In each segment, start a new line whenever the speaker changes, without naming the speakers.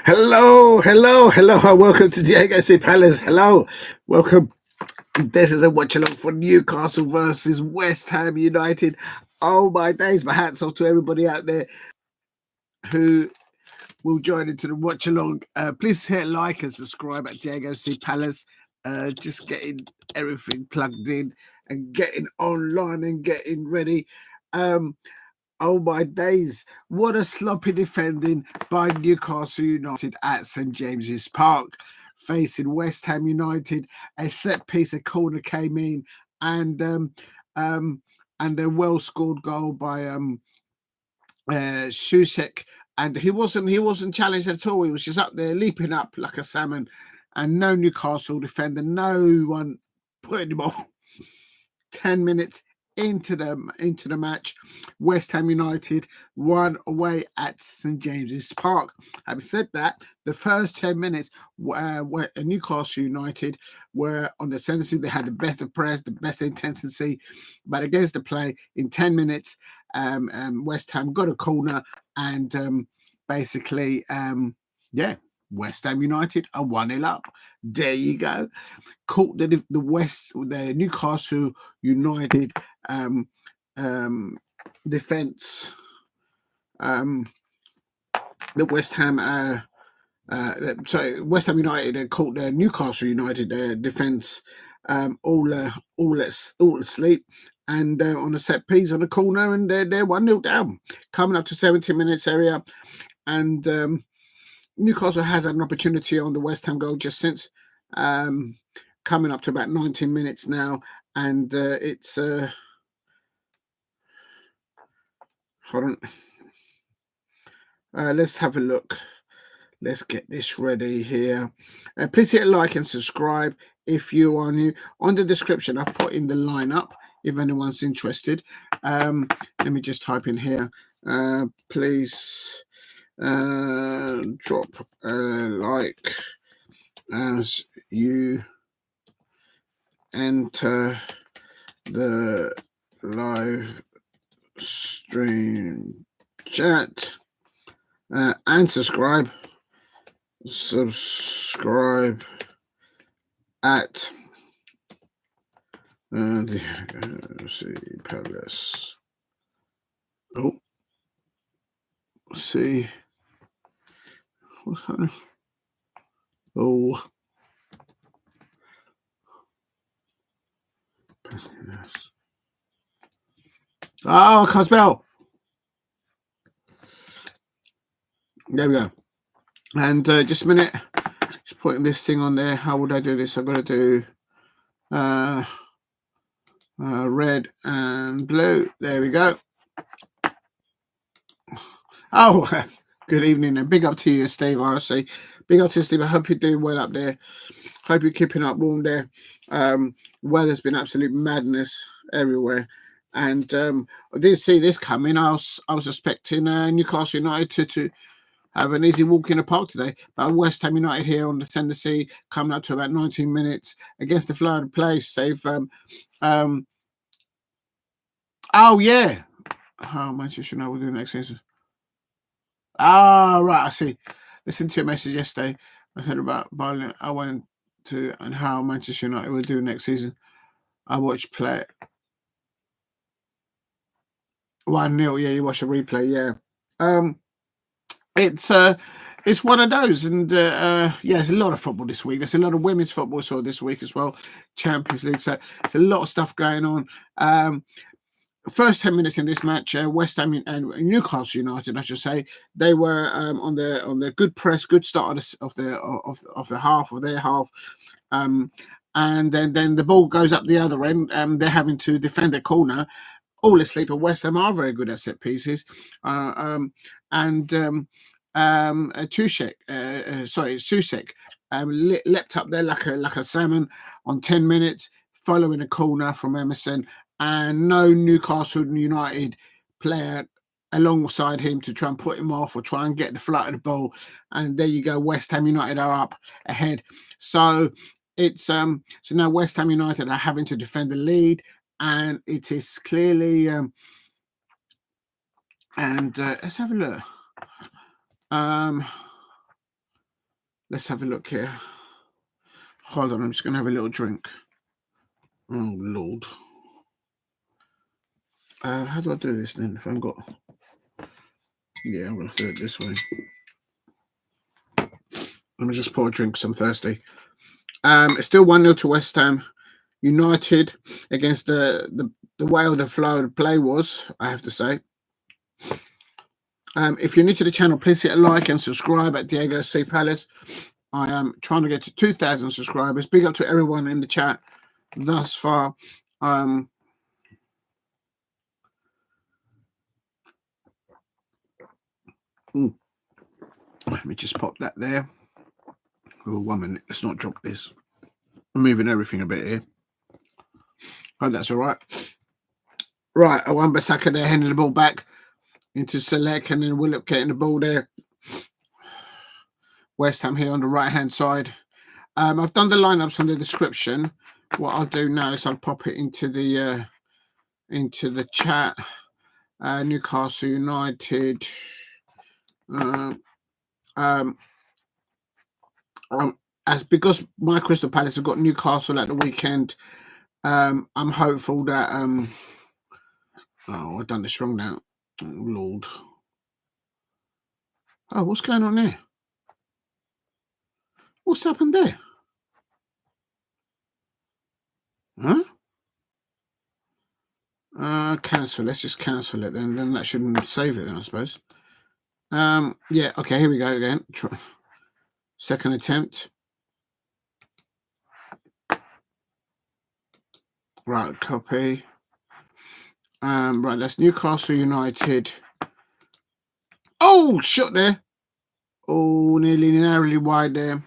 Hello, and welcome to Diego C. Palace. Hello, welcome. This is a watch along for Newcastle versus West Ham United. Oh my days, my hats off to everybody out there who will join into the watch along. Please hit like and subscribe at Diego C. Palace. Just getting everything plugged in and getting online and getting ready. Oh my days, what a sloppy defending by Newcastle United at St James's Park, facing West Ham United. A set piece, a corner came in, and and a well scored goal by Soucek, and he wasn't challenged at all. He was just up there leaping up like a salmon, and no Newcastle defender, no one putting him off. 10 minutes into the match, West Ham United won away at St James's Park. Having said that, the first 10 minutes where Newcastle United were on the ascendancy. They had the best of press, the best intensity, but against the play in 10 minutes, West Ham got a corner and basically, West Ham United are 1-0 up. There you go. Caught the Newcastle United defense. The West Ham West Ham United caught the Newcastle United defense all asleep, and on a set piece on the corner, and they're 1-0 down, coming up to 70 minutes area, and Newcastle has had an opportunity on the West Ham goal just since, coming up to about 19 minutes now, and it's hold on. Let's have a look. Let's get this ready here. Please hit like and subscribe if you are new. On the description, I've put in the lineup if anyone's interested. Let me just type in here. Please drop a like as you enter the live stream chat, and subscribe at the Palace. Oh, see what's happening. Oh, I can't spell. There we go. And just a minute, just putting this thing on there. How would I do this? I've got to do red and blue. There we go. Oh, good evening and big up to you, Steve RC. Big up to Steve. I hope you're doing well up there. Hope you're keeping up warm there. Weather's been absolute madness everywhere. And I didn't see this coming. I was expecting Newcastle United to have an easy walk in the park today. But West Ham United here on the Tennessee, coming up to about 19 minutes against the flow of the play. They've oh yeah. Oh, Manchester United will do next season. Right, I see. Listened to a message yesterday. I said about Bowling. I went to and how Manchester United will do next season. I watched play 1-0. Yeah, you watch a replay. Yeah. It's one of those, and there's a lot of football this week. There's a lot of women's football this week as well, Champions League. So there's a lot of stuff going on. First 10 minutes in this match, West Ham and Newcastle United, I should say, they were on the good press, good start of their half, and then the ball goes up the other end, and they're having to defend a corner. All asleep, and West Ham are very good at set pieces, Soucek leapt up there like a salmon on 10 minutes, following a corner from Emerson, and no Newcastle United player alongside him to try and put him off or try and get the flight of the ball. And there you go, West Ham United are up ahead. So it's so now West Ham United are having to defend the lead, and it is clearly let's have a look. Let's have a look here. Hold on, I'm just going to have a little drink. Oh, Lord. How do I do this then? If I've got... Yeah, I'm going to do it this way. Let me just pour a drink because I'm thirsty. It's still 1-0 to West Ham United against the way of the flow of the play was, I have to say. If you're new to the channel, please hit a like and subscribe at Diego C. Palace. I am trying to get to 2,000 subscribers. Big up to everyone in the chat thus far. Let me just pop that there. Oh, 1 minute. Let's not drop this. I'm moving everything a bit here. Hope that's all right. Right, Wan-Bissaka there, handing the ball back into Select, and then Willock getting the ball there. West Ham here on the right-hand side. I've done the lineups on the description. What I'll do now is I'll pop it into the chat. Newcastle United. Because my Crystal Palace have got Newcastle at the weekend, I'm hopeful that I've done this wrong now. Oh, Lord. Oh, what's going on there? What's happened there? Huh? Cancel. Let's just cancel it then. Then that shouldn't save it then, I suppose. Yeah, okay, here we go again. Second attempt. Right, copy. Right, that's Newcastle United. Oh, shot there. Oh, nearly narrowly wide there.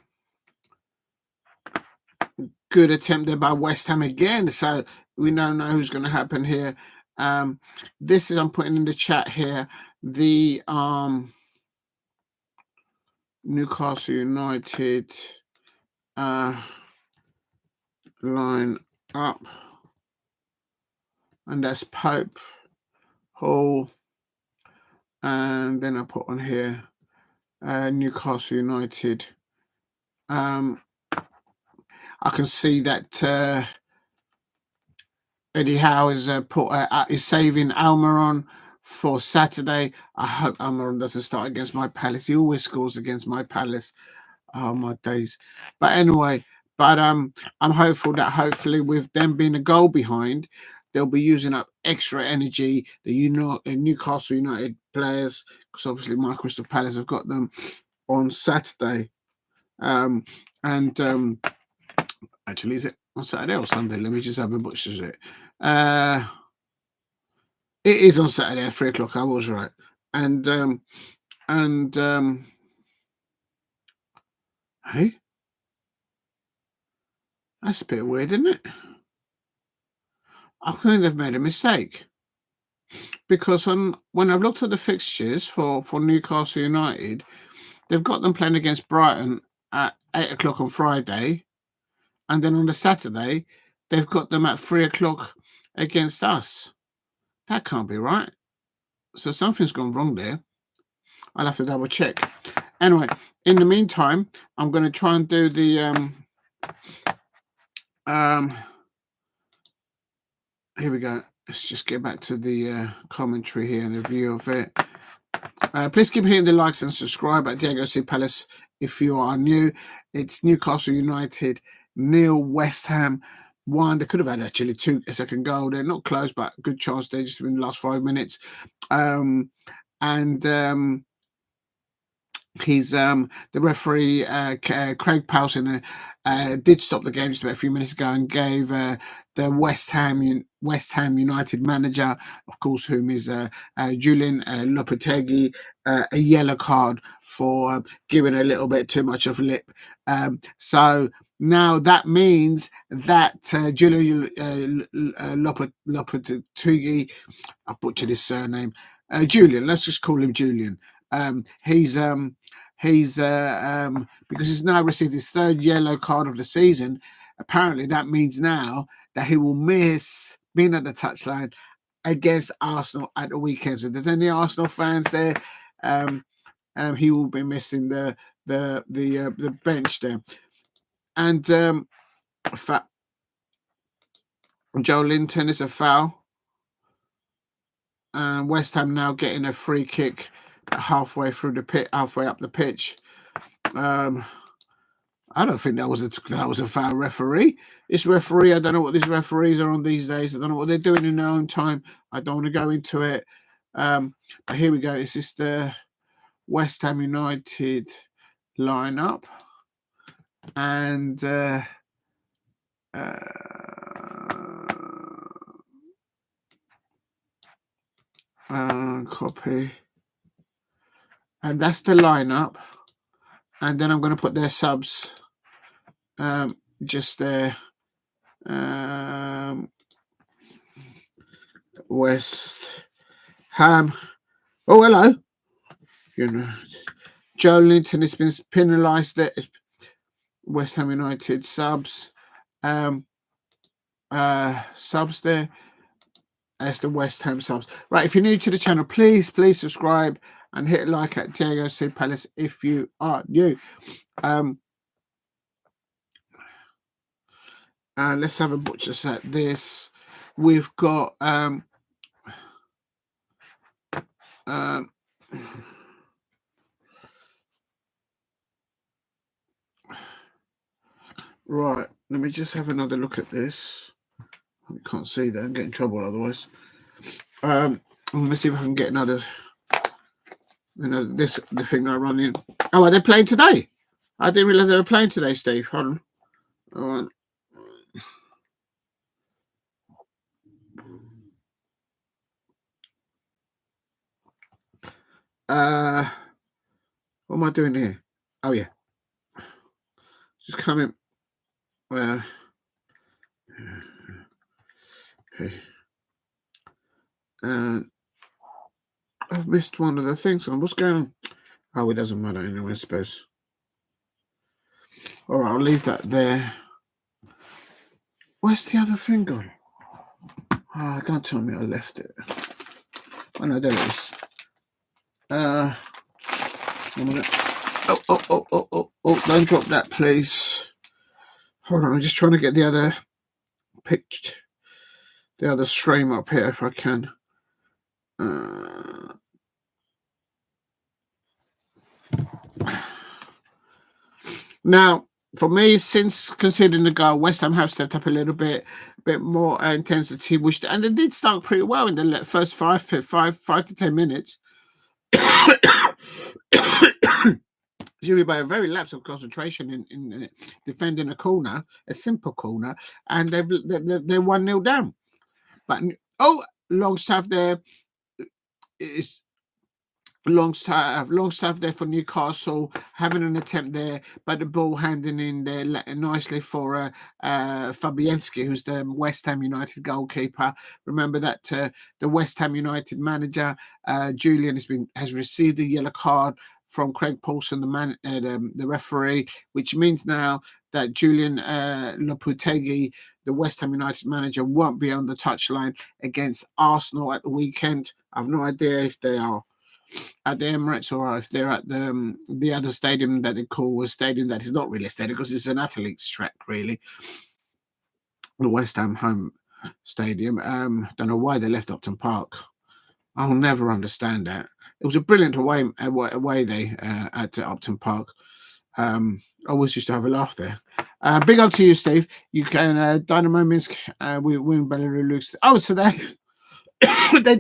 Good attempt there by West Ham again. So we don't know who's going to happen here. This is, I'm putting in the chat here, the Newcastle United line up. And that's Pope, Hall, and then I put on here Newcastle United. I can see that Eddie Howe is saving Almiron for Saturday. I hope Almiron doesn't start against my Palace. He always scores against my Palace. Oh my days! But anyway, I'm hopeful that hopefully with them being a goal behind, they'll be using up extra energy. The Newcastle United players, because obviously my Crystal Palace have got them on Saturday. Actually, is it on Saturday or Sunday? Let me just have a butcher's it. It is on Saturday at 3 o'clock. I was right. Hey, that's a bit weird, isn't it? I think they've made a mistake, because when I've looked at the fixtures for Newcastle United, they've got them playing against Brighton at 8 o'clock on Friday, and then on the Saturday they've got them at 3 o'clock against us. That can't be right. So something's gone wrong there. I'll have to double check. Anyway, in the meantime, I'm going to try and do the here we go. Let's just get back to the commentary here and the view of it. Please keep hitting the likes and subscribe at Diego C. Palace if you are new. It's Newcastle United 0, West Ham 1. They could have had actually a second goal. They're not close, but good chance there just in the last 5 minutes. He's the referee Craig Powson did stop the game just about a few minutes ago and gave the West Ham United manager, of course, whom is Julian Lopetegui, a yellow card for giving a little bit too much of lip. So now that means that Julian Lopetegui, I butchered his surname, Julian. Let's just call him Julian. He's because he's now received his 3rd yellow card of the season. Apparently, that means now that he will miss being at the touchline against Arsenal at the weekend. So if there's any Arsenal fans there, he will be missing the the bench there. And Joelinton is a foul. And West Ham now getting a free kick halfway through the pit, halfway up the pitch. I don't think that was a foul, referee. This referee, I don't know what these referees are on these days. I don't know what they're doing in their own time. I don't want to go into it. But here we go. This is the West Ham United lineup, and copy, and that's the lineup. And then I'm going to put their subs just there. West Ham. Oh, hello. Joelinton has been penalised there. West Ham United subs. Subs there. That's the West Ham subs. Right, if you're new to the channel, please subscribe and hit like at Diego C. Palace if you are new. Let's have a butcher's at this. We've got right, let me just have another look at this. I can't see that. I'm getting in trouble otherwise. I'm going to see if I can get another. The thing that I run in. Oh, are they playing today? I didn't realise they were playing today, Steve. Hold on. All right. What am I doing here? Oh yeah. Just coming. Okay. I've missed one of the things. What's going on? Oh, it doesn't matter anyway, I suppose. All right, I'll leave that there. Where's the other thing gone? Oh, don't tell me I left it. Oh no, there it is. 1 minute. Oh, don't drop that, please. Hold on, I'm just trying to get the other pitched, the other stream up here if I can. Now, for me, since conceding the goal, West Ham have stepped up a little bit more intensity, and they did start pretty well in the first 5 to 10 minutes. By a very lapse of concentration in defending a corner, a simple corner, and they're 1-0 down. But Longstaff there is Longstaff there for Newcastle, having an attempt there, but the ball handing in there nicely for Fabiański, who's the West Ham United goalkeeper. Remember that the West Ham United manager Julian has received a yellow card from Craig Paulson, the referee, which means now that Julian Lopetegui, the West Ham United manager, won't be on the touchline against Arsenal at the weekend. I have no idea if they are at the Emirates or if they're at the other stadium that they call a stadium that is not really a stadium because it's an athlete's track, really. The West Ham home stadium. Don't know why they left Upton Park. I'll never understand that. It was a brilliant away day at Upton Park. I always used to have a laugh there. Big up to you, Steve. You can Dynamo Minsk. We win Belarus. Oh, so they they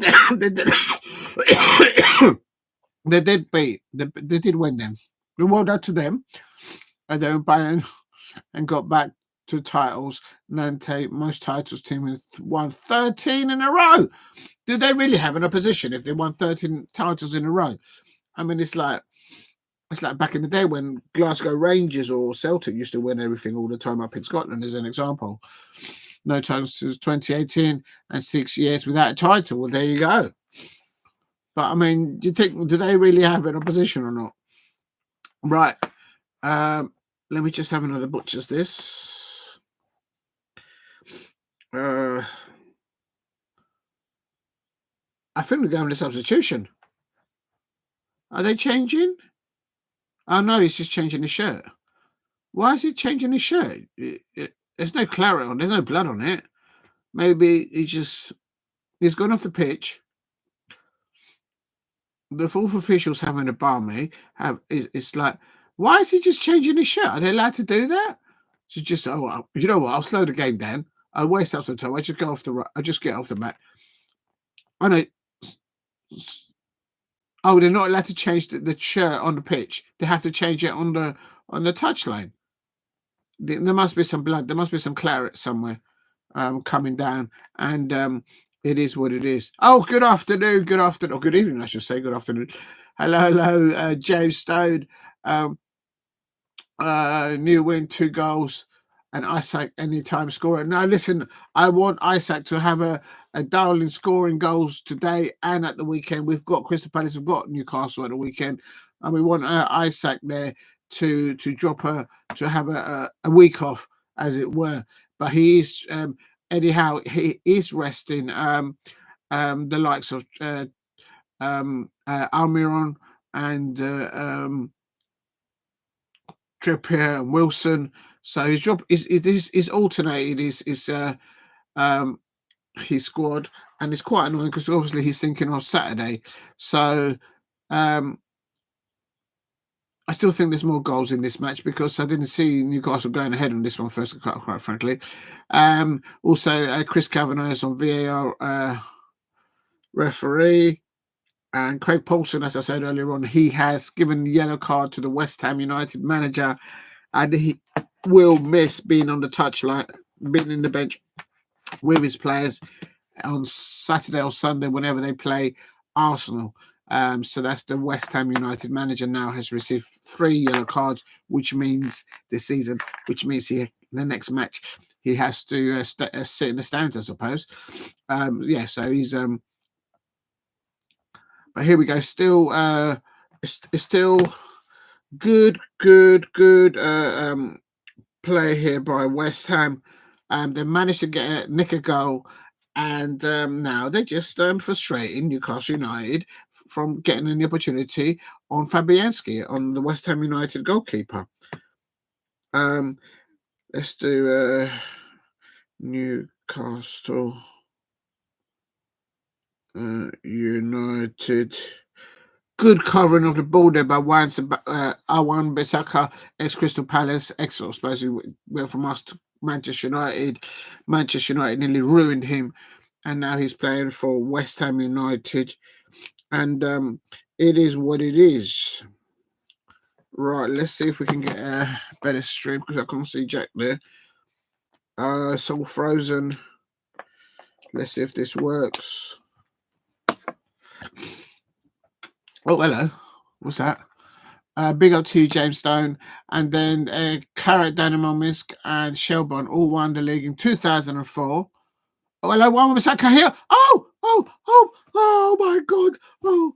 did beat. They did win them. Well done to them. And they were buying and got back to titles. Nantes, most titles team with won 13 in a row. Do they really have an opposition if they won 13 titles in a row? I mean, it's like back in the day when Glasgow Rangers or Celtic used to win everything all the time up in Scotland, as an example. No titles since 2018 and 6 years without a title. Well, there you go. But I mean, do they really have an opposition or not? Right. Let me just have another butcher's this. I think we're going to substitution. Are they changing? Oh no, he's just changing his shirt. Why is he changing his shirt? There's no claret on. There's no blood on it. Maybe he's gone off the pitch. The fourth official's having a balmy. It's like, why is he just changing his shirt? Are they allowed to do that? So just you know what? I'll slow the game down. I'll waste up some time. I just go off the. I just get off the mat. I know. Oh, they're not allowed to change the shirt on the pitch. They have to change it on the touchline. There must be some blood. There must be some claret somewhere coming down, and it is what it is. Oh, good afternoon, or good evening, I should say. Good afternoon. Hello, James Stone. New win, 2 goals, and Isak anytime scorer. Now, listen, I want Isak to have a darling scoring goals today and at the weekend. We've got Crystal Palace, we've got Newcastle at the weekend, and we want Isak there to drop to have a week off, as it were. But he is anyhow he is resting the likes of Almiron and Trippier and Wilson. So his job is alternated his squad, and it's quite annoying because obviously he's thinking on Saturday. So I still think there's more goals in this match because I didn't see Newcastle going ahead on this one first, quite frankly. Also, Chris Kavanagh is on VAR referee. And Craig Paulson, as I said earlier on, he has given the yellow card to the West Ham United manager, and he will miss being on the touchline, being in the bench with his players on Saturday or Sunday whenever they play Arsenal. So that's the West Ham United manager now has received 3 yellow cards, which means this season, which means the next match he has to sit in the stands, I suppose. So he's but here we go. Still, still good play here by West Ham. They managed to nick a goal, and now they're just frustrating Newcastle United from getting an opportunity on Fabiański, on the West Ham United goalkeeper. Let's do Newcastle United. Good covering of the ball there by Wan-Bissaka, ex-Crystal Palace, I suppose he went from us to Manchester United. Manchester United nearly ruined him, and now he's playing for West Ham United. And it is what it is. Right, let's see if we can get a better stream because I can't see Jack there. It's all frozen. Let's see if this works. Oh, hello. What's that? Big up to you, James Stone. And then Carrot, Dynamo Minsk, and Shelburne all won the league in 2004. Oh, hello, Wan-Bissaka here. Oh my God. Oh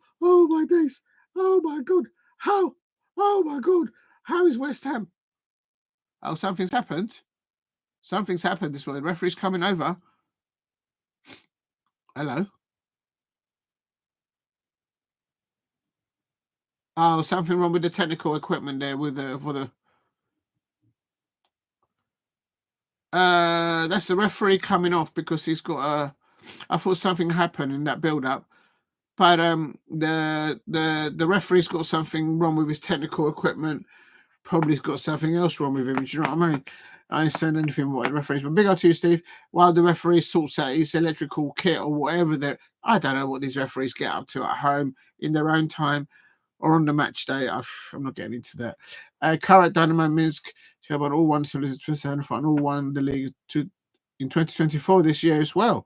my days. Oh my God. How? Oh my God. How is West Ham? Oh, something's happened. Something's happened this way. The referee's coming over. Hello. Oh, something wrong with the technical equipment there that's the referee coming off because he's got I thought something happened in that build up. But the referee's got something wrong with his technical equipment. Probably got something else wrong with him. Do you know what I mean? I ain't saying anything about the referees, but big up to you, Steve. While the referee sorts out his electrical kit or whatever I don't know what these referees get up to at home in their own time or on the match day. I'm not getting into that. Current Dynamo Minsk, Shelburne all won to the final, all won the league in 2024 this year as well.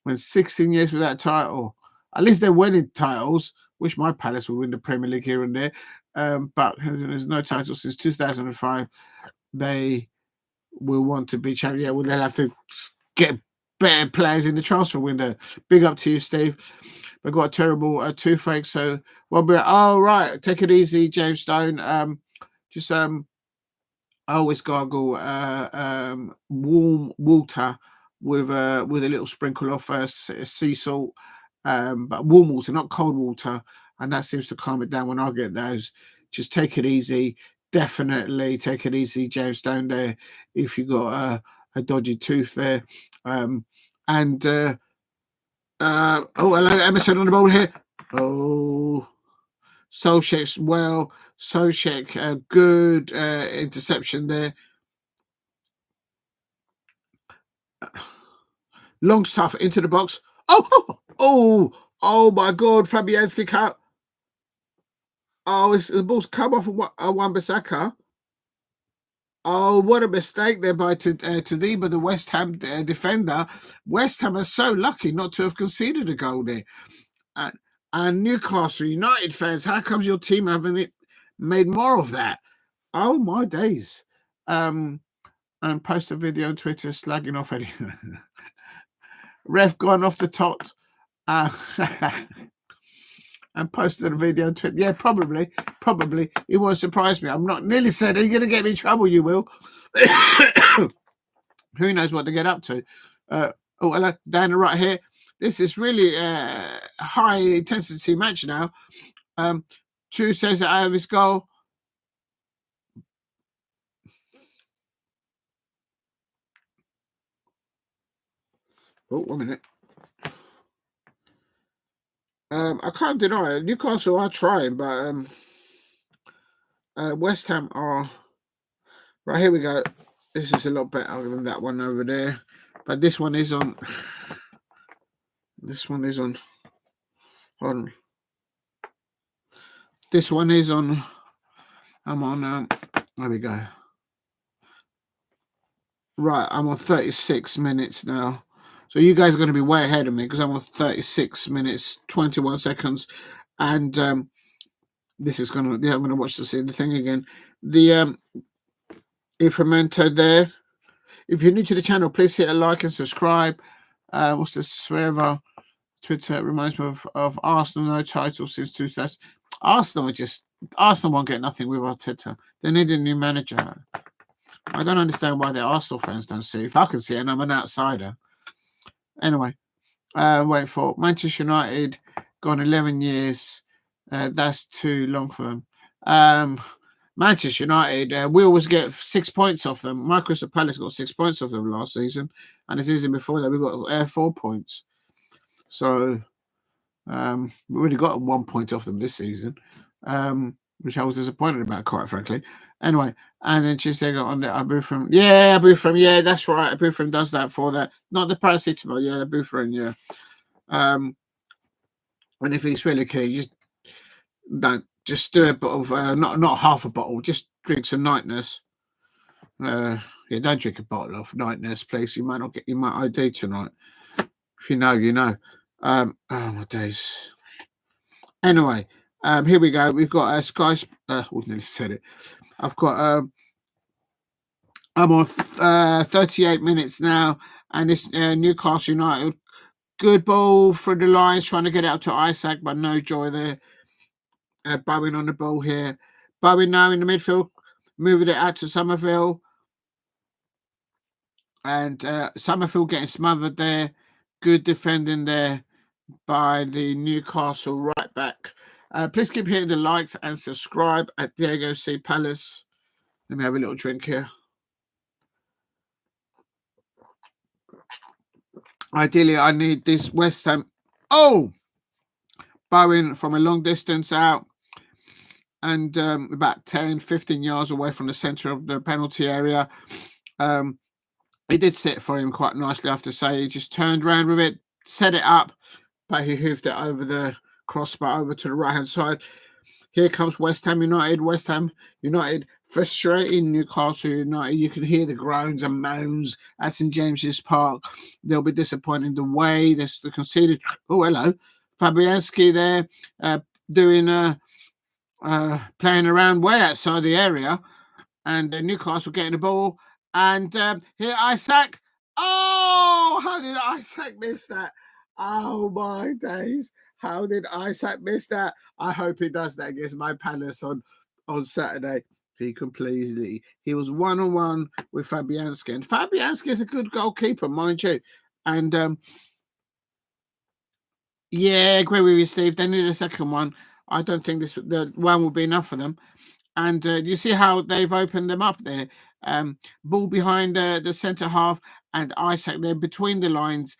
When 16 years without title. At least they're winning titles. Wish my Palace would win the Premier League here and there. But there's no title since 2005. They will want to be champion. Yeah, well, they'll have to get better players in the transfer window. Big up to you, Steve. We've got a terrible toothache, so we'll be right. Take it easy, James Stone. Just always gargle warm water with a little sprinkle of sea salt, but warm water, not cold water, and that seems to calm it down when I get those. just take it easy. Definitely take it easy, James, down there, if you got a dodgy tooth there. Oh, hello, Emerson on the ball here. Oh, Soucek's well. Soucek, good interception there. Longstaff into the box. Oh my God, Fabiański cut. Oh, the ball's come off of Wan-Bissaka. Oh, what a mistake there by Todibo, the West Ham defender. West Ham are so lucky not to have conceded a goal there. And Newcastle United fans, how comes your team haven't made more of that? Oh, my days. And post a video on Twitter slagging off Eddie. Ref gone off the tot. And posted a video on Twitter. Yeah, probably. It won't surprise me. I'm not nearly said, are you going to get me in trouble? You will. Who knows what to get up to? Hello, down the right here. This is really a high intensity match now. Chu says that out of his goal. Oh, 1 minute. I can't deny it. Newcastle are trying, but West Ham are. Right, here we go. This is a lot better than that one over there. But this one is on. This one is on. Hold on. This one is on. I'm on. There we go. Right, I'm on 36 minutes now. So you guys are going to be way ahead of me because I'm on 36 minutes, 21 seconds. And this is going to, I'm going to watch the thing again. The Livramento there. If you're new to the channel, please hit a like and subscribe. What's this? Wherever Twitter reminds me of Arsenal, no title since 2000. Arsenal won't get nothing with Arteta. They need a new manager. I don't understand why the Arsenal fans don't see. If I can see it, and I'm an outsider. Anyway, wait for Manchester United. Gone 11 years. That's too long for them. Manchester United, we always get 6 points off them. My Crystal Palace got 6 points off them last season. And the season before that, we got 4 points. So we already got 1 point off them this season, which I was disappointed about, quite frankly. Anyway, and then Tuesday got on the Ibuprofen. Yeah, Ibuprofen. Yeah, that's right. Ibuprofen does that for that. Not the paracetamol. Yeah, Ibuprofen. Yeah. And if he's really keen, just do a bottle of not half a bottle. Just drink some Nightness. Yeah, don't drink a bottle of Nightness, please. You might ID tonight. If you know, you know. Oh my days. Anyway, here we go. We've got Sky. Nearly said it. I've got. I'm on 38 minutes now, and this Newcastle United good ball through the lines, trying to get it up to Isak, but no joy there. Bowen on the ball here. Bowen now in the midfield, moving it out to Summerville, and Summerville getting smothered there. Good defending there by the Newcastle right back. Please keep hitting the likes and subscribe at Diego C. Palace. Let me have a little drink here. Ideally, I need this West Ham. Oh! Bowen from a long distance out and about 10, 15 yards away from the centre of the penalty area. He did sit for him quite nicely, I have to say. He just turned around with it, set it up, but he hoofed it over the crossbar over to the right-hand side. Here comes West Ham United. West Ham United frustrating Newcastle United. You can hear the groans and moans at St James's Park. They'll be disappointed the way they conceded. Oh, hello. Fabiański there doing playing around way outside the area. And Newcastle getting the ball. And here Isak. Oh, how did Isak miss that? Oh, my days. How did Isak miss that? I hope he does that against my Palace on Saturday. He was one-on-one with Fabiański. And Fabiański is a good goalkeeper, mind you. And yeah, I agree with you, Steve. They need a second one. I don't think the one will be enough for them. And you see how they've opened them up there. Ball behind the centre half, and Isak there between the lines.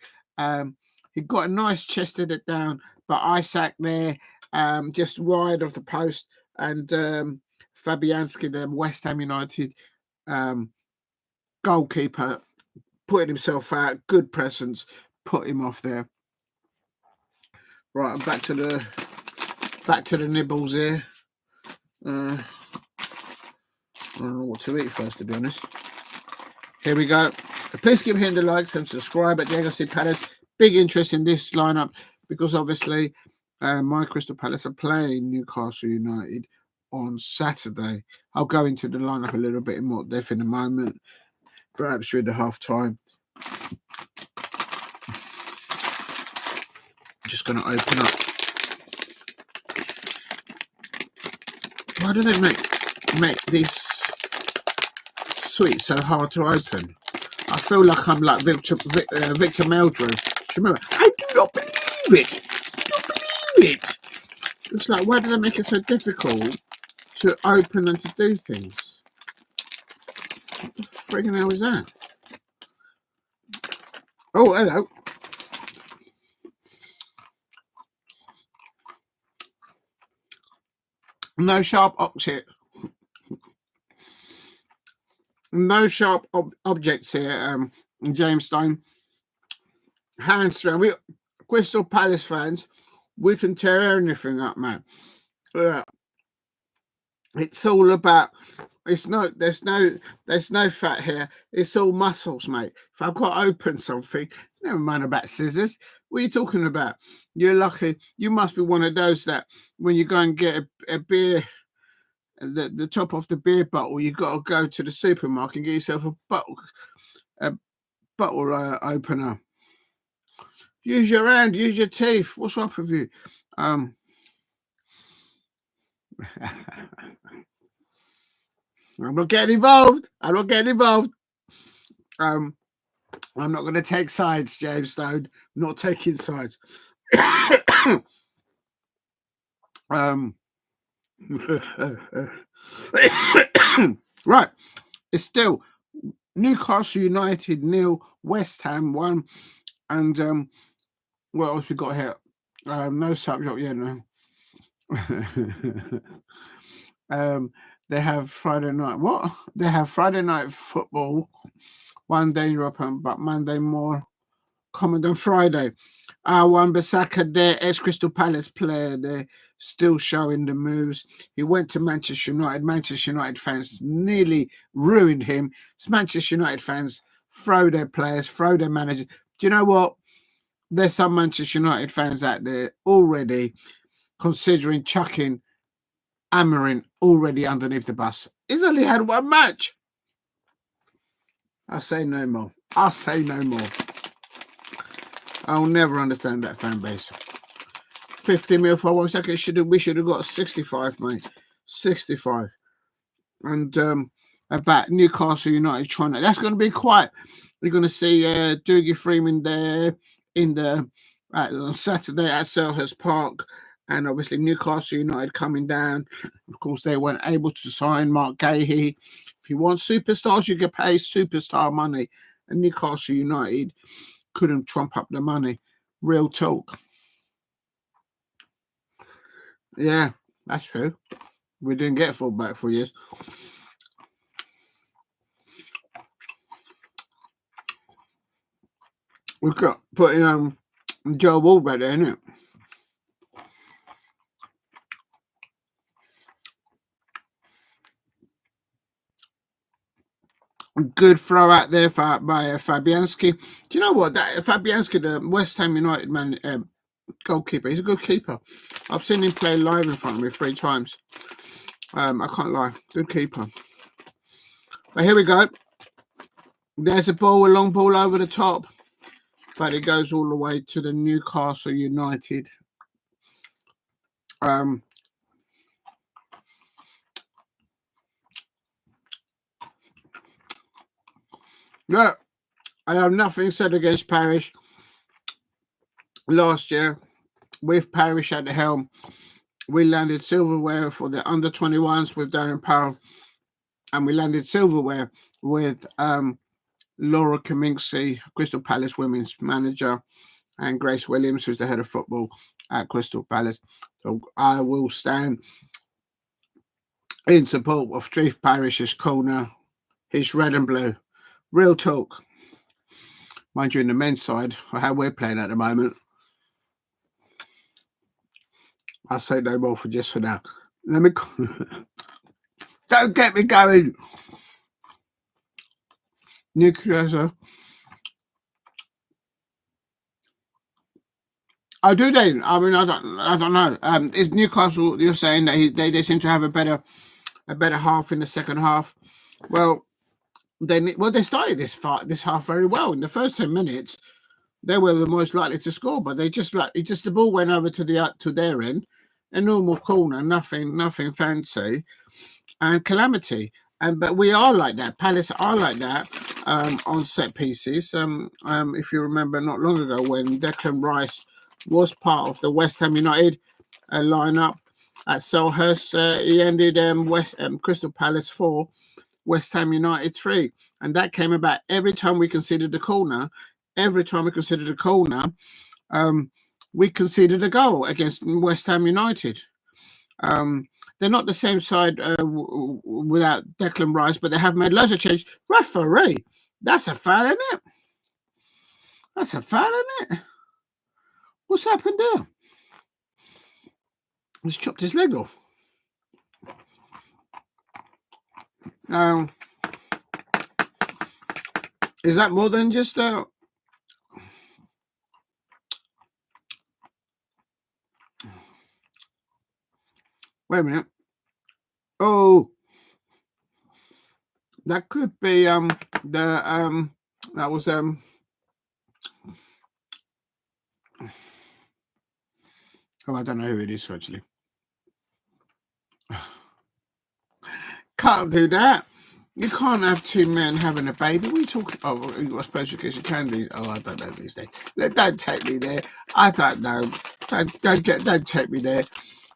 He got a nice chested it down, but Isak there just wide of the post, and Fabiański, the West Ham United goalkeeper, putting himself out. Good presence, put him off there. Right, I'm back to the nibbles here. I don't know what to eat first, to be honest. Here we go. Please give him the likes and subscribe at Diego C. Palace. Big interest in this lineup because obviously my Crystal Palace are playing Newcastle United on Saturday. I'll go into the lineup a little bit in more depth in a moment, perhaps during the half time. Just going to open up. Why do they make this sweets so hard to open? I feel like I'm like Victor Meldrew. Do you remember? I do not believe it. I don't believe it. It's like, why do they make it so difficult to open and to do things? What the friggin' hell is that? Oh, hello. No sharp object. No sharp objects here, James Stone. Hands down. We Crystal Palace fans, we can tear anything up, man. It's all about. There's no fat here. It's all muscles, mate. If I've got to open something, never mind about scissors. What are you talking about? You're lucky. You must be one of those that when you go and get a beer, the top of the beer bottle, you got to go to the supermarket and get yourself a bottle opener. Use your hand. Use your teeth. What's up with you? I'm not getting involved. I'm not going to take sides, James Stone. I'm not taking sides. Right. It's still Newcastle United 0, West Ham 1, and what else we got here? No subject yet. No. They have Friday night. What? They have Friday night football. One day in Europe, but Monday more common than Friday. Wan-Bissaka, their ex-Crystal Palace player, they're still showing the moves. He went to Manchester United. Manchester United fans nearly ruined him. It's Manchester United fans throw their players, throw their managers. Do you know what? There's some Manchester United fans out there already considering chucking Almiron already underneath the bus. He's only had one match. I'll say no more. I'll never understand that fan base. 50 mil for 1 second. We should have got 65, mate. 65. And about Newcastle United trying to. That's going to be quite. We're going to see Dougie Freeman there on Saturday at Selhurst Park. And obviously Newcastle United coming down. Of course, they weren't able to sign Mark Gahey. If you want superstars, you can pay superstar money. And Newcastle United couldn't trump up the money. Real talk. Yeah, that's true. We didn't get fullback for years. We've got putting Joe Ward there, isn't it? Good throw out there by Fabiański. Do you know what? That Fabiański, the West Ham United man, goalkeeper, he's a good keeper. I've seen him play live in front of me 3 times. I can't lie. Good keeper. But here we go. There's a long ball over the top. But it goes all the way to the Newcastle United. Look, I have nothing said against Parish. Last year, with Parish at the helm, We landed silverware for the under-21s with Darren Powell, and we landed silverware with Laura Kaminsky, Crystal Palace women's manager, and Grace Williams, who's the head of football at Crystal Palace. So I will stand in support of Treif Parrish's corner. He's red and blue. Real talk. Mind you, in the men's side, how we're playing at the moment, I'll say no more for just for now. Let me... Don't get me going. Newcastle. I do then. I mean, I don't know. Is Newcastle? You're saying that they seem to have a better half in the second half. Well, they started this half very well. In the first 10 minutes, they were the most likely to score, but they just the ball went over to their end, a normal corner, nothing fancy, and calamity. But we are like that. Palace are like that on set pieces. If you remember, not long ago when Declan Rice was part of the West Ham United lineup at Selhurst, he ended Crystal Palace 4, West Ham United 3, and that came about every time we conceded the corner. Every time we considered a corner, we conceded a goal against West Ham United. They're not the same side without Declan Rice, but they have made loads of changes. Referee, that's a foul, isn't it? That's a foul, isn't it? What's happened there? He's chopped his leg off. Is that more than just wait a minute. Oh, that could be that was oh, I don't know who it is actually. Can't do that. You can't have two men having a baby. What are you talking? Oh, I suppose you can do. Oh, I don't know these days. Don't take me there. I don't know. Don't take me there.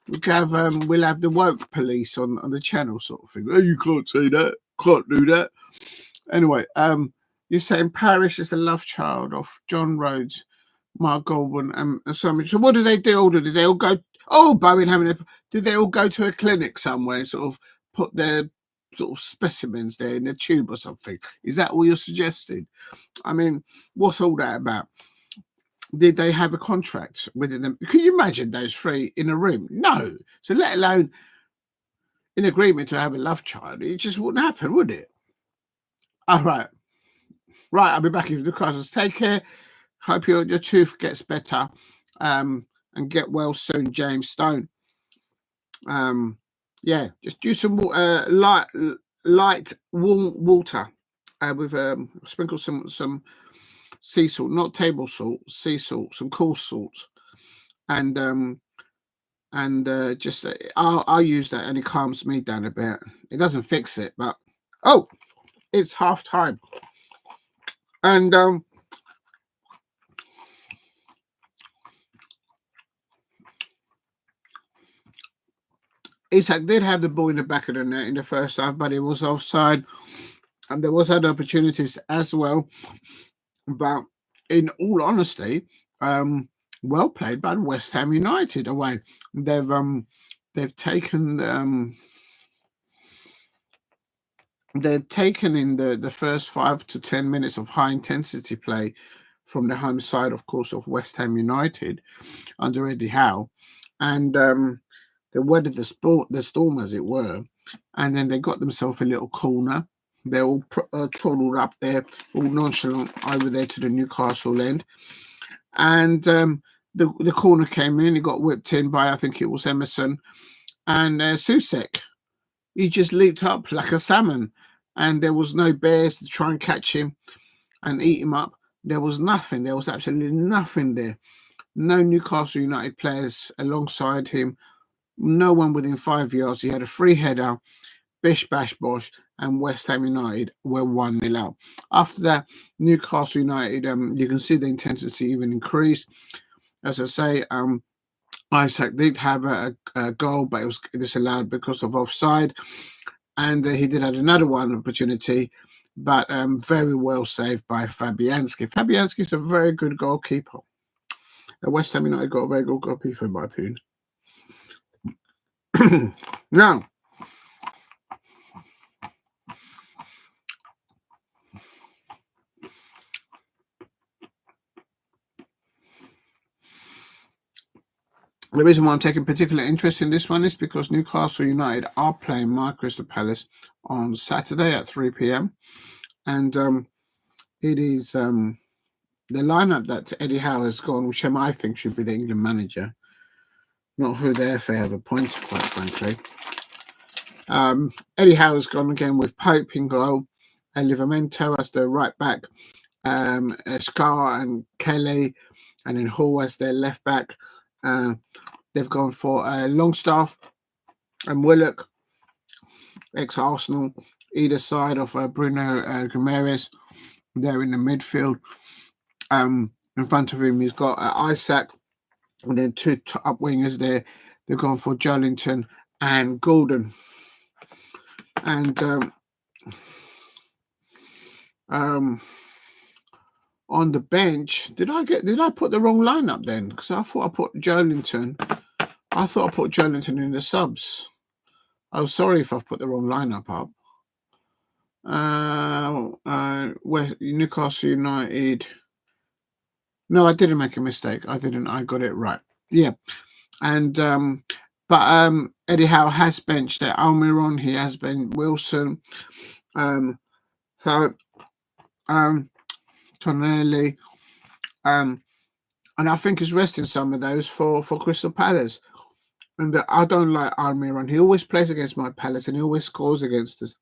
We'll have the woke police on the channel, sort of thing. Oh, you can't say that. Can't do that. Anyway, you're saying Parish is a love child of John Rhodes, Mark Goldwyn, and so much. So what do they do? Did they all go? Oh, Bowen did they all go to a clinic somewhere? Sort of put their sort of specimens there in a tube or something? Is that what you're suggesting? I mean, what's all that about? Did they have a contract within them? Can you imagine those three in a room? No. So let alone in agreement to have a love child, it just wouldn't happen, would it? All right. Right, I'll be back in the classes. Take care. Hope your tooth gets better. And get well soon, James Stone. Yeah, just do some light warm water with sprinkle some sea salt, not table salt, sea salt, some coarse salt, and just I'll use that, and it calms me down a bit. It doesn't fix it, but it's half time, and Isak did have the ball in the back of the net in the first half, but it was offside, and there was other opportunities as well. But in all honesty, well played by West Ham United away. They've taken in the first 5 to 10 minutes of high intensity play from the home side, of course, of West Ham United under Eddie Howe, and they weathered the storm, as it were, and then they got themselves a little corner. They all toddled up there, all nonchalant over there to the Newcastle end, and the corner came in. He got whipped in by, I think it was Emerson, and Soucek. He just leaped up like a salmon, and there was no bears to try and catch him and eat him up. There was nothing. There was absolutely nothing there. No Newcastle United players alongside him. No one within 5 yards. He had a free header, bish, bash, bosh, and West Ham United were 1-0 out. After that, Newcastle United, you can see the intensity even increased. As I say, Isak did have a goal, but it was disallowed because of offside. And he did have another one opportunity, but very well saved by Fabiański. Fabiański is a very good goalkeeper. West Ham United got a very good goalkeeper, in my opinion. Now, the reason why I'm taking particular interest in this one is because Newcastle United are playing my Crystal Palace on Saturday at 3 p.m. And it is the lineup that Eddie Howe has gone, which I think should be the England manager, not who the FA have appointed, quite frankly. Eddie Howe has gone again with Pope in goal, and Livramento as the right back, Schar and Kelly, and then Hall as their left back. They've gone for Longstaff and Willock, ex-Arsenal, either side of Bruno Guimaraes. They're in the midfield. In front of him, he's got Isak, and then two up wingers there. They've gone for Joelinton and Gordon. And on the bench, did I put the wrong lineup then? Because I thought I put Joelinton. I thought I put Joelinton in the subs. Oh, sorry if I've put the wrong lineup up. Newcastle United. No, I didn't make a mistake. I didn't. I got it right. Yeah. And but Eddie Howe has benched Almiron. He has been Wilson. Tonali. And I think he's resting some of those for Crystal Palace. And I don't like Almiron. He always plays against my Palace and he always scores against us.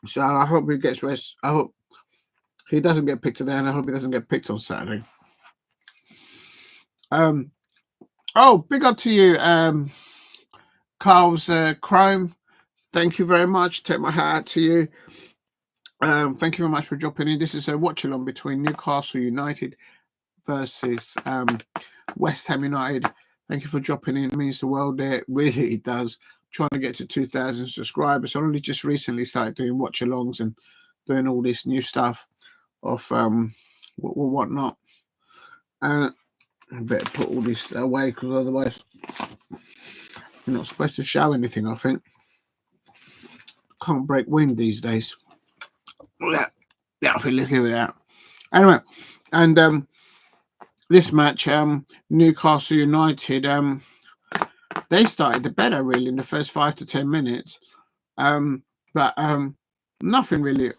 So I hope he gets rest. I hope he doesn't get picked today, and I hope he doesn't get picked on Saturday. Oh, big up to you, Carl's Chrome. Thank you very much. Take my hat out to you. Thank you very much for dropping in. This is a watch along between Newcastle United versus West Ham United. Thank you for dropping in. It means the world there. It really does. Trying to get to 2,000 subscribers. I only just recently started doing watch alongs and doing all this new stuff of whatnot. I better put all this away because otherwise you're not supposed to show anything, I think. Can't break wind these days. Yeah, I think let's leave it out. Anyway, and this match, Newcastle United, they started the better really in the first 5 to 10 minutes, but nothing really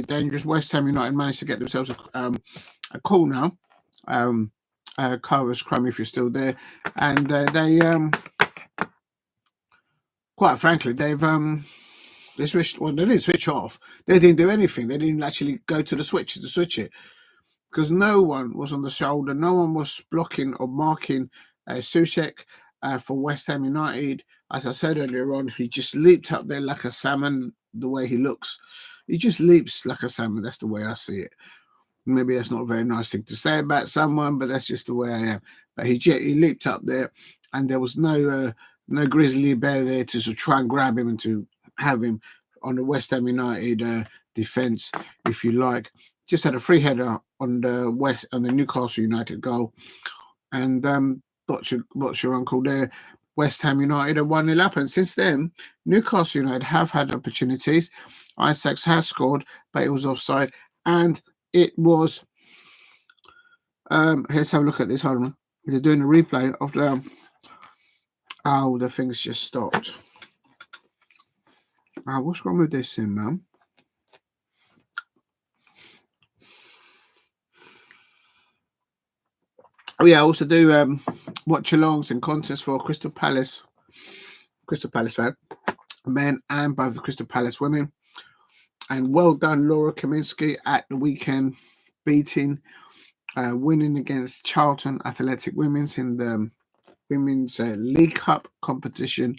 dangerous. West Ham United managed to get themselves a corner. Carver's Crumb, if you're still there, and they quite frankly they switched. Well, they didn't switch off. They didn't do anything. They didn't actually go to the switch to switch it because no one was on the shoulder. No one was blocking or marking Soucek for West Ham United. As I said earlier on, he just leaped up there like a salmon. The way he looks, he just leaps like a salmon. That's the way I see it. Maybe that's not a very nice thing to say about someone, but that's just the way I am. But he leaped up there, and there was no grizzly bear there to sort of try and grab him and to have him on the West Ham United defence, if you like. Just had a free header on the Newcastle United goal, and what's your uncle there? West Ham United are 1-0 up, and since then Newcastle United have had opportunities. Isak has scored, but it was offside, and it was. Let's have a look at this. Hold on, they're doing a replay of the. Oh, the thing's just stopped. What's wrong with this thing, man? Oh yeah, I also do watch alongs and contests for Crystal Palace fan, men and both the Crystal Palace women. And well done, Laura Kaminsky at the weekend, beating, winning against Charlton Athletic Women's in the Women's League Cup competition,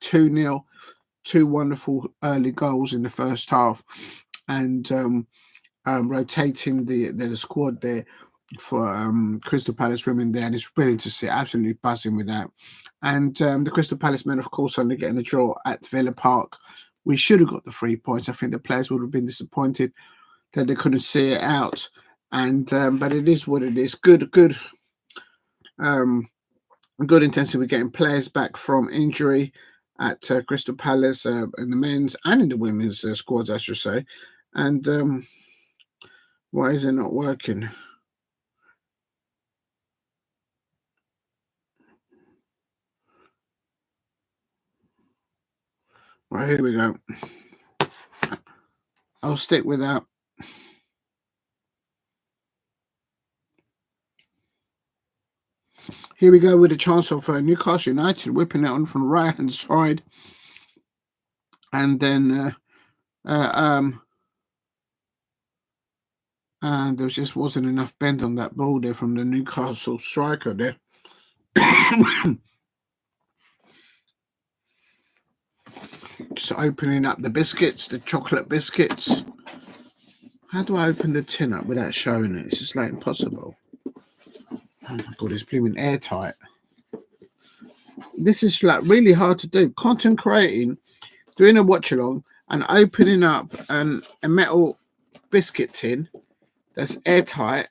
2-0. 2 wonderful early goals in the first half, and rotating the squad there Crystal Palace women there, and it's brilliant to see. Absolutely buzzing with that. And the Crystal Palace men, of course, only getting a draw at Villa Park. We should have got the 3 points. I think the players would have been disappointed that they couldn't see it out. And but it is what it is. Good intensity. We're getting players back from injury at Crystal Palace in the men's and in the women's squads, I should say. And why is it not working? Right, here we go. I'll stick with that. Here we go with a chance of Newcastle United whipping it on from the right hand side, and then and there just wasn't enough bend on that ball there from the Newcastle striker there. Just opening up the biscuits, the chocolate biscuits. How do I open the tin up without showing it? It's just like impossible. Oh my god, it's blooming airtight. This is like really hard to do. Content creating, doing a watch along, and opening up a metal biscuit tin that's airtight.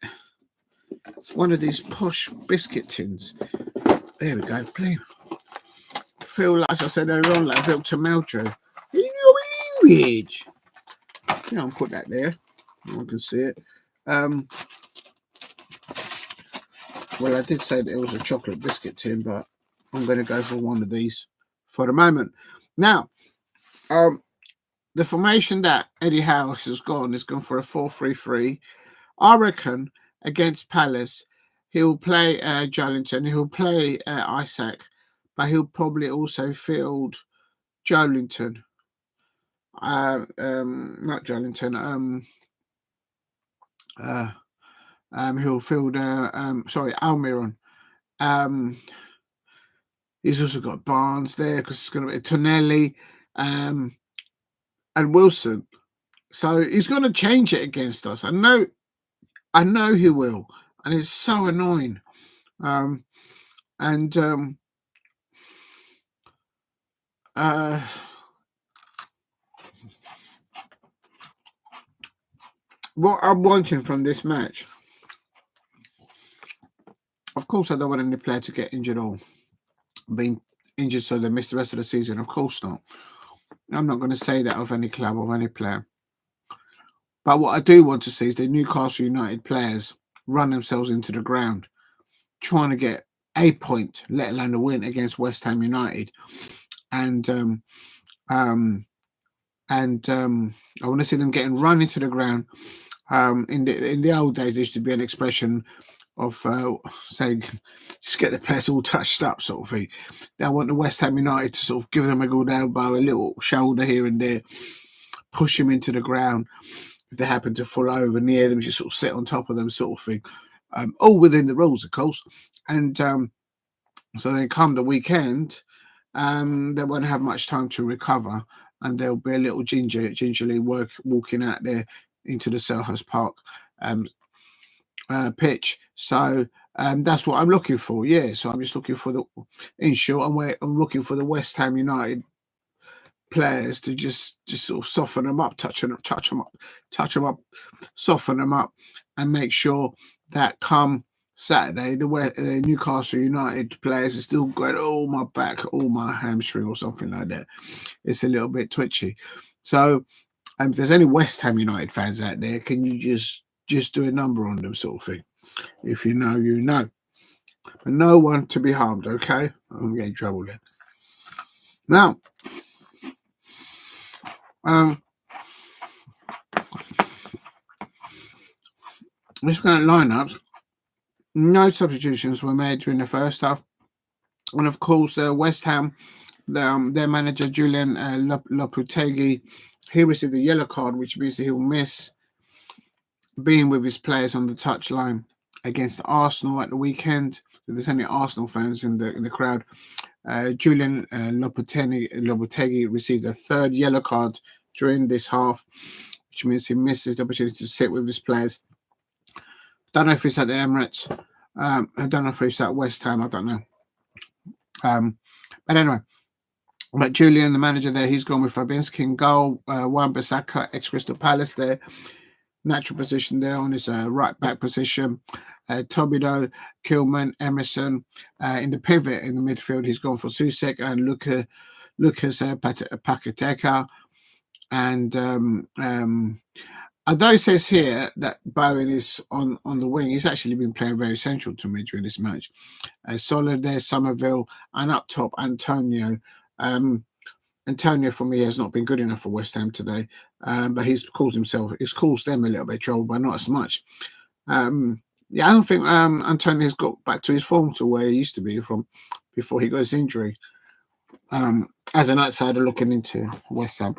One of these posh biscuit tins. There we go, please. Feel like, as I said earlier on, like Victor Meldrew. Weird. Yeah, I'll put that there. No one can see it. Well, I did say that it was a chocolate biscuit tin, but I'm going to go for one of these for the moment. Now, the formation that Eddie House has gone is gone for a 4-3-3. I reckon against Palace, he'll play Joelinton, he'll play Isak, but he'll probably also field Joelinton. Not Joelinton. He'll field Almiron. He's also got Barnes there because it's going to be Tonali and Wilson. So he's going to change it against us. I know he will, and it's so annoying. What I'm wanting from this match, of course, I don't want any player to get injured or being injured so they miss the rest of the season. Of course not. I'm not going to say that of any club or any player. But what I do want to see is the Newcastle United players run themselves into the ground, trying to get a point, let alone a win against West Ham United. And I want to see them getting run into the ground. In the old days, there used to be an expression of saying, just get the players all touched up, sort of thing. I want the West Ham United to sort of give them a good elbow, a little shoulder here and there, push them into the ground. If they happen to fall over near them, just sort of sit on top of them, sort of thing. All within the rules, of course. And so then come the weekend, they won't have much time to recover, and there'll be a little gingerly walking out there into the Selhurst Park pitch. So that's what I'm looking for. Yeah, so I'm just looking for in short, I'm looking for the West Ham United players to just sort of soften them up, touch them up, soften them up, and make sure that come Saturday, the Newcastle United players are still going, oh, my back, oh, my hamstring or something like that. It's a little bit twitchy. So if there's any West Ham United fans out there, can you just do a number on them, sort of thing? If you know, you know. But no one to be harmed, okay? I'm getting trouble there. Now, let's go at lineups. No substitutions were made during the first half. And of course, West Ham, their manager, Julian Lopetegui, he received a yellow card, which means that he'll miss being with his players on the touchline against Arsenal at the weekend. If there's any Arsenal fans in the crowd, Julian Lopetegui received a third yellow card during this half, which means he misses the opportunity to sit with his players Don't know if it's at the Emirates. I don't know if it's at West Ham. I don't know. But anyway, but Julian, the manager there, he's gone with Fabiański in goal. Wan-Bissaka, ex-Crystal Palace there. Natural position there on his right back position. Todibo, Kilman, Emerson. In the pivot in the midfield, he's gone for Soucek and Lucas Paqueta. And although it says here that Bowen is on the wing, he's actually been playing very central to me during this match. Solid there, Summerville, and up top, Antonio. Antonio for me has not been good enough for West Ham today, but he's caused them a little bit of trouble, but not as much. I don't think Antonio's got back to his form to where he used to be from before he got his injury. As an outsider looking into West Ham.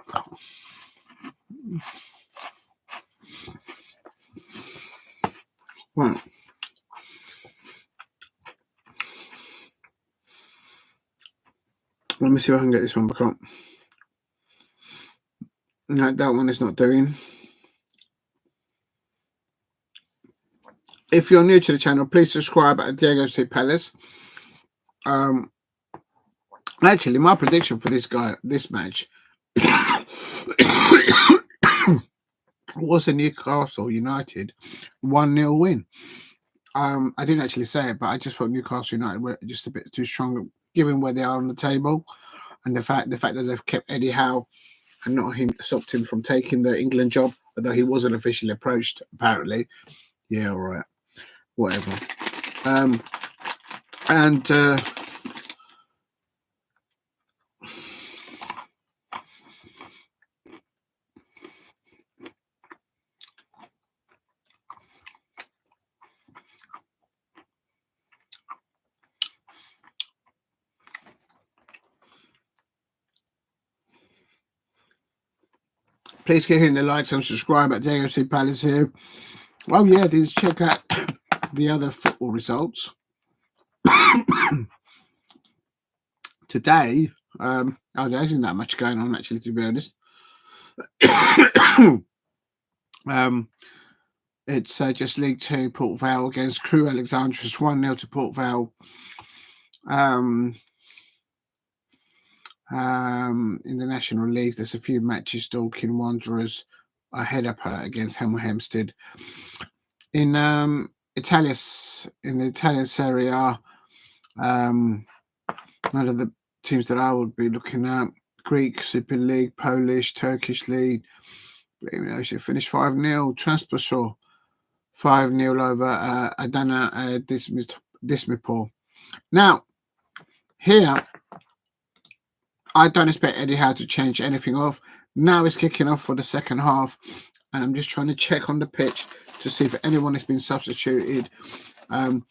Right. Let me see if I can get this one back up. No, that one is not doing. If you're new to the channel, please subscribe at Diego C. Palace. Actually, my prediction for this match was a Newcastle United 1-0 win. I didn't actually say it, but I just thought Newcastle United were just a bit too strong, given where they are on the table, and the fact that they've kept Eddie Howe and not him, stopped him from taking the England job, although he wasn't officially approached, apparently. Yeah, all right. Whatever. Please keep hitting the likes and subscribe at Diego C. Palace here. Oh yeah, let's check out the other football results. Today, there isn't that much going on actually, to be honest. It's just League 2, Port Vale against Crewe Alexandria's 1-0 to Port Vale. In the National League, there's a few matches. Dorking Wanderers ahead up against Hempstead. In the Italian Serie A, none of the teams that I would be looking at. Greek Super League, Polish, Turkish League. I should finish 5-0. Transport 5-0 over Adana Dismipol. Now, here, I don't expect Eddie Howe to change anything off. Now it's kicking off for the second half, and I'm just trying to check on the pitch to see if anyone has been substituted. I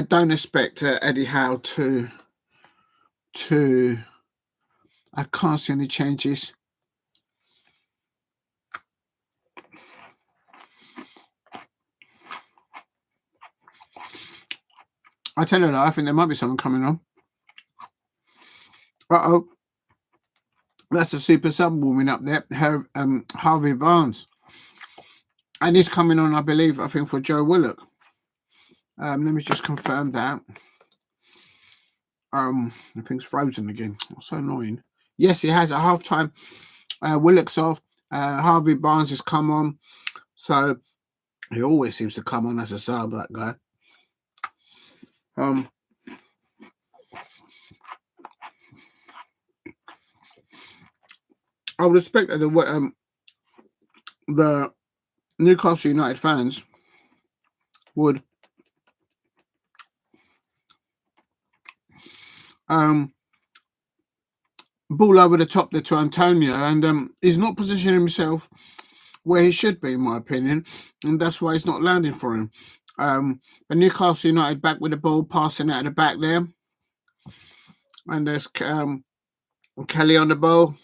don't expect Eddie Howe to. I can't see any changes. I tell you that I think there might be someone coming on. That's a super sub warming up there. Harvey Barnes. And he's coming on, I think, for Joe Willock. Let me just confirm that. I think it's frozen again. That's so annoying. Yes, he has at halftime. Willock's off. Harvey Barnes has come on. So he always seems to come on as a sub, that guy. I would expect that the Newcastle United fans would ball over the top there to Antonio, and he's not positioning himself where he should be, in my opinion, and that's why he's not landing for him. The Newcastle United back with the ball, passing out of the back there, and there's Kelly on the ball.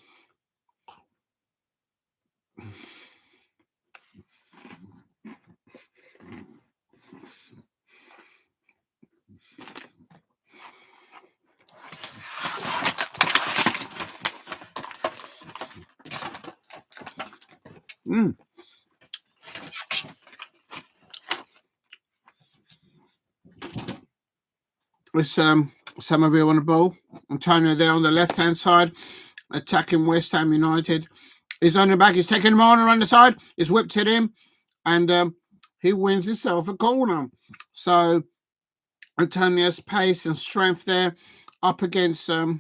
With Summerville on the ball. Antonio there on the left-hand side, attacking West Ham United. He's on the back. He's taking him on around the side. He's whipped it in, and he wins himself a corner. So Antonio's pace and strength there up against a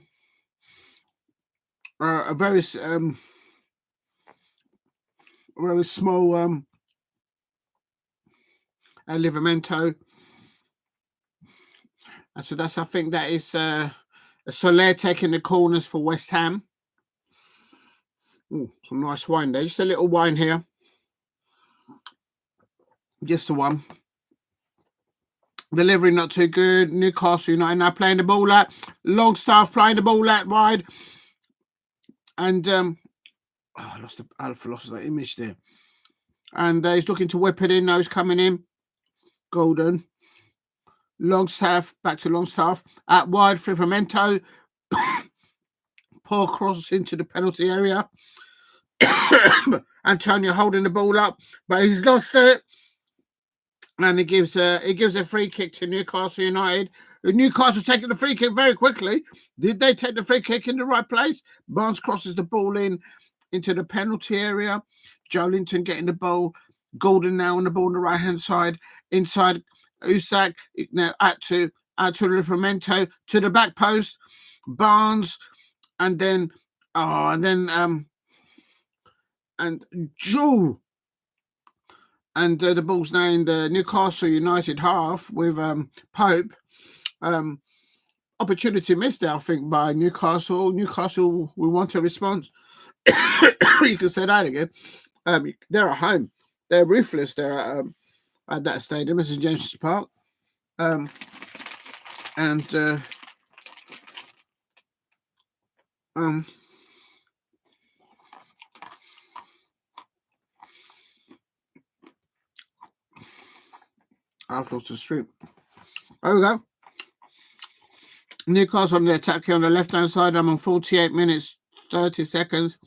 very small Livramento. And so I think that is Soler taking the corners for West Ham. Ooh, some nice wine there. Just a little wine here. Just the one. Delivery not too good. Newcastle United now playing the ball out. Longstaff playing the ball out wide. And I lost the image there. And he's looking to whip it in. Now he's coming in. Golden. Longstaff, back to Longstaff. Out wide for Livramento. Poor cross into the penalty area. Antonio holding the ball up, but he's lost it. And he gives a free kick to Newcastle United. Newcastle taking the free kick very quickly. Did they take the free kick in the right place? Barnes crosses the ball into the penalty area. Joelinton getting the ball. Golden now on the ball on the right-hand side. Inside Isak. Now out to Livramento to the back post. Barnes and Joe. And the ball's now in the Newcastle United half with Pope. Opportunity missed there, I think, by Newcastle. Newcastle will want a response. You can say that again. They're at home. They're ruthless. They're at that stadium. This is James's Park. I've lost the street. There we go. Newcastle on the attack here on the left-hand side. I'm on 48 minutes, 30 seconds.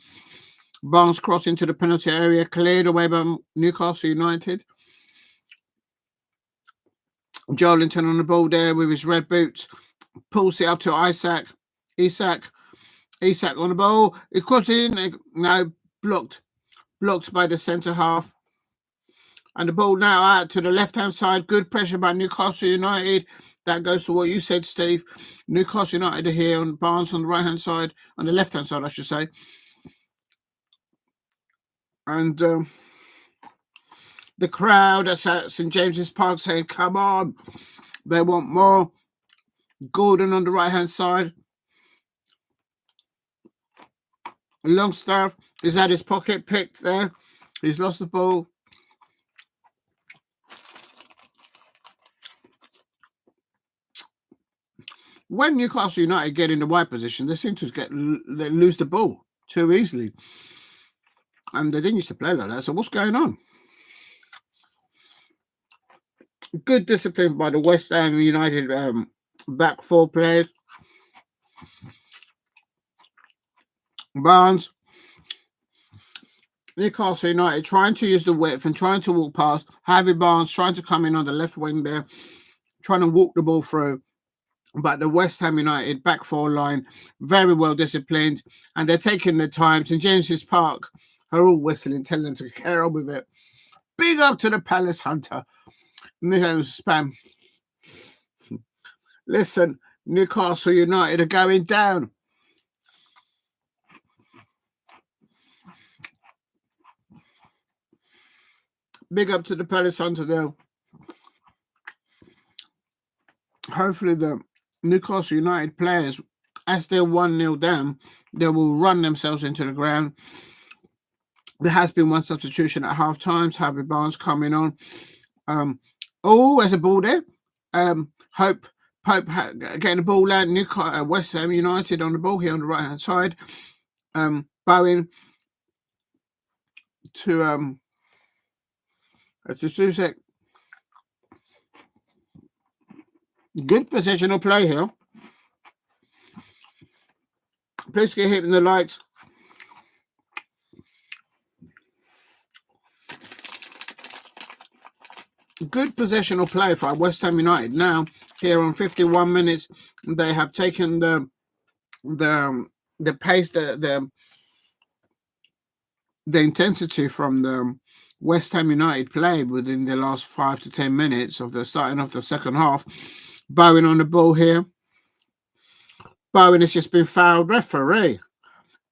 Barnes cross into the penalty area. Cleared away by Newcastle United. Joelinton on the ball there with his red boots. Pulls it up to Isak. Isak on the ball. It crosses in. No, blocked. Blocked by the centre half. And the ball now out to the left-hand side. Good pressure by Newcastle United. That goes to what you said, Steve. Newcastle United are here on Barnes on the right-hand side. On the left-hand side, I should say. And the crowd that's at St. James's Park saying, come on. They want more. Gordon on the right-hand side. Longstaff is at his pocket pick there. He's lost the ball. When Newcastle United get in the wide position, they seem to they lose the ball too easily. And they didn't used to play like that. So what's going on? Good discipline by the West Ham United back four players. Barnes. Newcastle United trying to use the width and trying to walk past. Harvey Barnes trying to come in on the left wing there. Trying to walk the ball through. But the West Ham United back four line, very well disciplined, and they're taking their time. St. James's Park are all whistling, telling them to carry on with it. Big up to the Palace Hunter. Spam. Listen, Newcastle United are going down. Big up to the Palace Hunter, though. Hopefully the Newcastle United players, as they're 1-0 down, they will run themselves into the ground. There has been one substitution at half times. Harvey Barnes coming on. There's a ball there. Pope getting the ball out. Newcastle, West Ham United on the ball here on the right hand side. Bowen to Soucek. Good positional play here. Please get hitting the likes. Good positional play for West Ham United. Now, here on 51 minutes. They have taken the pace, the intensity from the West Ham United play within the last 5 to 10 minutes of the starting of the second half. Bowen on the ball here. Bowen has just been fouled. Referee.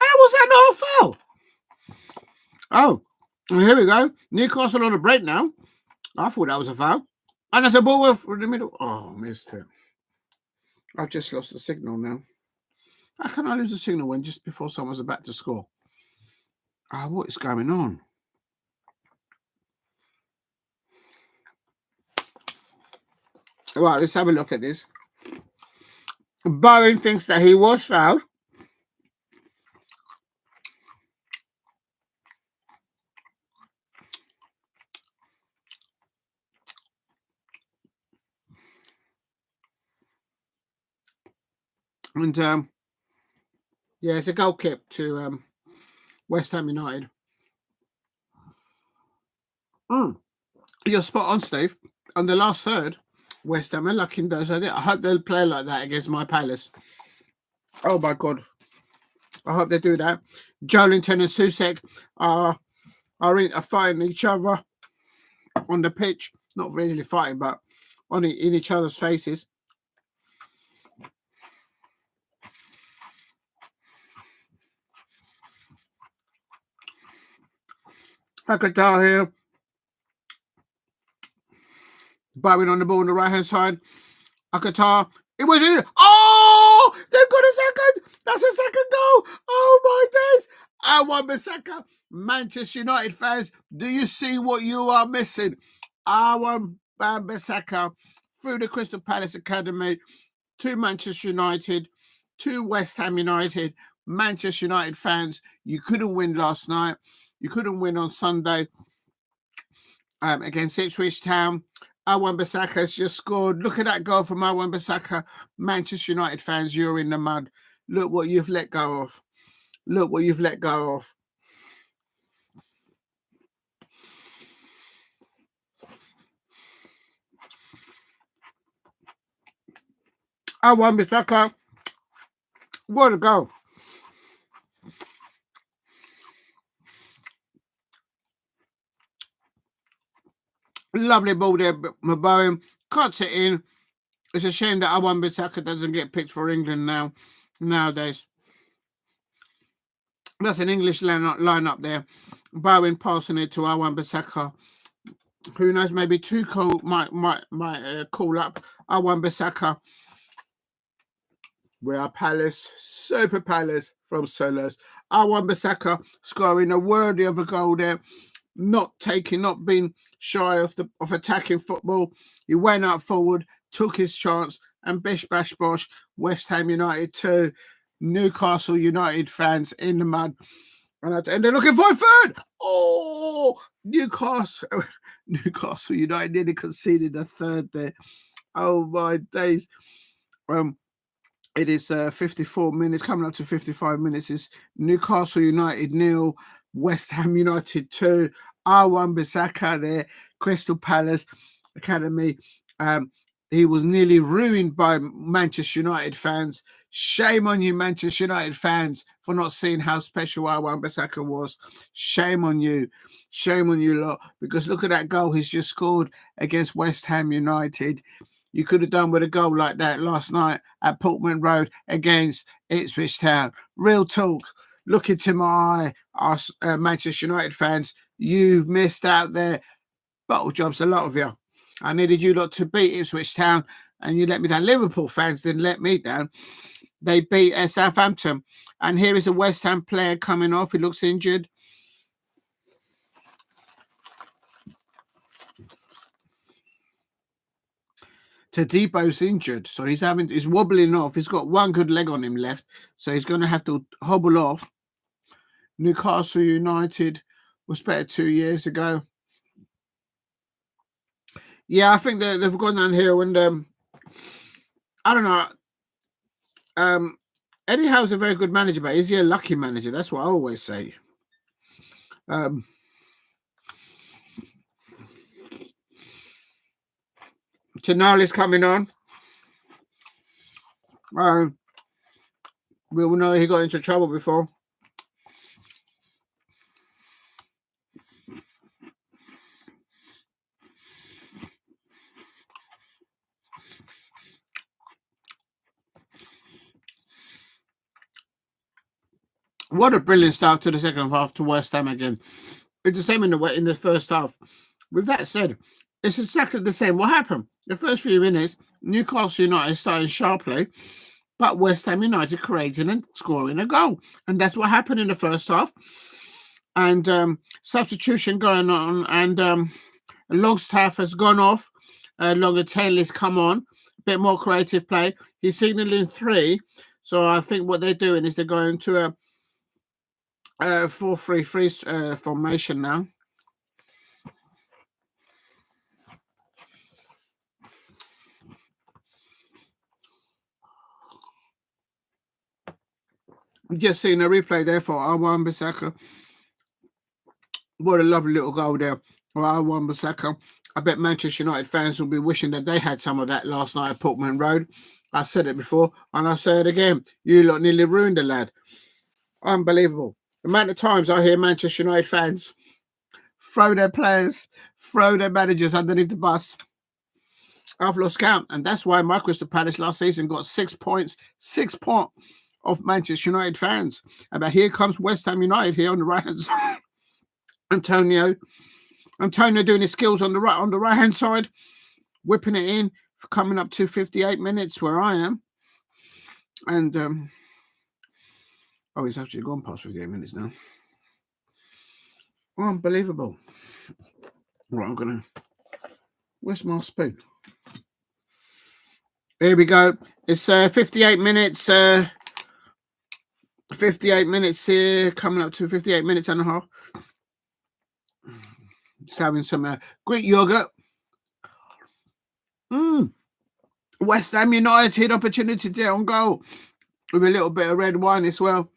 How was that not a foul? Oh, and here we go. Newcastle on a break now. I thought that was a foul. And there's a ball in the middle. Oh, missed it. I've just lost the signal now. How can I lose the signal when just before someone's about to score? Ah, what is going on? Right, let's have a look at this. Bowen thinks that he was fouled. And yeah, it's a goal kick to West Ham United. You're spot on, Steve. On the last third, West Ham are lucky in those. I hope they'll play like that against my Palace. Oh my God. I hope they do that. Joelinton and Soucek are fighting each other on the pitch. Not really fighting, but in each other's faces. Paqueta here. Bowen on the ball on the right-hand side. Paqueta. It was in. Oh! They've got a second. That's a second goal. Oh, my days. Wan-Bissaka. Manchester United fans, do you see what you are missing? Wan-Bissaka through the Crystal Palace Academy to Manchester United, to West Ham United. Manchester United fans, you couldn't win last night. You couldn't win on Sunday against Ipswich Town. Wan-Bissaka has just scored. Look at that goal from Wan-Bissaka. Manchester United fans, you're in the mud. Look what you've let go of. Look what you've let go of. Wan-Bissaka. What a goal. Lovely ball there, Bowen cuts it in. It's a shame that Wan-Bissaka doesn't get picked for England nowadays. That's an English line-up there. Bowen passing it to Wan-Bissaka. Who knows? Maybe Tuchel might call up Wan-Bissaka. We are Palace, Super Palace from Solos. Wan-Bissaka scoring a worthy of a goal there. Not being shy of attacking football. He went out forward, took his chance, and bish bash bosh. West Ham United 2, Newcastle United fans in the mud, and they're looking for a third. Oh, Newcastle United nearly conceded a third there. Oh my days. It is 54 minutes, coming up to 55 minutes. It's Newcastle United 0, West Ham United 2. Wan-Bissaka there, Crystal Palace Academy. He was nearly ruined by Manchester United fans. Shame on you, Manchester United fans, for not seeing how special Wan-Bissaka was. Shame on you. Shame on you lot. Because look at that goal he's just scored against West Ham United. You could have done with a goal like that last night at Portman Road against Ipswich Town. Real talk. Look into my eye, Manchester United fans. You've missed out there. Bottle jobs, a lot of you. I needed you lot to beat Ipswich Town, and you let me down. Liverpool fans didn't let me down. They beat Southampton. And here is a West Ham player coming off. He looks injured. Todibo's injured, so he's wobbling off. He's got one good leg on him left, so he's going to have to hobble off. Newcastle United was better 2 years ago. Yeah, I think they've gone down here, and I don't know. Eddie Howe's a very good manager, but is he a lucky manager? That's what I always say. Tonali's coming on. We all know he got into trouble before. What a brilliant start to the second half to West Ham again. It's the same in the first half. With that said, it's exactly the same. What happened? The first few minutes, Newcastle United started sharply, but West Ham United creating and scoring a goal. And that's what happened in the first half. And substitution going on, and Longstaff has gone off. Longer-Taylor's come on. A bit more creative play. He's signalling 3. So I think what they're doing is they're going to a 4-3-3 formation now. Just seeing a replay there for Wan-Bissaka. What a lovely little goal there for Wan-Bissaka. I bet Manchester United fans will be wishing that they had some of that last night at Portman Road. I said it before, and I'll say it again. You lot nearly ruined the lad. Unbelievable. The amount of times I hear Manchester United fans throw their players, throw their managers underneath the bus. I've lost count, and that's why my Crystal Palace last season got 6 points. 6 points of Manchester United fans. But here comes West Ham United here on the right hand side. Antonio doing his skills on the right hand side, whipping it in, coming up to 58 minutes where I am. And he's actually gone past 58 minutes now. Unbelievable. Right, where's my spoon? Here we go. It's 58 minutes. 58 minutes here, coming up to 58 minutes and a half. Just having some Greek yogurt. West Ham United opportunity there on goal with a little bit of red wine as well.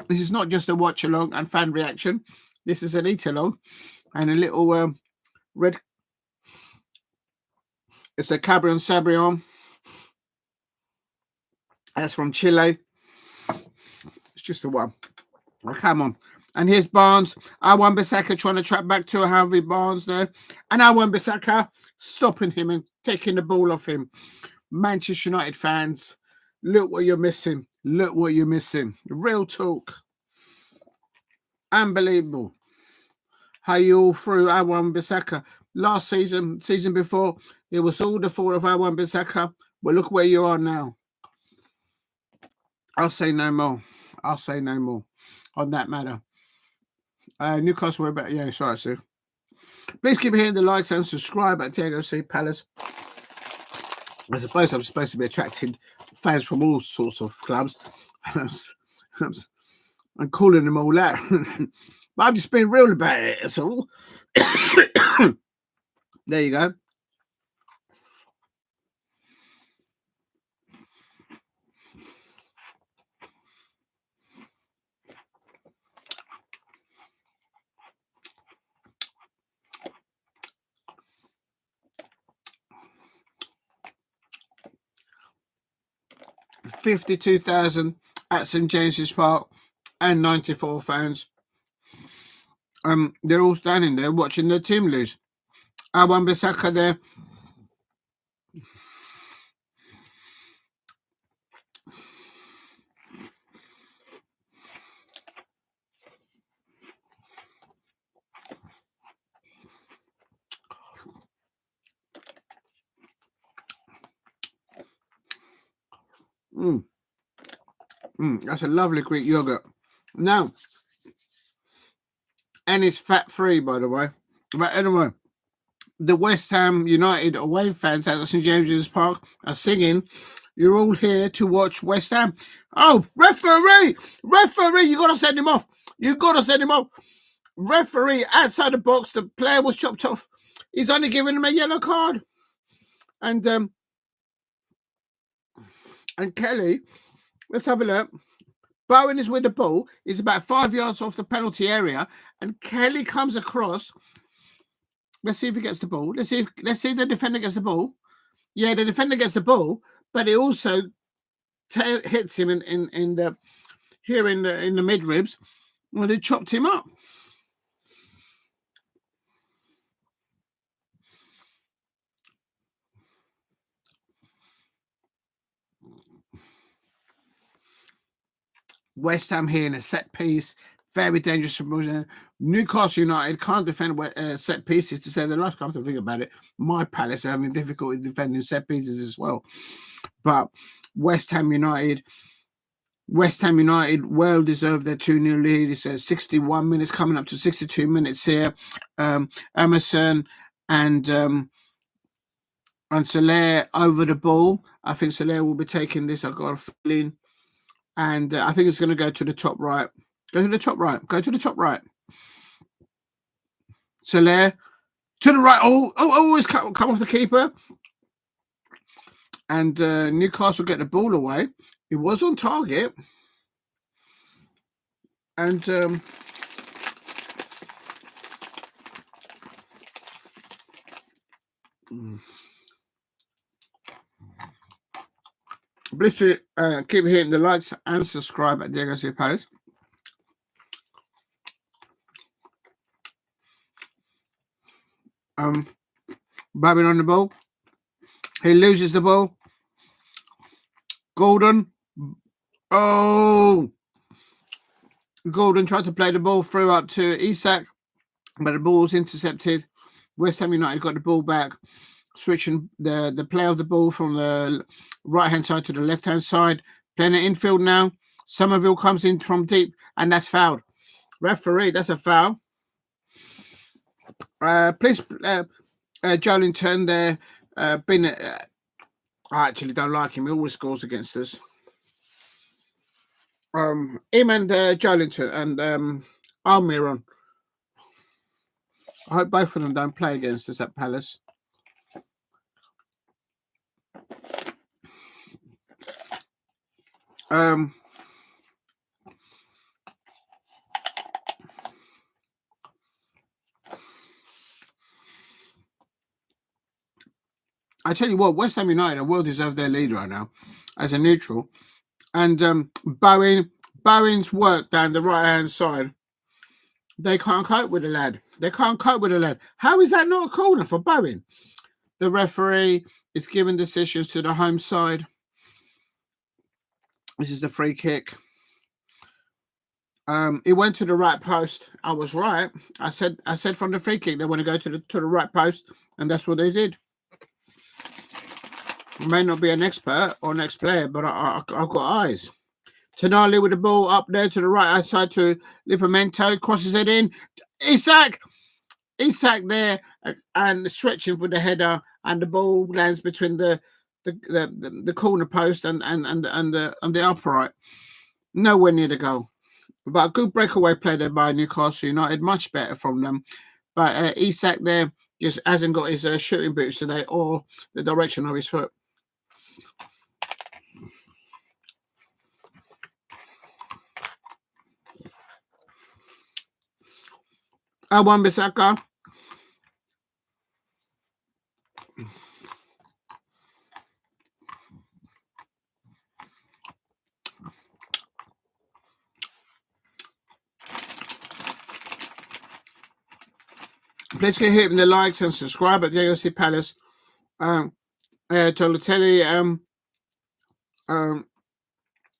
This is not just a watch along and fan reaction. This is an eat along and a little red. It's a Cabernet Sauvignon. That's from Chile. It's just the one. Oh, come on. And here's Barnes. Wan-Bissaka trying to track back to Harvey Barnes there. And Wan-Bissaka stopping him and taking the ball off him. Manchester United fans, look what you're missing. Look what you're missing. Real talk. Unbelievable. How you all threw Wan-Bissaka. Last season before, it was all the fault of Wan-Bissaka. But look where you are now. I'll say no more. I'll say no more on that matter. Newcastle, we're back. Yeah, sorry, Sue. Please keep hitting the likes and subscribe at TLC Palace. I suppose I'm supposed to be attracting fans from all sorts of clubs. I'm calling them all out. But I've just been real about it, that's all. There you go. $52,000 at St James's Park and 94 fans. They're all standing there watching their team lose. Wan-Bissaka there. That's a lovely Greek yogurt. Now, and it's fat-free, by the way. But anyway, the West Ham United away fans at St James's Park are singing, "You're all here to watch West Ham." Oh, referee! Referee, you got to send him off. You got to send him off. Referee outside the box. The player was chopped off. He's only giving him a yellow card. And Kelly, let's have a look. Bowen is with the ball. He's about 5 yards off the penalty area. And Kelly comes across. Let's see if he gets the ball. Let's see the defender gets the ball. Yeah, the defender gets the ball. But it also hits him in the here in the mid ribs, and they chopped him up. West Ham here in a set piece, very dangerous from Newcastle United can't defend set pieces to save their life. Come to think about it, my Palace are having difficulty defending set pieces as well. But West Ham United well deserved their 2-0 lead. It's 61 minutes coming up to 62 minutes here. Emerson and Soler over the ball. I think Soler will be taking this. I've got a feeling. And I think it's going to go to the top right. Go to the top right. Go to the top right. Soler to the right. It's come off the keeper. And Newcastle get the ball away. It was on target. And please keep hitting the likes and subscribe at Diego C. Palace. Bowen on the ball. He loses the ball. Gordon. Gordon tried to play the ball through up to Isak, but the ball was intercepted. West Ham United got the ball back, switching the play of the ball from the right-hand side to the left-hand side. Playing the infield now. Summerville comes in from deep, and that's fouled. Referee, that's a foul. Please, Joelinton there. I actually don't like him. He always scores against us. Him and Joelinton and Almiron. I hope both of them don't play against us at Palace. I tell you what, West Ham United will deserve their lead right now as a neutral. And Bowen's work down the right-hand side, they can't cope with the lad. How is that not a corner for Bowen? The referee is giving decisions to the home side. This is the free kick. It went to the right post. I was right. I said from the free kick they want to go to the right post, and that's what they did. I may not be an expert or an ex-player, but I've got eyes. Tonali with the ball up there to the right side to Livramento, crosses it in. Isak there and stretching for the header, and the ball lands between the corner post and the upright. Nowhere near the goal. But a good breakaway play there by Newcastle United, much better from them. But Isak there just hasn't got his shooting boots today or the direction of his foot. Wan-Bissaka. Please get hitting the likes and subscribe at Diego C. Palace. Tolotelli,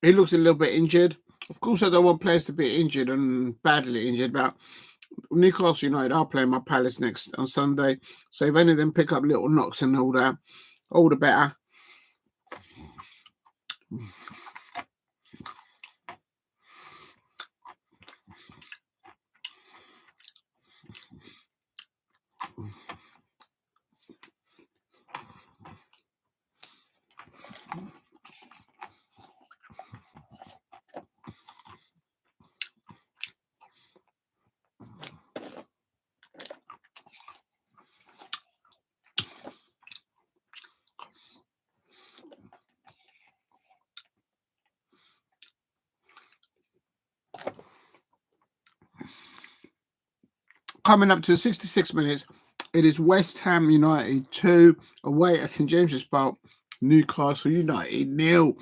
he looks a little bit injured. Of course, I don't want players to be injured and badly injured, but Newcastle United are playing my Palace next on Sunday. So if any of them pick up little knocks and all that, all the better. Coming up to 66 minutes, it is West Ham United 2 away at St James's Park. Newcastle United 0.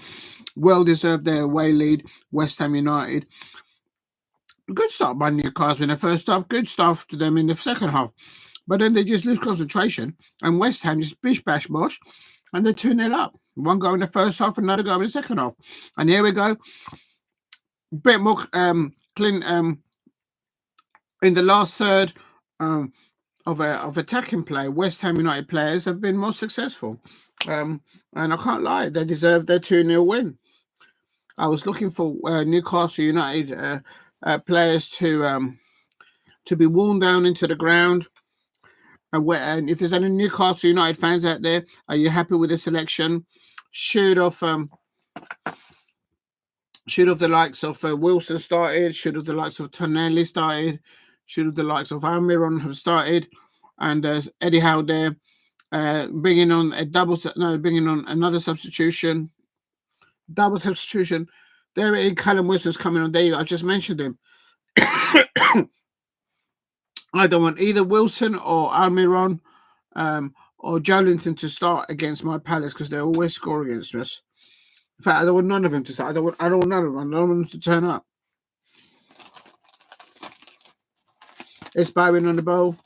Well deserved their away lead. West Ham United. Good start by Newcastle in the first half. Good start to them in the second half. But then they just lose concentration. And West Ham just bish bash bosh. And they're 2-0 up. One goal in the first half, another goal in the second half. And here we go. Bit more clean in the last third of attacking play. West Ham United players have been more successful. And I can't lie, they deserve their 2-0 win. I was looking for Newcastle United players to be worn down into the ground. And if there's any Newcastle United fans out there, are you happy with the selection? Should have the likes of Wilson started. Should have the likes of Tonali started. Should have the likes of Almiron have started. And Eddie Howe there, bringing on another substitution. Double substitution. There it is. Callum Wilson's coming on. There you go. I just mentioned him. I don't want either Wilson or Almiron or Joelinton to start against my Palace because they always score against us. In fact, I don't want none of them to start. I don't want none of them. I don't want them to turn up. It's Bowen on the ball.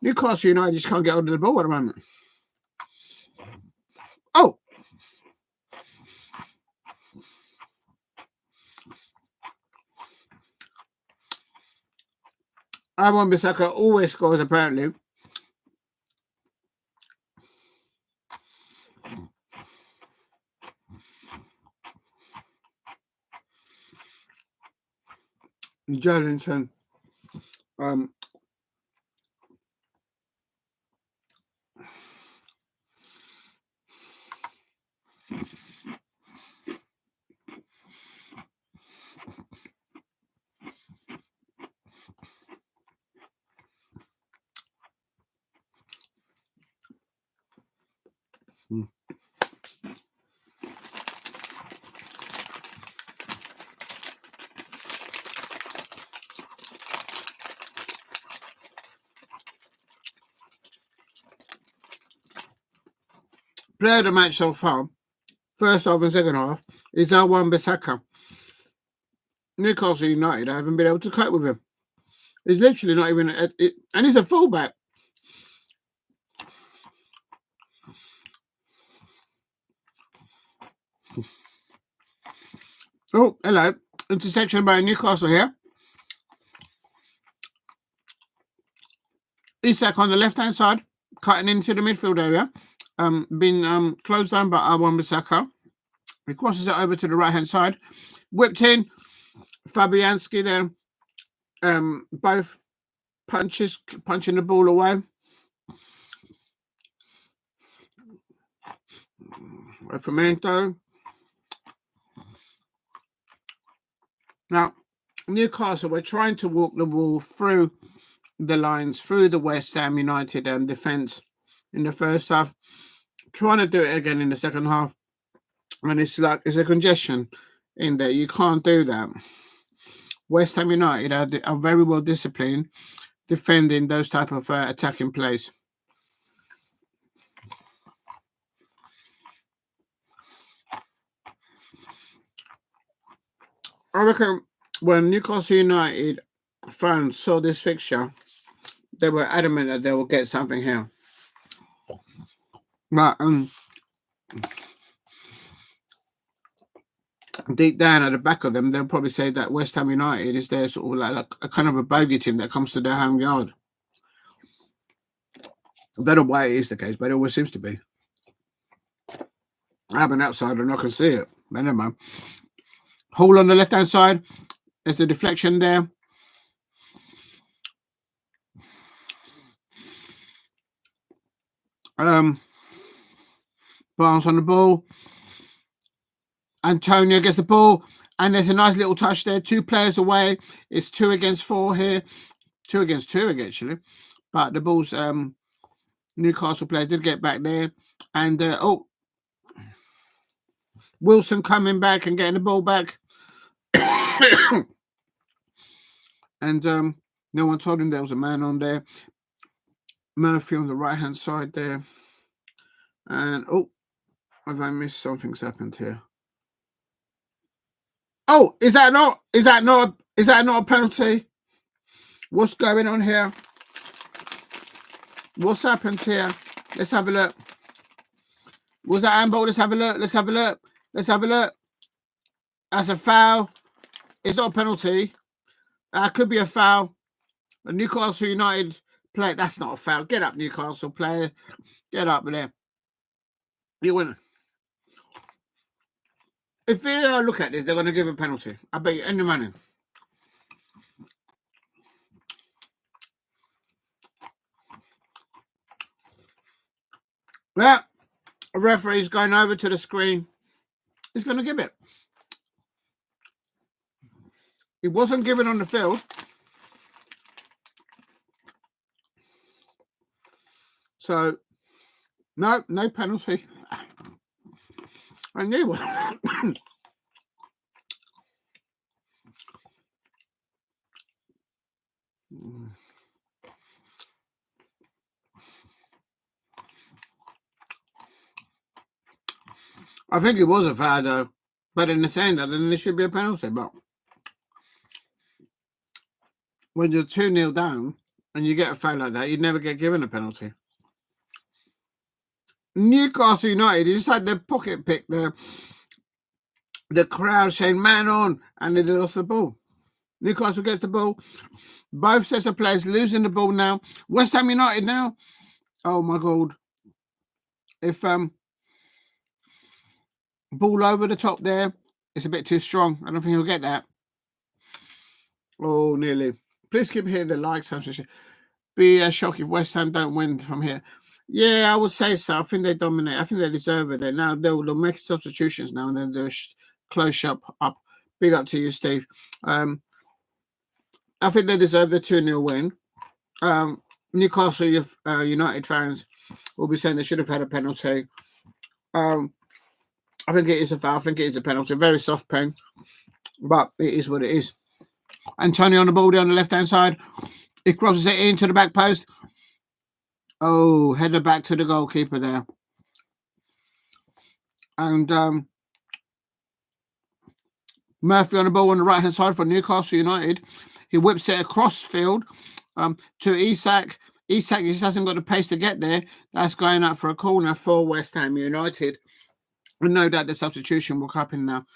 Newcastle United just can't get onto the ball at the moment. Oh! Wan-Bissaka always scores, apparently. Joelinton. Player of the match so far, first half and second half, is Wan-Bissaka. Newcastle United, I haven't been able to cope with him. He's literally not even, and he's a fullback. Oh, hello. Intersection by Newcastle here. Isak on the left-hand side, cutting into the midfield area. Been closed down by Wan-Bissaka. He crosses it over to the right-hand side. Whipped in. Fabiański there. Both punching the ball away. Livramento. Now, Newcastle, we're trying to walk the ball through the lines, through the West Ham United defence in the first half. Trying to do it again in the second half. And it's a congestion in there. You can't do that. West Ham United are very well disciplined defending those type of attacking plays. I reckon when Newcastle United fans saw this fixture, they were adamant that they will get something here. But deep down at the back of them, they'll probably say that West Ham United is their sort of like a kind of a bogey team that comes to their home yard. I don't know why it is the case, but it always seems to be. I'm an outsider and I can see it. But never mind. Hall on the left-hand side. There's the deflection there. Barnes on the ball. Antonio gets the ball. And there's a nice little touch there. 2 players away. It's 2 against 4 here. 2 against 2, actually. But the ball's... Newcastle players did get back there. And, Wilson coming back and getting the ball back. And no one told him there was a man on there. Murphy on the right-hand side there. And, have I missed something's happened here? Oh, is that not a penalty? What's going on here? What's happened here? Let's have a look. Was that handball? Let's have a look. Let's have a look. Let's have a look. That's a foul. It's not a penalty. That could be a foul. A Newcastle United player. That's not a foul. Get up, Newcastle player. Get up there. You win. If they look at this, they're going to give a penalty. I bet you any money. Well, a referee's going over to the screen. He's going to give it. It wasn't given on the field. So, no penalty. I knew one. I think it was a foul, though. But in the saying that, then there should be a penalty. But when you're 2-0 down and you get a foul like that, you'd never get given a penalty. Newcastle United, you just had their pocket pick there. The crowd saying, man on, and they lost the ball. Newcastle gets the ball. Both sets of players losing the ball now. West Ham United now. Oh, my God. If ball over the top there, it's a bit too strong. I don't think he'll get that. Oh, nearly. Please keep hitting the like, subscription. Be a shock if West Ham don't win from here. Yeah, I would say so. I think they dominate. I think they deserve it. Now they'll make substitutions now and then they'll close up. Big up to you, Steve. I think they deserve the 2-0 win. Newcastle United fans will be saying they should have had a penalty. I think it is a foul. I think it is a penalty. Very soft pen, but it is what it is. Antonio on the ball down the left-hand side. He crosses it into the back post. Oh, header back to the goalkeeper there. And Murphy on the ball on the right-hand side for Newcastle United. He whips it across field to Isak. Isak just hasn't got the pace to get there. That's going up for a corner for West Ham United. And no doubt the substitution will happen now.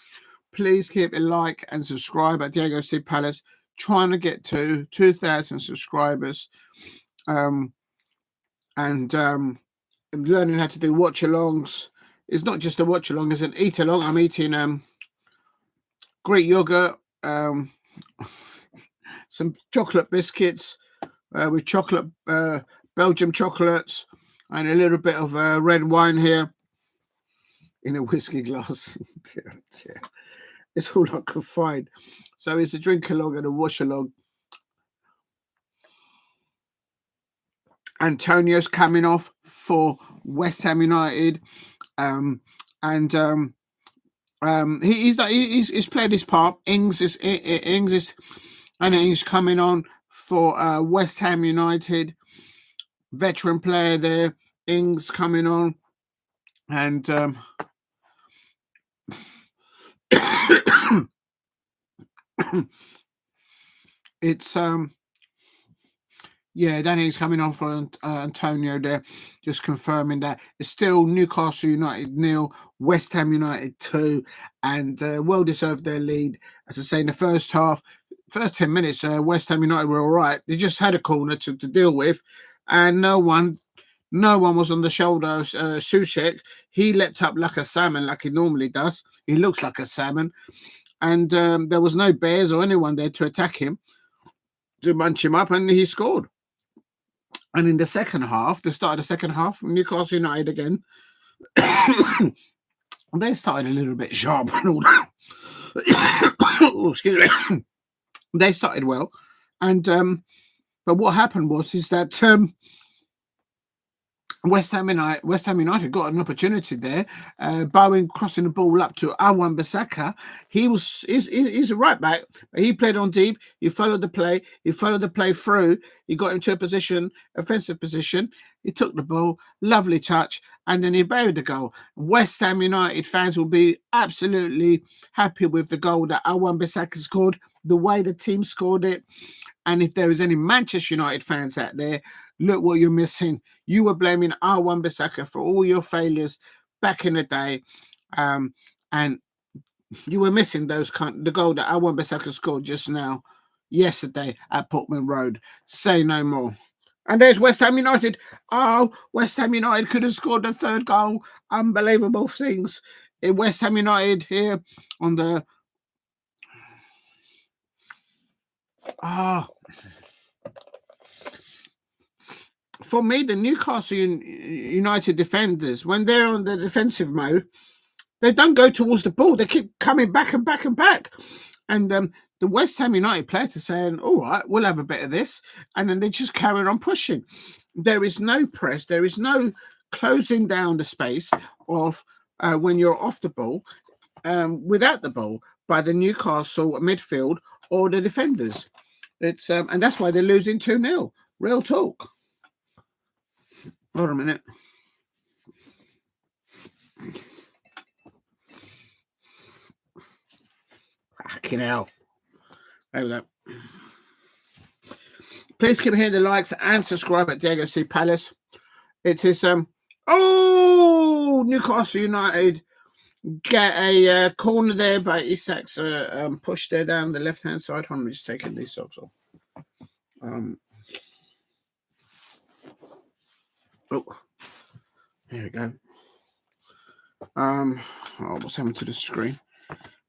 Please keep a like and subscribe at Diego C. Palace. Trying to get to 2,000 subscribers. And learning how to do watch-alongs. It's not just a watch-along, it's an eat-along. I'm eating Greek yogurt, some chocolate biscuits with chocolate, Belgium chocolates, and a little bit of red wine here in a whiskey glass. Dear. It's all I could find. So it's a drink-along and a watch-along. Antonio's coming off for West Ham United, he's played his part. Ings is coming on for West Ham United, veteran player there. Ings coming on, and it's yeah, Danny's coming on for Antonio there, just confirming that it's still Newcastle United 0, West Ham United 2, and well deserved their lead. As I say, in the first 10 minutes, West Ham United were all right. They just had a corner to deal with, and no one was on the shoulder. Soucek, he leapt up like a salmon, like he normally does. He looks like a salmon, and there was no bears or anyone there to attack him, to munch him up, and he scored. And in the second half, the start of the second half, Newcastle United again, they started a little bit sharp and all that. Oh, excuse me. They started well, and but what happened is that West Ham United got an opportunity there. Bowen crossing the ball up to Wan-Bissaka. He's a right back. He played on deep. He followed the play. He followed the play through. He got into a position, offensive position. He took the ball, lovely touch, and then he buried the goal. West Ham United fans will be absolutely happy with the goal that Wan-Bissaka scored, the way the team scored it. And if there is any Manchester United fans out there, look what you're missing. You were blaming Wan-Bissaka for all your failures back in the day. And you were missing the goal that Wan-Bissaka scored just now, yesterday at Portman Road. Say no more. And there's West Ham United. Oh, West Ham United could have scored the third goal. Unbelievable things. In West Ham United here on the... For me, the Newcastle United defenders, when they're on the defensive mode, they don't go towards the ball. They keep coming back and back and back. And the West Ham United players are saying, all right, we'll have a bit of this. And then they just carry on pushing. There is no press. There is no closing down the space of when you're off the ball, without the ball, by the Newcastle midfield or the defenders. It's and that's why they're losing 2-0. Real talk. Hold on a minute. Fucking hell. There we go. Please keep hitting the likes and subscribe at Diego C. Palace. It is Newcastle United get a corner there by Isak's push there down the left hand side. I'm just taking these socks off. Here we go. What's happened to the screen?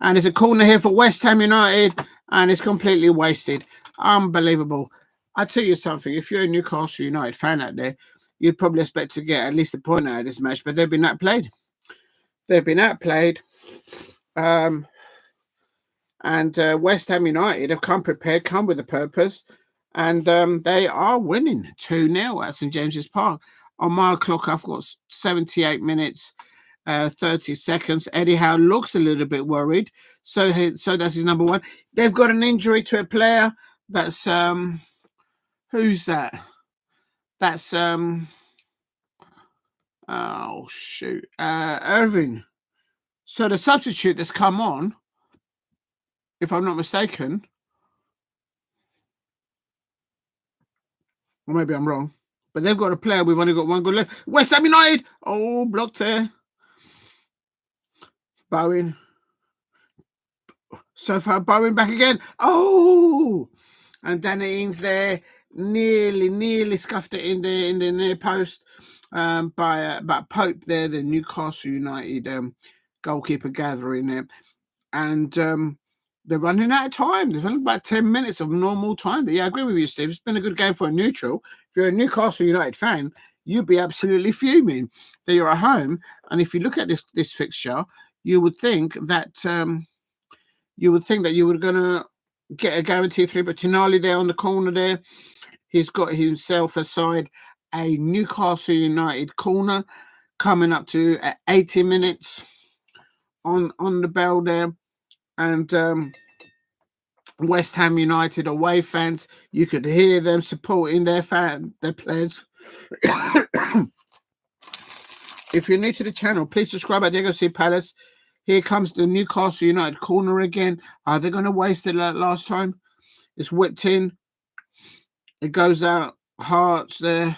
And it's a corner here for West Ham United, and it's completely wasted. Unbelievable. I tell you something, if you're a Newcastle United fan out there, you'd probably expect to get at least a point out of this match, but they've been outplayed. They've been outplayed. And West Ham United have come prepared, come with a purpose, and they are winning 2-0 at St James's Park. On my clock, I've got 78 minutes, 30 seconds. Eddie Howe looks a little bit worried. So that's his number one. They've got an injury to a player. That's who's that? That's oh shoot, Irving. So the substitute that's come on, if I'm not mistaken, or maybe I'm wrong, but they've got a player. We've only got one goal left. West Ham United. Oh, blocked there. Bowen. So far, Bowen back again. Oh, and Danny Ings there, nearly scuffed it in the near post by Pope there, the Newcastle United goalkeeper gathering there, and they're running out of time. There's only about 10 minutes of normal time. Yeah, I agree with you, Steve. It's been a good game for a neutral. If you're a Newcastle United fan, you'd be absolutely fuming that you're at home. And if you look at this fixture, you would think that you were going to get a guaranteed 3. But Tonali there on the corner there, he's got himself aside a Newcastle United corner coming up to 80 minutes on the bell there. And West Ham United away fans, you could hear them supporting their players. If you're new to the channel, please subscribe at Diego C. Palace. Here comes the Newcastle United corner again. Are they going to waste it like last time? It's whipped in. It goes out. Hearts there.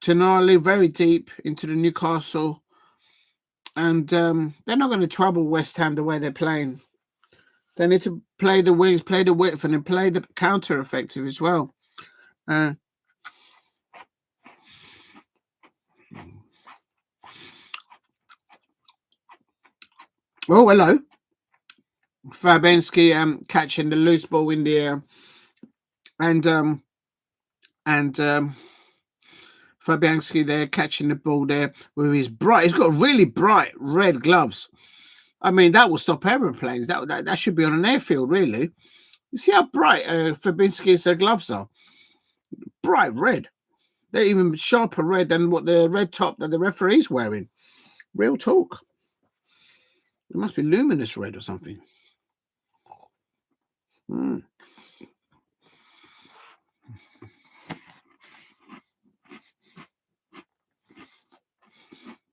Tonali very deep into the Newcastle. And they're not going to trouble West Ham the way they're playing. They need to play the wings, play the width, and then play the counter effective as well. Oh, hello. Fabiański catching the loose ball in the air. And Fabiański there catching the ball there with his he's got really bright red gloves. I mean, that will stop aeroplanes. That should be on an airfield, really. You see how bright Fabiański's gloves are? Bright red. They're even sharper red than what the red top that the referee's wearing. Real talk. It must be luminous red or something. Mm.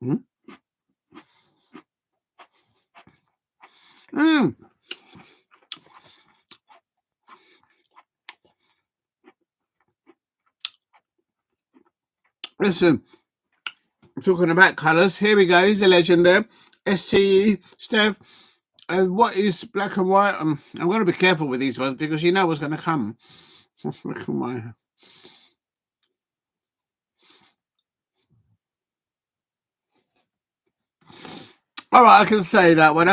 Mm. Mm. Listen, talking about colours, here we go. He's a legend there. STE, Steph. What is black and white? I'm going to be careful with these ones because you know what's going to come. Look at my... All right, I can say that one.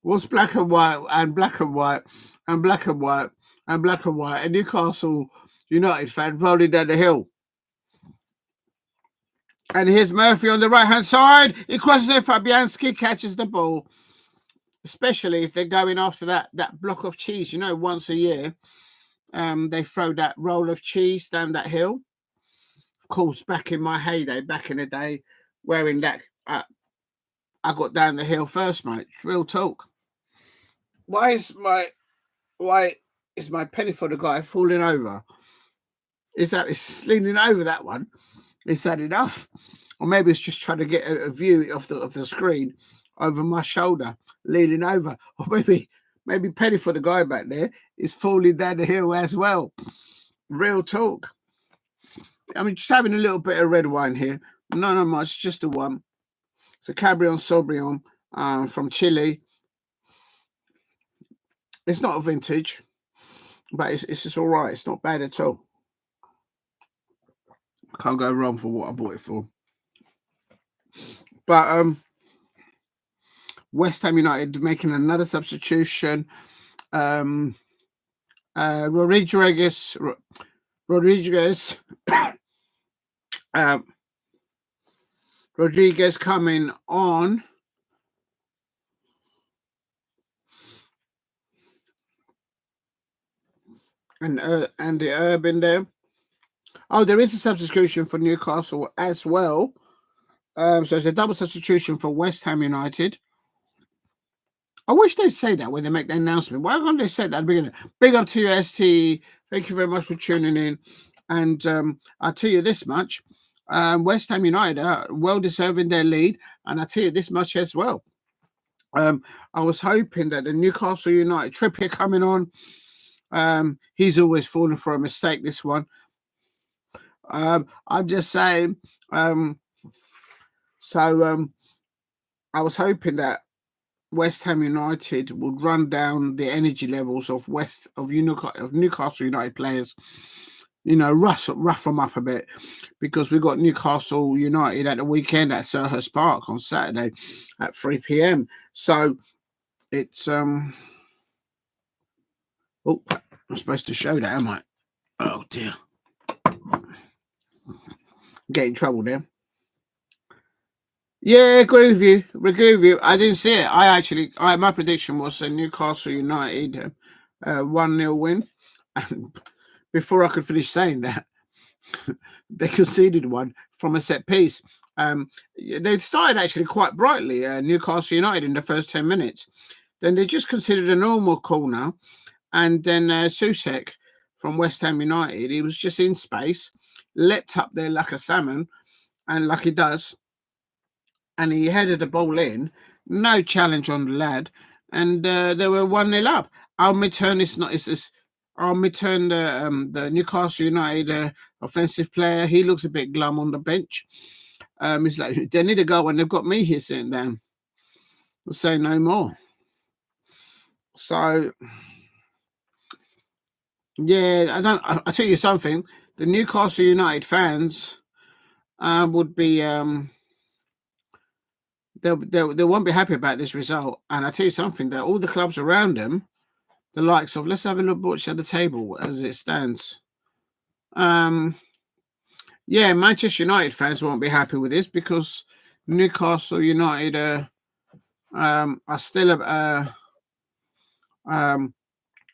What's black and white and black and white and black and white and black and white? A Newcastle United fan rolling down the hill. And here's Murphy on the right-hand side. He crosses it. Fabiański catches the ball. Especially if they're going after that block of cheese. You know, once a year, they throw that roll of cheese down that hill. Of course, back in my heyday, back in the day, wearing that... I got down the hill first, mate. Real talk. Why is my penny for the guy falling over? It's leaning over that one? Is that enough? Or maybe it's just trying to get a view of the screen over my shoulder, leaning over. Or maybe penny for the guy back there is falling down the hill as well. Real talk. I mean, just having a little bit of red wine here. Not much, just the one. It's a Cabernet Sauvignon from Chile. It's not a vintage, but it's just all right. It's not bad at all. Can't go wrong for what I bought it for. But West Ham United making another substitution. Rodríguez Rodríguez coming on. And the Urban there. Oh, there is a substitution for Newcastle as well. So it's a double substitution for West Ham United. I wish they'd say that when they make the announcement. Why can't they say that at the beginning? Big up to you, ST. Thank you very much for tuning in. And I'll tell you this much. West Ham United are well deserving their lead. And I'll tell you this much as well. I was hoping that the Newcastle United Trippier coming on. He's always falling for a mistake, this one. I'm just saying. I was hoping that West Ham United would run down the energy levels of Newcastle United players. You know, rough them up a bit, because we got Newcastle United at the weekend at Selhurst Park on Saturday at 3 p.m. So it's Oh, I'm supposed to show that, am I? Oh dear. Get in trouble there. Yeah, agree with you. I didn't see it. My prediction was a Newcastle United 1-0 win. And before I could finish saying that, they conceded one from a set piece. They started actually quite brightly, Newcastle United, in the first 10 minutes. Then they just considered a normal corner. And then Soucek from West Ham United, he was just in space, leapt up there like a salmon, and like he does, and he headed the ball in. No challenge on the lad, and they were 1-0 up. Almiron the Newcastle United offensive player. He looks a bit glum on the bench. He's like, they need a goal when they've got me here sitting down. I'll say no more. So, yeah, I'll tell you something. The Newcastle United fans would be they won't be happy about this result. And I tell you something, that all the clubs around them, the likes of, let's have a look at the table as it stands. Yeah, Manchester United fans won't be happy with this, because Newcastle United are still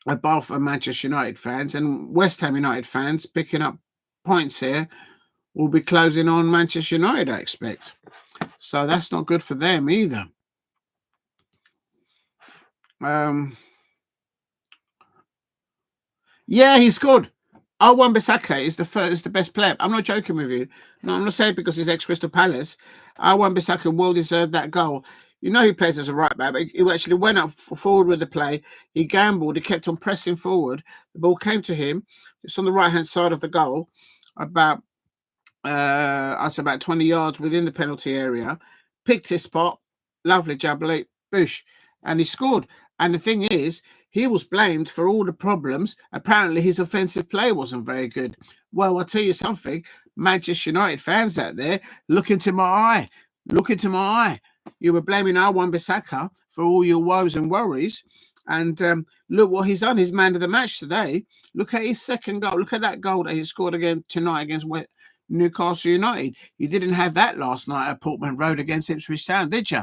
above Manchester United fans, and West Ham United fans picking up points here will be closing on Manchester United, I expect. So that's not good for them either. Yeah, he scored. Wan-Bissaka is the best player. I'm not joking with you. No, I'm not saying because he's ex-Crystal Palace. Wan-Bissaka will deserve that goal. You know he plays as a right back, but he actually went up forward with the play. He gambled. He kept on pressing forward. The ball came to him. It's on the right-hand side of the goal, about 20 yards within the penalty area. Picked his spot. Lovely jubbly. Boosh. And he scored. And the thing is, he was blamed for all the problems. Apparently, his offensive play wasn't very good. Well, I'll tell you something. Manchester United fans out there, look into my eye. Look into my eye. You were blaming Wan-Bissaka for all your woes and worries. And look what he's done. He's man of the match today. Look at his second goal. Look at that goal that he scored again tonight against Newcastle United. You didn't have that last night at Portman Road against Ipswich Town, did you?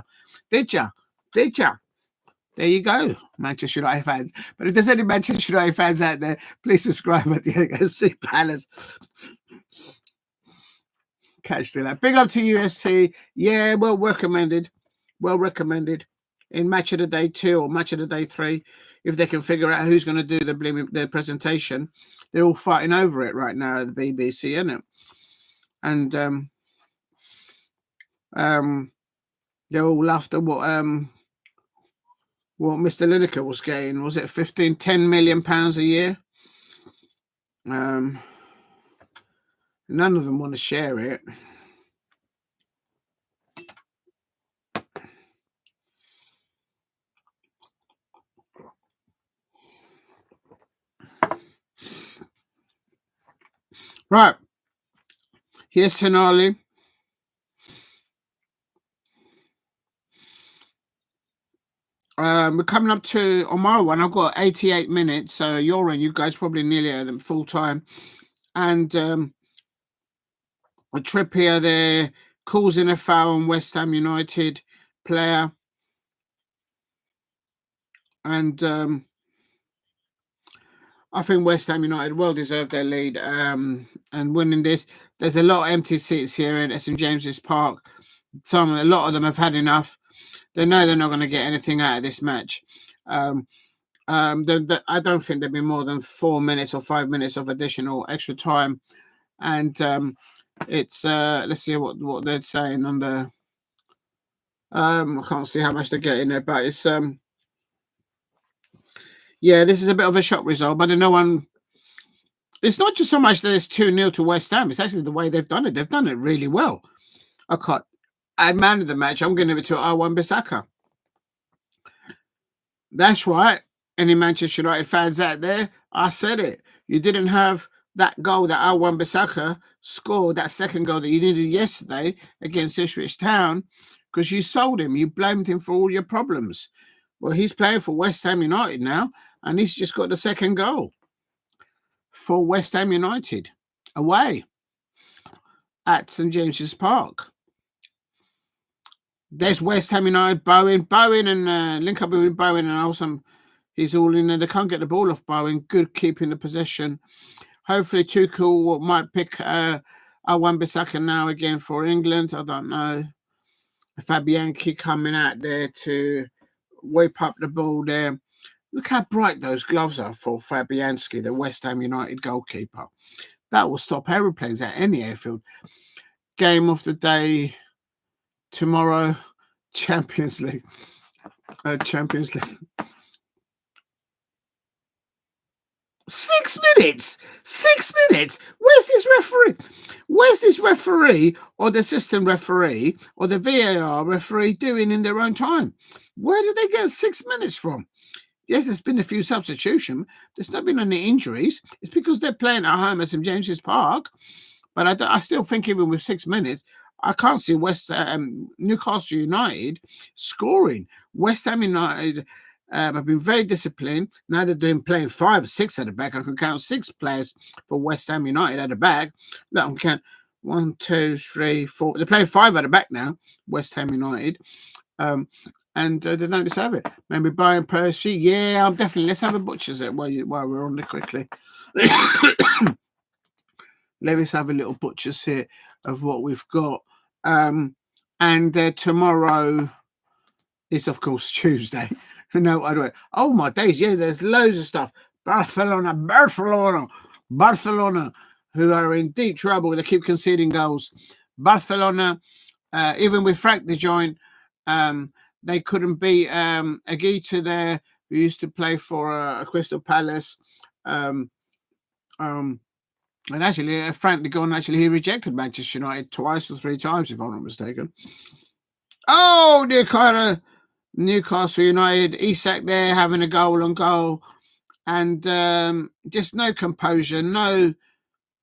Did you? Did you? There you go, Manchester United fans. But if there's any Manchester United fans out there, please subscribe at the FC Palace. Catch that. Big up to UST. Yeah, well recommended. Well recommended. In Match of the Day 2 or Match of the Day 3, if they can figure out who's going to do the presentation. They're all fighting over it right now at the BBC, isn't it? And they're all after what Mr. Lineker was getting. Was it 10 million pounds a year? None of them want to share it. Right. Here's Tonali. We're coming up to, on my one, I've got 88 minutes. So you guys probably nearly at them full time. And a Trippier there causing a foul on West Ham United player. And I think West Ham United well deserved their lead and winning this. There's a lot of empty seats here in St James's Park. A lot of them have had enough. They know they're not going to get anything out of this match. I don't think there'll be more than 4 minutes or 5 minutes of additional extra time. And it's let's see what they're saying on the. I can't see how much they're getting there, but it's yeah, this is a bit of a shock result, but no one. It's not just so much that it's 2-0 to West Ham. It's actually the way they've done it. They've done it really well. I man of the match. I'm going to give it to Wan-Bissaka. That's right. Any Manchester United fans out there, I said it. You didn't have that goal that Wan-Bissaka scored, that second goal that you needed yesterday against Ipswich Town, because you sold him. You blamed him for all your problems. Well, he's playing for West Ham United now, and he's just got the second goal for West Ham United away at St James's Park. There's West Ham United, Bowen and link up with Bowen and also he's all in there. They can't get the ball off Bowen. Good keeping the possession. Hopefully Tuchel might pick Wan-Bissaka now again for England. I don't know. Fabiański coming out there to whip up the ball there. Look how bright those gloves are for Fabiański, the West Ham United goalkeeper. That will stop aeroplanes at any airfield. Game of the day tomorrow, Champions League. 6 minutes. 6 minutes. Where's this referee? Where's this referee or the assistant referee or the VAR referee doing in their own time? Where did they get 6 minutes from? Yes, there's been a few substitutions. There's not been any injuries. It's because they're playing at home at St James's Park. But I still think even with 6 minutes, I can't see Newcastle United scoring. West Ham United have been very disciplined. Now they're playing 5 or 6 at the back. I can count 6 players for West Ham United at the back. Look, I can count 1, 2, 3, 4. They're playing 5 at the back now, West Ham United. And they don't deserve it. Maybe Brian Percy. Yeah, I'm definitely. Let's have a butcher's it while we're on there quickly. Let us have a little butcher's here of what we've got. And tomorrow is, of course, Tuesday. No, I don't. Oh, my days. Yeah, there's loads of stuff. Barcelona, who are in deep trouble. They keep conceding goals. Barcelona, even with Frank de Jong, they couldn't beat Aguita there, who used to play for Crystal Palace. And actually, Frank de Jong, he rejected Manchester United twice or three times, if I'm not mistaken. Oh, Newcastle United, Isak there having a goal on goal. And just no composure,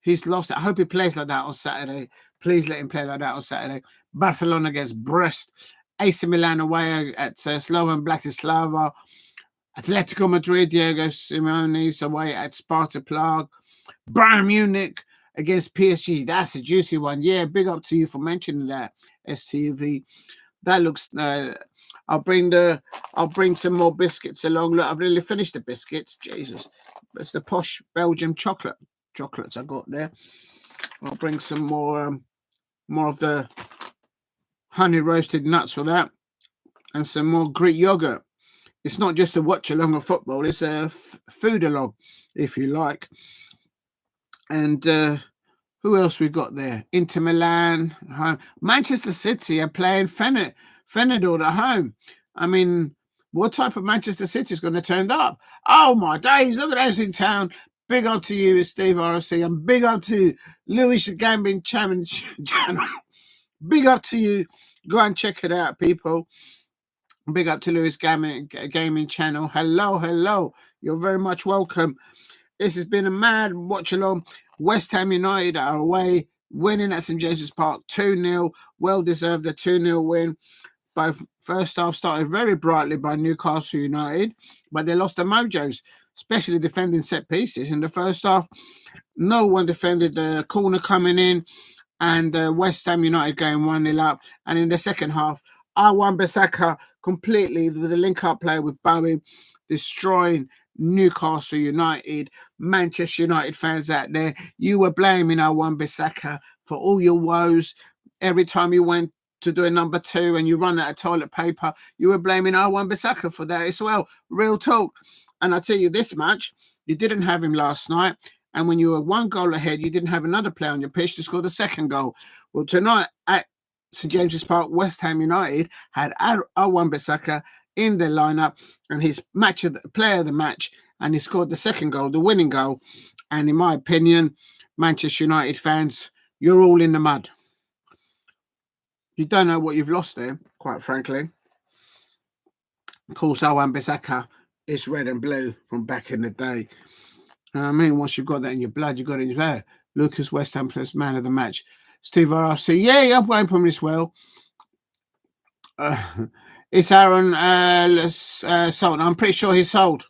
he's lost it. I hope he plays like that on Saturday. Please let him play like that on Saturday. Barcelona against Brest. AC Milan away at Slovan Bratislava. Atletico Madrid, Diego Simeone's away at Sparta Prague. Bayern Munich against PSG. That's a juicy one. Yeah, big up to you for mentioning that, STV. That looks... I'll bring some more biscuits along. Look, I've nearly finished the biscuits. Jesus. It's the posh Belgium chocolates I got there. I'll bring some more of the honey roasted nuts for that, and some more Greek yogurt. It's not just a watch along of football, it's a food along, if you like. And who else we got there? Inter Milan, home. Manchester City are playing Feyenoord at home. I mean, what type of Manchester City is going to turn up? Oh my days, look at those in town. Big up to you, Steve RFC, and big up to Lewis Gambling Channel. Big up to you. Go and check it out, people. Big up to Lewis Gaming Channel. Hello. You're very much welcome. This has been a mad watch along. West Ham United are away, winning at St James's Park 2-0. Well deserved a 2-0 win. Both first half started very brightly by Newcastle United, but they lost their mojos, especially defending set pieces. In the first half, no one defended the corner coming in, and West Ham United going 1-0 up. And in the second half, Wan-Bissaka completely with a link-up play with Bowen, destroying Newcastle United. Manchester United fans out there, you were blaming Wan-Bissaka for all your woes. Every time you went to do a number 2 and you run out of toilet paper, you were blaming Wan-Bissaka for that as well. Real talk. And I tell you, this match, you didn't have him last night. And when you were 1 goal ahead, you didn't have another player on your pitch to score the second goal. Well, tonight at St James's Park, West Ham United had Wan-Bissaka in their lineup, and his player of the match, and he scored the second goal, the winning goal. And in my opinion, Manchester United fans, you're all in the mud. You don't know what you've lost there, quite frankly. Of course, Wan-Bissaka is red and blue from back in the day. I mean, once you've got that in your blood, you've got it in your hair. Lucas West Ham plays man of the match. Steve RFC, yeah, I'm waiting for him as well. It's Aaron sold. I'm pretty sure he's sold.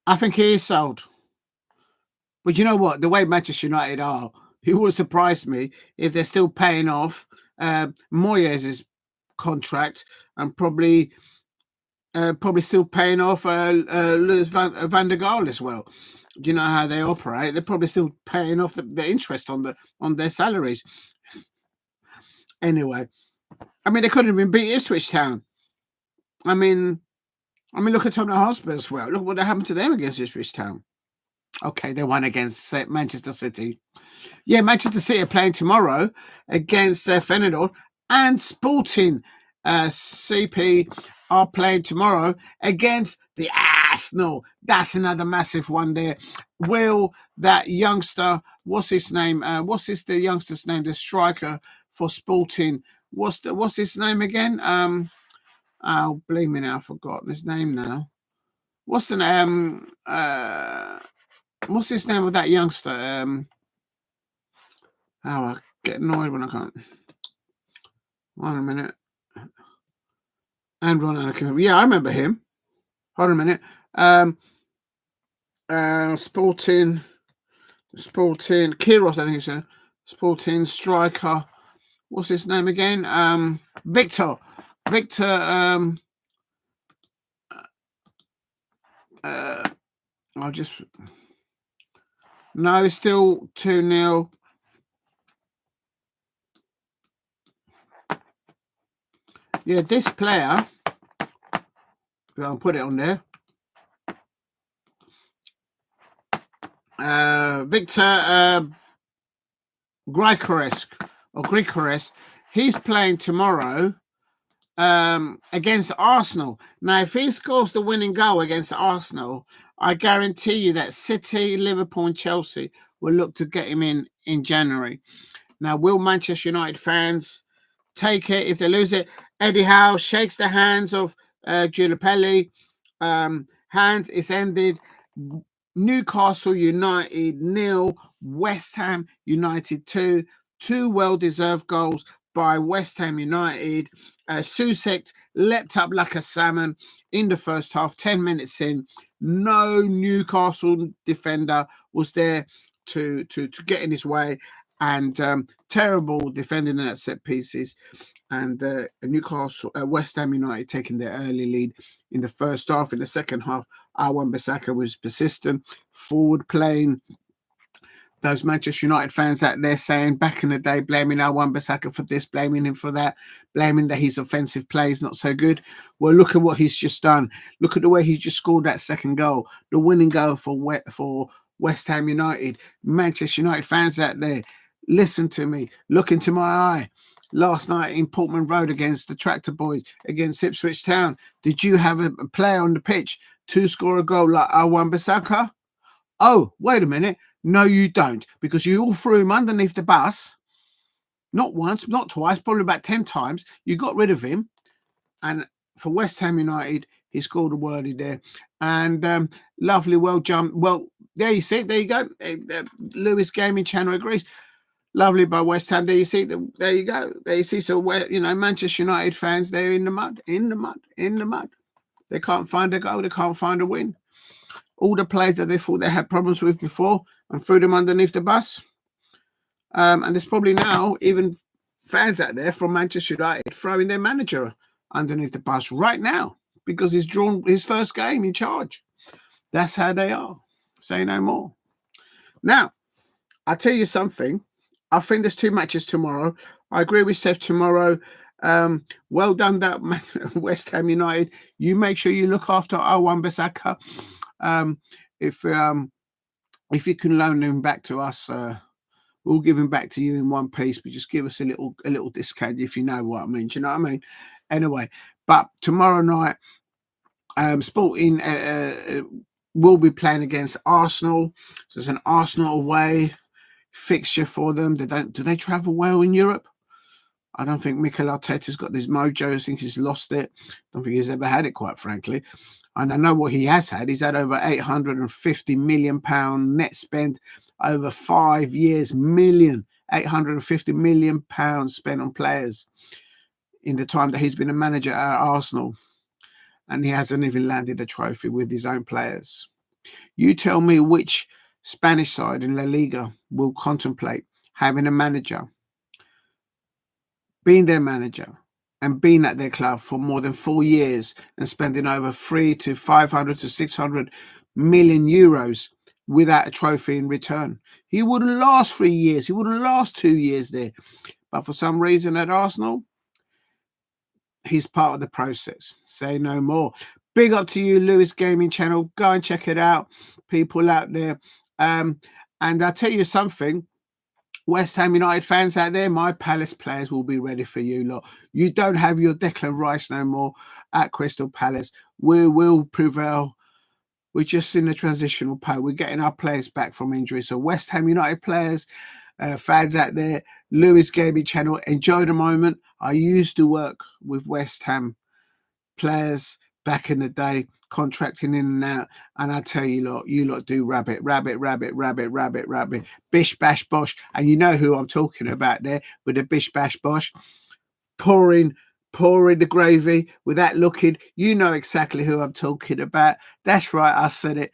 I think he is sold. But you know what? The way Manchester United are, it would surprise me if they're still paying off Moyes' contract and probably still paying off Van der Gaal as well. Do you know how they operate? They're probably still paying off the interest on their salaries. Anyway, I mean, they couldn't even beat Ipswich Town. I mean, look at Tottenham Hotspur as well. Look what happened to them against Ipswich Town. Okay, they won against Manchester City. Yeah, Manchester City are playing tomorrow against Feyenoord, and Sporting CP are playing tomorrow against the Arsenal. That's another massive one there. Will that youngster, what's his name? The youngster's name? The striker for Sporting. What's his name again? Oh, blimey, now I've forgotten his name now. What's the name? What's his name of that youngster? I get annoyed when I can't. Hold on a minute. And Ron, yeah, I remember him. Hold on a minute. Sporting, Kiros, I think it's a Sporting striker. What's his name again? Victor. I'll just. No, still 2-0. Yeah, this player, I'll put it on there. Victor Gyimaraes, he's playing tomorrow against Arsenal. Now, if he scores the winning goal against Arsenal, I guarantee you that City, Liverpool, and Chelsea will look to get him in January. Now, will Manchester United fans take it if they lose it? Eddie Howe shakes the hands of Giuliani. Hands is ended. Newcastle United 0, West Ham United 2. Two well-deserved goals by West Ham United. Soucek leapt up like a salmon in the first half, 10 minutes in. No Newcastle defender was there to get in his way, and terrible defending at set pieces. And Newcastle, West Ham United taking their early lead in the first half. In the second half, Wan-Bissaka was persistent, forward playing. Those Manchester United fans out there saying back in the day, blaming Wan-Bissaka for this, blaming him for that, blaming that his offensive play is not so good. Well, look at what he's just done. Look at the way he just scored that second goal, the winning goal for West Ham United. Manchester United fans out there, listen to me, look into my eye. Last night in Portman Road against the Tractor Boys, against Ipswich Town, did you have a player on the pitch to score a goal like Wan-Bissaka? Oh, wait a minute. No, you don't, because you all threw him underneath the bus. Not once, not twice, probably about 10 times. You got rid of him. And for West Ham United, he scored a wordy there. And lovely, well jumped. Well, there you see it. There you go. Lewis Gaming Channel agrees. Lovely by West Ham. There you see. There you go. There you see. So, where Manchester United fans, they're in the mud. They can't find a goal. They can't find a win. All the players that they thought they had problems with before and threw them underneath the bus. And there's probably now even fans out there from Manchester United throwing their manager underneath the bus right now because he's drawn his first game in charge. That's how they are. Say no more. Now, I'll tell you something. I think there's 2 matches tomorrow. I agree with Seth tomorrow. Well done, that West Ham United. You make sure you look after Wan-Bissaka. If you can loan him back to us, we'll give him back to you in one piece, but just give us a little discount if you know what I mean. Do you know what I mean? Anyway, but tomorrow night, Sporting will be playing against Arsenal. So it's an Arsenal away fixture for them. Do they travel well in Europe? I don't think Mikel Arteta's got this mojo. I think he's lost it. I don't think he's ever had it, quite frankly. And I know what he has had. He's had over £850 million net spend over 5 years. £850 million spent on players in the time that he's been a manager at Arsenal. And he hasn't even landed a trophy with his own players. You tell me which Spanish side in La Liga will contemplate having a manager, being their manager, and being at their club for more than 4 years and spending over 300 to 500 to 600 million euros without a trophy in return. He wouldn't last 3 years. He wouldn't last 2 years there. But for some reason at Arsenal, he's part of the process. Say no more. Big up to you, Lewis Gaming Channel. Go and check it out, people out there. And I'll tell you something. West Ham United fans out there, my Palace players will be ready for you lot. You don't have your Declan Rice no more at Crystal Palace. We will prevail. We're just in a transitional period. We're getting our players back from injury. So West Ham United players, fans out there, Lewis Gaming Channel, enjoy the moment. I used to work with West Ham players back in the day, contracting in and out, and I tell you lot do rabbit, bish bash bosh, and you know who I'm talking about there with the bish bash bosh, pouring the gravy without looking. You know exactly who I'm talking about. That's right, I said it.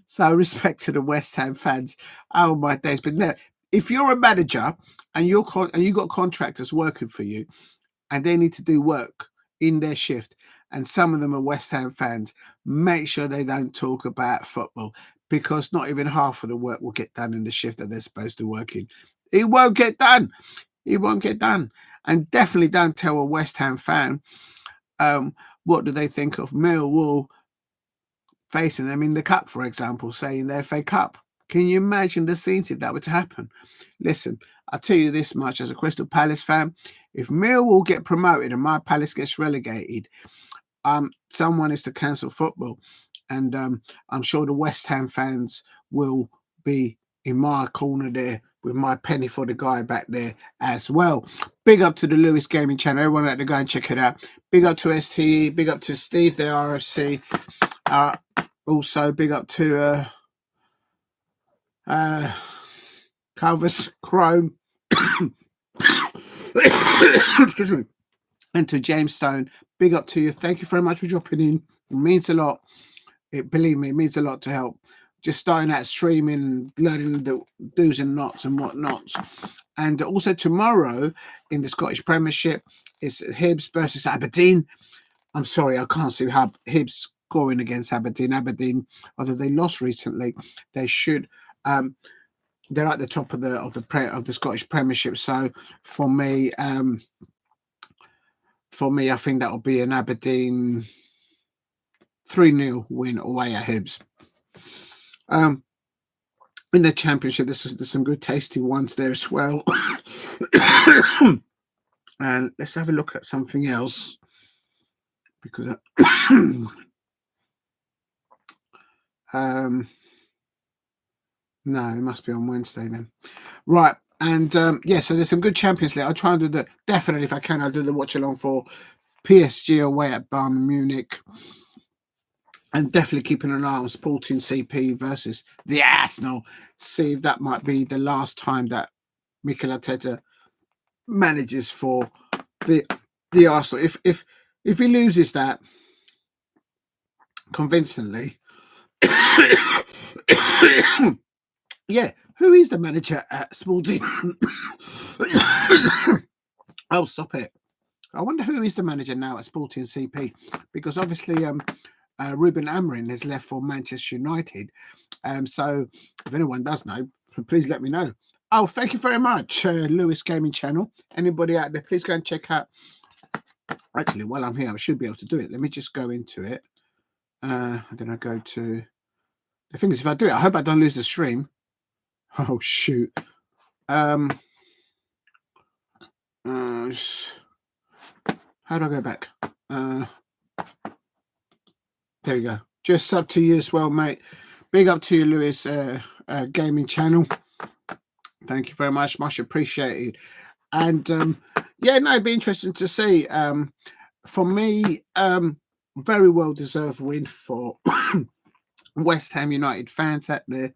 So respect to the West Ham fans. Oh my days! But no, if you're a manager and you got contractors working for you, and they need to do work in their shift, and some of them are West Ham fans, make sure they don't talk about football, because not even half of the work will get done in the shift that they're supposed to work in. It won't get done. It won't get done. And definitely don't tell a West Ham fan what do they think of Millwall facing them in the Cup, for example, saying the FA Cup. Can you imagine the scenes if that were to happen? Listen, I'll tell you this much as a Crystal Palace fan. If Millwall get promoted and my Palace gets relegated, someone is to cancel football. And I'm sure the West Ham fans will be in my corner there with my penny for the guy back there as well. Big up to the Lewis Gaming channel. Everyone out there, go and check it out. Big up to STE. Big up to Steve, the RFC. Also, big up to Calvis Chrome. Excuse me. And to James Stone, big up to you. Thank you very much for dropping in. It means a lot. Believe me, it means a lot to help. Just starting out streaming, learning the do's and nots and whatnots. And also tomorrow in the Scottish Premiership is Hibs versus Aberdeen. I'm sorry, I can't see how Hibs scoring against Aberdeen. Aberdeen, although they lost recently, they should. They're at the top of the Scottish Premiership. So for me, I think that will be an Aberdeen 3-0 win away at Hibs. In the Championship, there's some good tasty ones there as well. And let's have a look at something else, because no, it must be on Wednesday then. Right. And yeah, so there's some good Champions League. I'll try and do definitely, if I can, I'll do the watch along for PSG away at Bayern Munich. And definitely keeping an eye on Sporting CP versus the Arsenal. See if that might be the last time that Mikel Arteta manages for the Arsenal. If he loses that convincingly, yeah, who is the manager at Sporting? Oh, stop it. I wonder who is the manager now at Sporting CP, because obviously Ruben Amorim has left for Manchester United. So if anyone does know, please let me know. Oh, thank you very much, Lewis Gaming Channel. Anybody out there, please go and check out. Actually, while I'm here, I should be able to do it. Let me just go into it. Then I go to... The thing is, if I do it, I hope I don't lose the stream. Oh, shoot. How do I go back? There you go. Just up to you as well, mate. Big up to you, Lewis Gaming Channel. Thank you very much. Much appreciated. And yeah, no, it'd be interesting to see. For me, very well deserved win for West Ham United fans out there.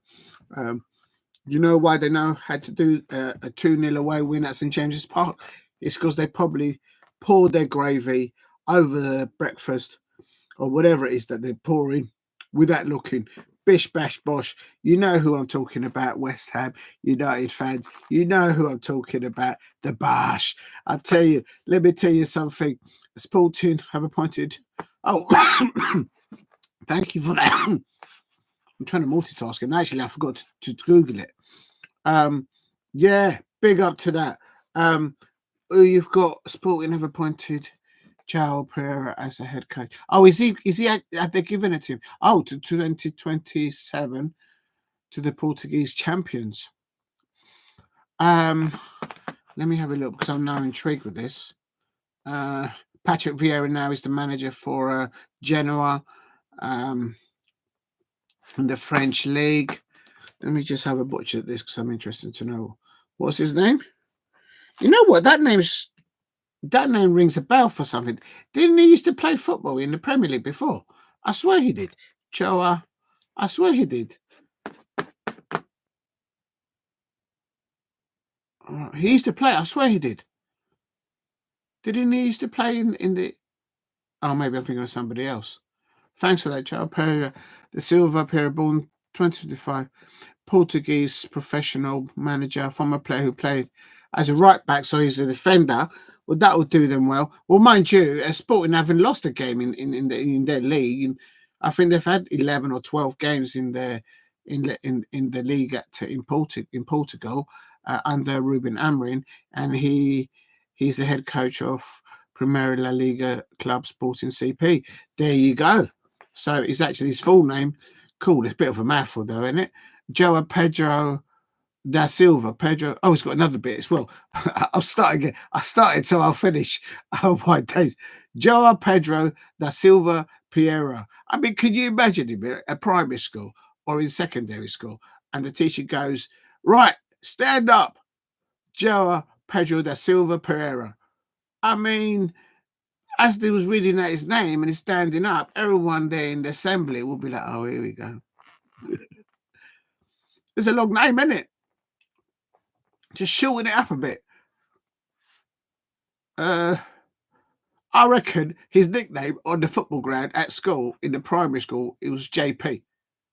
You know why they now had to do a 2-0 away win at St James's Park? It's because they probably poured their gravy over the breakfast or whatever it is that they're pouring without looking. Bish, bash, bosh. You know who I'm talking about, West Ham United fans. You know who I'm talking about, the Bash. I tell you, let me tell you something. Sporting have appointed... Oh, thank you for that. I'm trying to multitask, and actually I forgot to Google it. Yeah, big up to that. You've got Sporting have appointed João Pereira as a head coach. Oh, is he? Have they given it to him? Oh, to 2027 to the Portuguese champions. Let me have a look, because I'm now intrigued with this. Patrick Vieira now is the manager for Genoa in the French league. Let me just have a butcher at this, because I'm interested to know what's his name. You know what? That name rings a bell for something. Didn't he used to play football in the Premier League before? I swear he did. Joa, I swear he did. He used to play. I swear he did. Didn't he used to play in the... Oh, maybe I'm thinking of somebody else. Thanks for that, João Pereira. The Silva Pereira, born 2025. Portuguese professional manager, former player who played as a right back, so he's a defender. Well, that will do them well. Well, mind you, Sporting haven't lost a game in their league. And I think they've had 11 or 12 games in the league in Portugal under Ruben Amorim, and he's the head coach of Primeira La Liga club Sporting CP. There you go. So it's actually his full name. Cool. It's a bit of a mouthful, though, isn't it? João Pedro da Silva. Pedro. Oh, he's got another bit as well. I'll start again. I started, so I'll finish. Oh my days. João Pedro da Silva Piero. I mean, can you imagine him at primary school or in secondary school, and the teacher goes, "Right, stand up, João Pedro da Silva Pereira." I mean, as they was reading out his name and he's standing up, everyone there in the assembly will be like, "Oh, here we go." It's a long name, isn't it? Just shorten it up a bit. I reckon his nickname on the football ground at school, in the primary school, it was JP.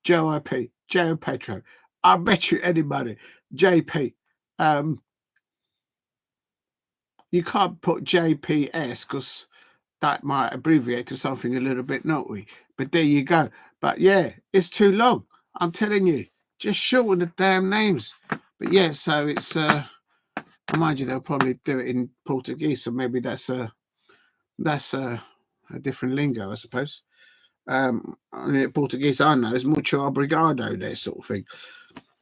JIP. Joe Petro. I bet you any money. JP. You can't put JPS because that might abbreviate to something a little bit naughty. But there you go. But yeah, it's too long. I'm telling you. Just shorten the damn names. But yeah, so it's mind you, they'll probably do it in Portuguese, so maybe that's a different lingo, I suppose. Portuguese I know is mucho obrigado, there sort of thing.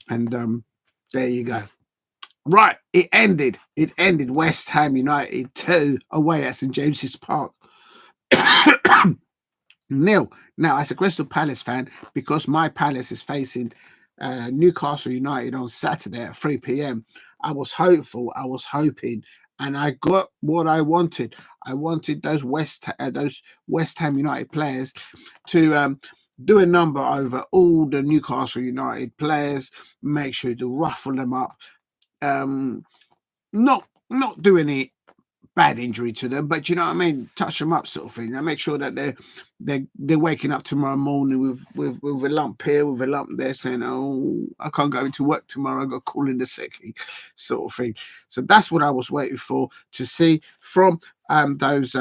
And there you go. Right, it ended. West Ham United 2 away at St James's Park. 0. Now, as a Crystal Palace fan, because my Palace is facing Newcastle United on Saturday at 3 p.m, I was hopeful. I was hoping, and I got what I wanted. I wanted those West Ham United players to do a number over all the Newcastle United players, make sure to ruffle them up, not do any bad injury to them, but you know what I mean, touch them up, sort of thing. I make sure that they're waking up tomorrow morning with a lump here, with a lump there, saying, "Oh, I can't go into work tomorrow. I got call in the sick," sort of thing. So that's what I was waiting for to see from those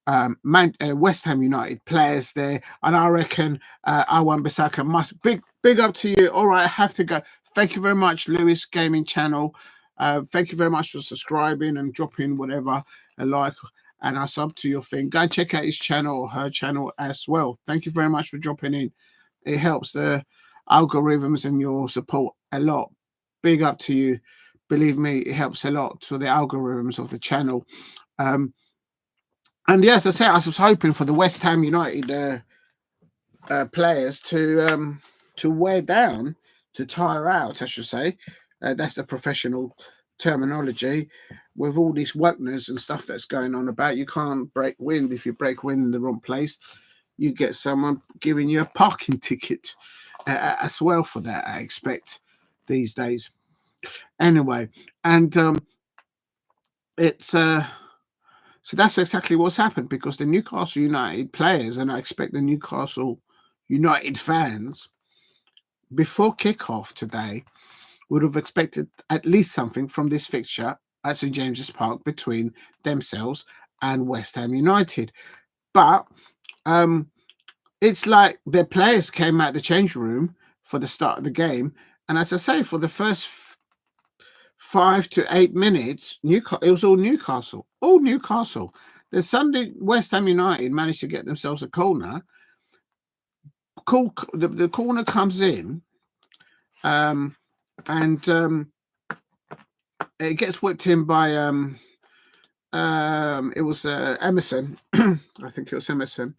West Ham United players there, and I reckon Wan-Bissaka must big up to you. All right, I have to go. Thank you very much, Lewis Gaming Channel. Thank you very much for subscribing and dropping whatever a like and I sub to your thing. Go and check out his channel or her channel as well. Thank you very much for dropping in. It helps the algorithms and your support a lot. Big up to you. Believe me, it helps a lot for the algorithms of the channel. And yes, I was hoping for the West Ham United players to wear down, to tire out, I should say. That's the professional terminology. With all these wokeness and stuff that's going on about, you can't break wind. If you break wind in the wrong place, you get someone giving you a parking ticket as well for that, I expect, these days. Anyway, and it's so that's exactly what's happened, because the Newcastle United players, and I expect the Newcastle United fans, before kickoff today, would have expected at least something from this fixture at St James's Park between themselves and West Ham United. But it's like their players came out the change room for the start of the game, and as I say, for the first 5 to 8 minutes, it was all Newcastle. The Sunday West Ham United managed to get themselves a corner. The corner comes in, and it gets whipped in by it was Emerson. I think it was Emerson.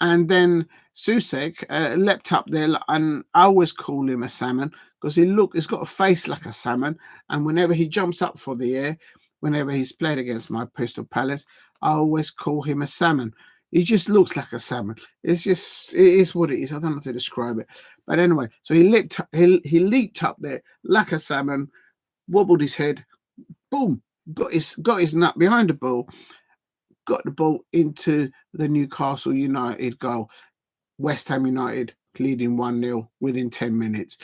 And then Soucek leapt up there, and I always call him a salmon because he's got a face like a salmon. And whenever he jumps up for the air, whenever he's played against my Crystal Palace, I always call him a salmon. He just looks like a salmon. It is what it is. I don't know how to describe it. But anyway, so he leaped up there like a salmon, wobbled his head, boom, got his nut behind the ball, got the ball into the Newcastle United goal. West Ham United leading 1-0 within 10 minutes.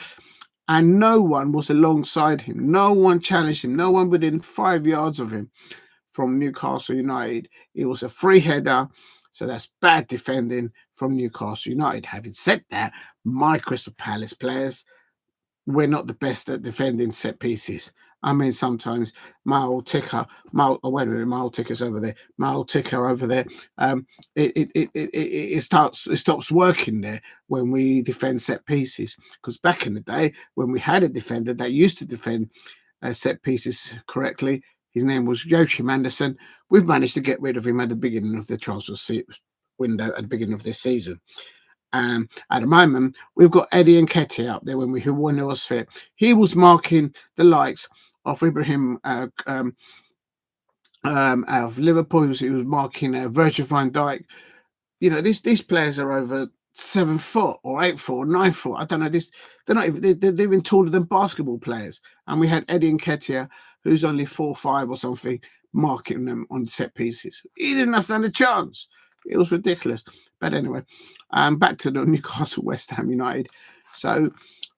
and no one was alongside him. No one challenged him. No one within 5 yards of him from Newcastle United. It was a free header, so that's bad defending from Newcastle United. Having said that, my Crystal Palace players, we're not the best at defending set pieces. I mean, sometimes my old ticker, my old ticker's over there. My old ticker over there. It stops working there when we defend set pieces. Because back in the day, when we had a defender that used to defend set pieces correctly, his name was Joelinton. We've managed to get rid of him at the beginning of the transfer window at the beginning of this season. At the moment, we've got Eddie Nketiah up there when he was fit. He was marking the likes of Ibrahim out of Liverpool. He was marking Virgil van Dijk. You know, these players are over 7 foot or 8 foot or 9 foot. I don't know. They're not even. They're even taller than basketball players. And we had Eddie Nketiah, who's only 4'5" or something, marking them on set pieces. He didn't stand a chance. It was ridiculous. But anyway, back to the Newcastle West Ham United. So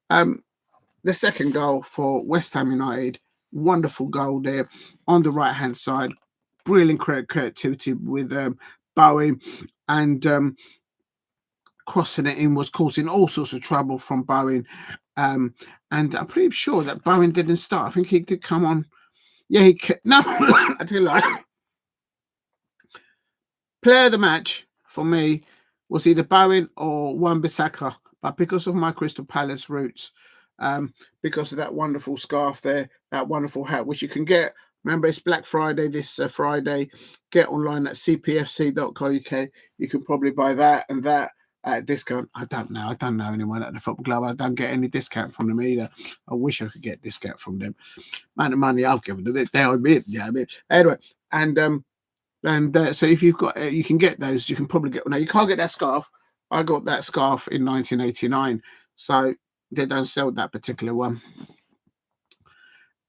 the second goal for West Ham United, wonderful goal there on the right-hand side. Brilliant creativity with Bowen, and crossing it in was causing all sorts of trouble from Bowen. And I'm pretty sure that Bowen didn't start. I think he did come on. Yeah, no, I tell you what. Player of the match for me was either Bowen or Wan-Bissaka, but because of my Crystal Palace roots, because of that wonderful scarf there, that wonderful hat, which you can get. Remember, it's Black Friday this Friday. Get online at cpfc.co.uk. You can probably buy that and that at discount. I don't know anyone at the football club. I don't get any discount from them either. I wish I could get discount from them. Amount of money I've given them, they'll admit. Yeah, I mean, anyway, and so if you've got, you can get those. You can probably get. Now you can't get that scarf. I got that scarf in 1989, so they don't sell that particular one.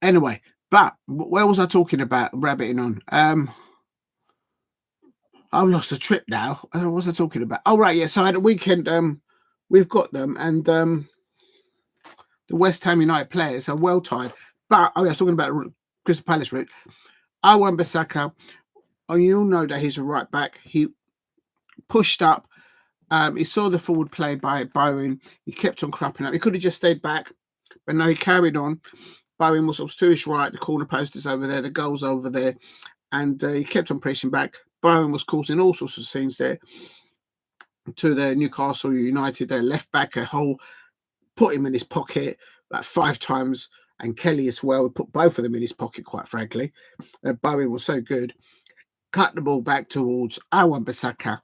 Anyway, but where was I talking about? Rabbiting on. I've lost the trip now. What was I talking about? Oh right, yeah. So at the weekend, we've got them, and the West Ham United players are well tied. But I was talking about Crystal Palace route. Wan-Bissaka. Oh, you all know that he's a right back. He pushed up. He saw the forward play by Bowen. He kept on cropping up. He could have just stayed back, but no, he carried on. Bowen was to his right. The corner post is over there. The goal's over there. And he kept on pressing back. Bowen was causing all sorts of scenes there to the Newcastle United. Their left back, a hole, put him in his pocket like 5 times. And Kelly as well. Put both of them in his pocket, quite frankly. Bowen was so good. Cut the ball back towards Wan-Bissaka.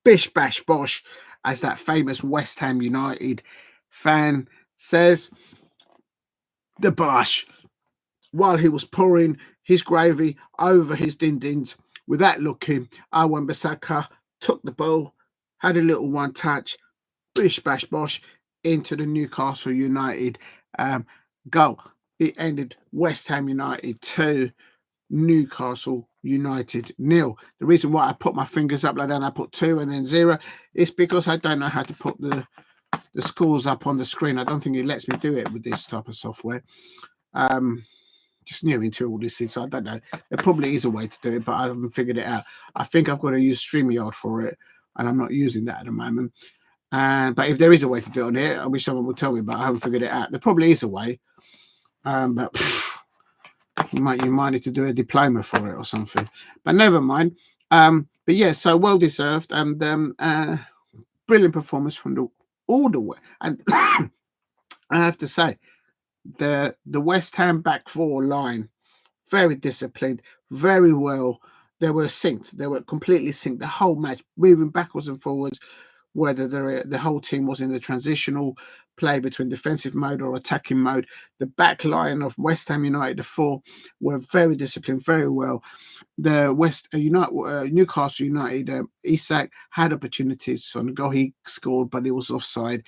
Bish, bash, bosh, as that famous West Ham United fan says. The bosh. While he was pouring his gravy over his din-dins, without looking, Wan-Bissaka took the ball, had a little one touch, bish, bash, bosh, into the Newcastle United goal. It ended West Ham United 2, Newcastle United 0. The reason why I put my fingers up like that and I put 2 and then 0 is because I don't know how to put the scores up on the screen. I don't think it lets me do it with this type of software. Just new into all these things, so I don't know. There probably is a way to do it, but I haven't figured it out. I think I've got to use StreamYard for it, and I'm not using that at the moment. But if there is a way to do it on here, I wish someone would tell me, but I haven't figured it out. There probably is a way, but you might need to do a diploma for it or something. But never mind. But yeah, so well deserved, and brilliant performance from all the way. And I have to say, the West Ham back 4 line, very disciplined, very well. They were synced. They were completely synced the whole match, moving backwards and forwards, whether the whole team was in the transitional play between defensive mode or attacking mode. The back line of West Ham United, the 4, were very disciplined, very well. The Newcastle United, Isak had opportunities on the goal. He scored, but it was offside.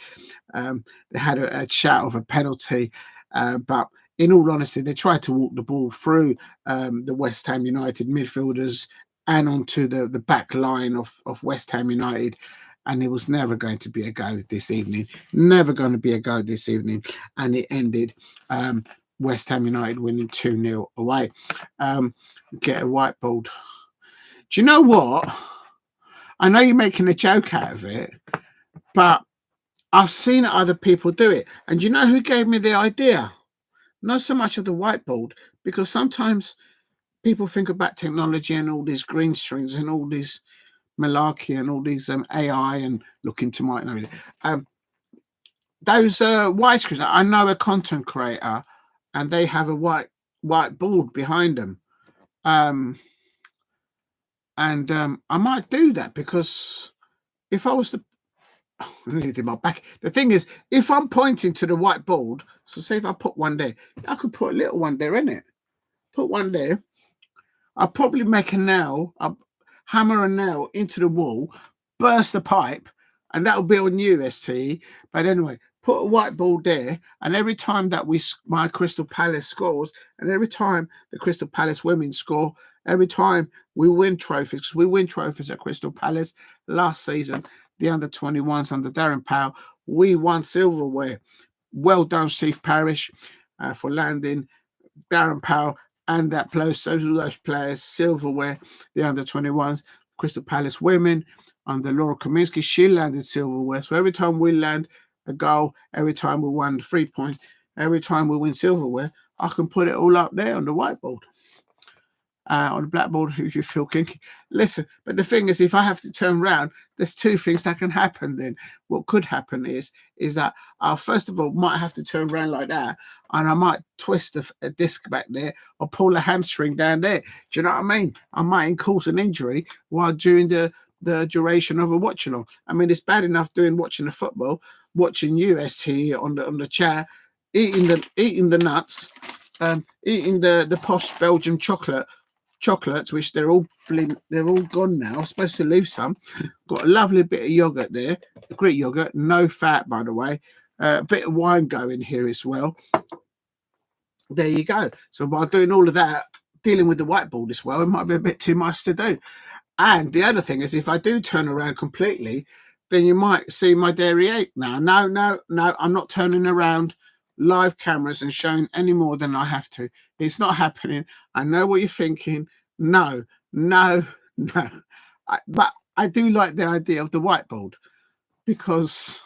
They had a shout of a penalty, but in all honesty, they tried to walk the ball through the West Ham United midfielders and onto the back line of West Ham United. and it was never going to be a go this evening. Never going to be a go this evening. And it ended West Ham United winning 2-0 away. Get a whiteboard. Do you know what? I know you're making a joke out of it, but I've seen other people do it. And do you know who gave me the idea? Not so much of the whiteboard, because sometimes people think about technology and all these green strings and all these malarkey and all these AI and look into my and everything. Those white screens. I know a content creator, and they have a whiteboard behind them. I might do that, because if I was to my back, the thing is, if I'm pointing to the whiteboard, so say if I put one there, I could put a little one there, in it. Put one there. I'll probably make a nail, I'll hammer a nail into the wall, burst the pipe, and that'll be on UST. But anyway, put a whiteboard there, and every time that my Crystal Palace scores, and every time the Crystal Palace women score, every time we win trophies at Crystal Palace. Last season, the under-21s under Darren Powell, we won silverware. Well done, Steve Parish, for landing Darren Powell and that place, those players, silverware, the under-21s, Crystal Palace women under Laura Kaminsky, she landed silverware. So every time we land a goal, every time we won 3 points, every time we win silverware, I can put it all up there on the whiteboard. On the blackboard, if you feel kinky. Listen, but the thing is, if I have to turn around, there's two things that can happen then. What could happen is that I, first of all, might have to turn around like that, and I might twist a disc back there or pull a hamstring down there. Do you know what I mean? I might cause an injury while during the duration of a watch-along. I mean, it's bad enough watching the football, watching UST on the chair, eating the nuts, eating the posh Belgian chocolates, which they're all gone now. I'm supposed to leave some. Got a lovely bit of yogurt there, Greek yogurt, no fat, by the way. A bit of wine going here as well. There you go. So while doing all of that, dealing with the whiteboard as well, it might be a bit too much to do. And the other thing is, if I do turn around completely, then you might see my dairy 8 now. No, I'm not turning around live cameras and showing any more than I have to. It's not happening. I know what you're thinking. No. But I do like the idea of the whiteboard, because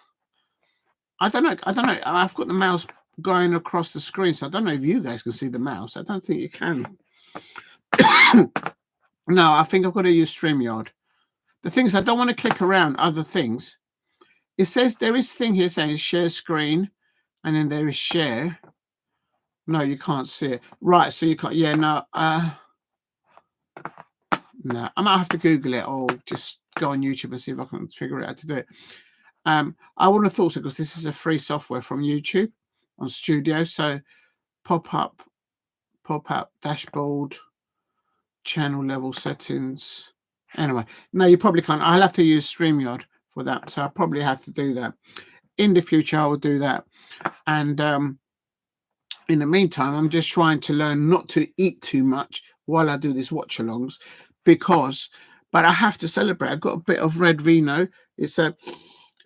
I don't know. I've got the mouse going across the screen, so I don't know if you guys can see the mouse. I don't think you can. No, I think I've got to use StreamYard. The thing is, I don't want to click around other things. It says there is thing here saying share screen, and then there is share. No, you can't see it. Right, so you can't. Yeah, no. No, I might have to Google it or just go on YouTube and see if I can figure out how to do it. I wouldn't have thought so, because this is a free software from YouTube on Studio. So pop up dashboard, channel level settings. Anyway, no, you probably can't. I'll have to use StreamYard for that. So I'll probably have to do that. In the future, I will do that. And in the meantime, I'm just trying to learn not to eat too much while I do these watch-alongs, but I have to celebrate. I've got a bit of red vino. It's a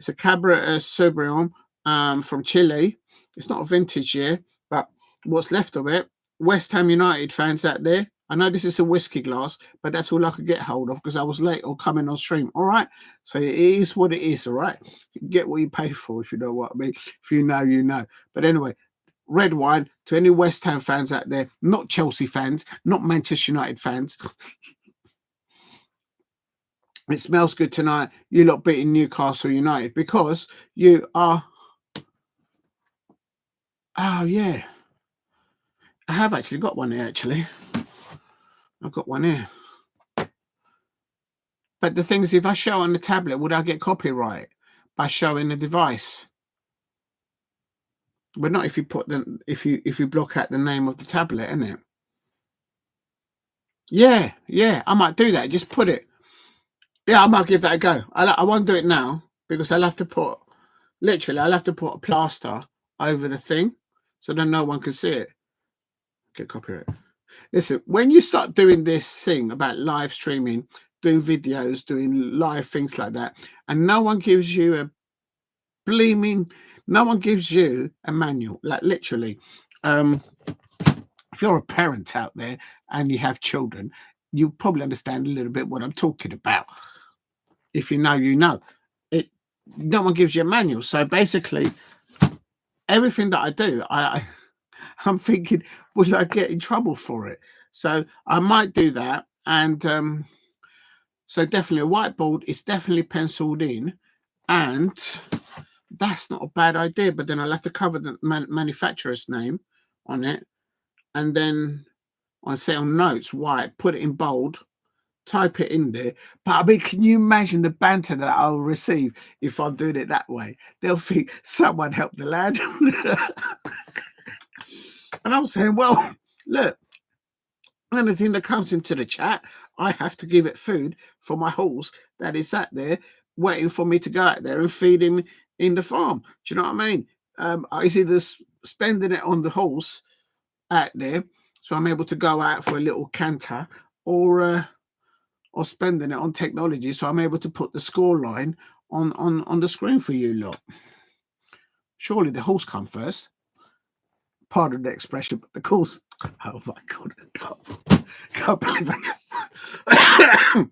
Cabernet Sauvignon from Chile. It's not a vintage year, but what's left of it. West Ham United fans out there, I know this is a whiskey glass, but that's all I could get hold of because I was late or coming on stream. All right. So it is what it is. All right. You get what you pay for, if you know what I mean. If you know, you know. But anyway, red wine to any West Ham fans out there, not Chelsea fans, not Manchester United fans. It smells good tonight. You lot beating Newcastle United because you are. Oh, yeah. I have actually got one here, actually. I've got one here. But the thing is, if I show on the tablet, would I get copyright by showing the device? But not if you put if you block out the name of the tablet, innit? Yeah, I might do that. Just put it. Yeah, I might give that a go. I won't do it now because I'll have to put a plaster over the thing so that no one can see it. Get copyright. Listen, when you start doing this thing about live streaming, doing videos, doing live things like that, and no one gives you a no one gives you a manual, like literally. If you're a parent out there and you have children, you probably understand a little bit what I'm talking about. If you know, you know. No one gives you a manual. So basically, everything that I do, I'm thinking, will I get in trouble for it? So I might do that. And so definitely a whiteboard is definitely penciled in. And that's not a bad idea. But then I'll have to cover the manufacturer's name on it. And then I say on notes, white, put it in bold, type it in there. But I mean, can you imagine the banter that I'll receive if I'm doing it that way? They'll think someone helped the lad. And I'm saying, well, look, anything that comes into the chat, I have to give it food for my horse that is sat there waiting for me to go out there and feed him in the farm. Do you know what I mean? It's either spending it on the horse out there, so I'm able to go out for a little canter, or spending it on technology, so I'm able to put the score line on the screen for you lot. Surely the horse come first. Pardon the expression, but the course. Oh my God! Can't believe I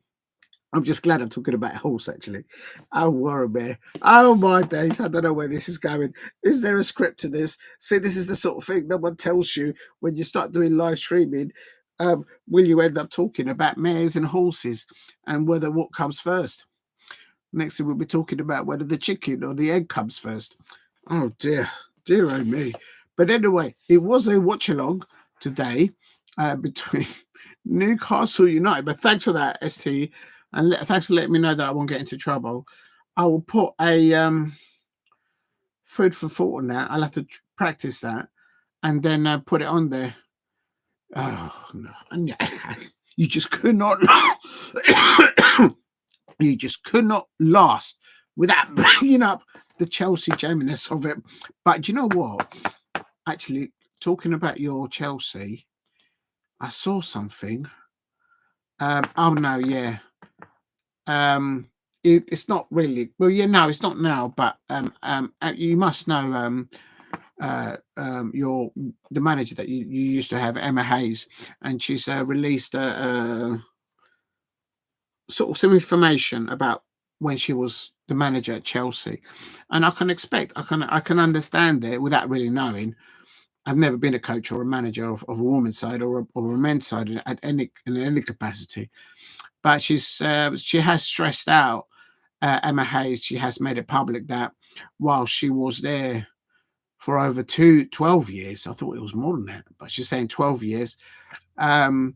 I'm just glad I'm talking about a horse, actually. Oh, Warren, oh my days, I don't know where this is going. Is there a script to this? See, this is the sort of thing no one tells you when you start doing live streaming. Will you end up talking about mares and horses and whether what comes first? Next thing we'll be talking about whether the chicken or the egg comes first. Oh dear oh me. But anyway, it was a watch-along today between Newcastle United. But thanks for that, ST. And thanks for letting me know that I won't get into trouble. I will put a food for thought on that. I'll have to practice that and then put it on there. Oh no! You just could not. You just could not last without bringing up the Chelsea jamminess of it. But do you know what? Actually, talking about your Chelsea, I saw something. Oh no, yeah. It's not really. Well, yeah, no, it's not now. But you must know the manager that you used to have, Emma Hayes, and she's released sort of some information about when she was the manager at Chelsea, and I can understand it without really knowing. I've never been a coach or a manager of a woman's side or a men's side in any capacity. But she has stressed out, Emma Hayes. She has made it public that while she was there for over 12 years, I thought it was more than that, but she's saying 12 years, it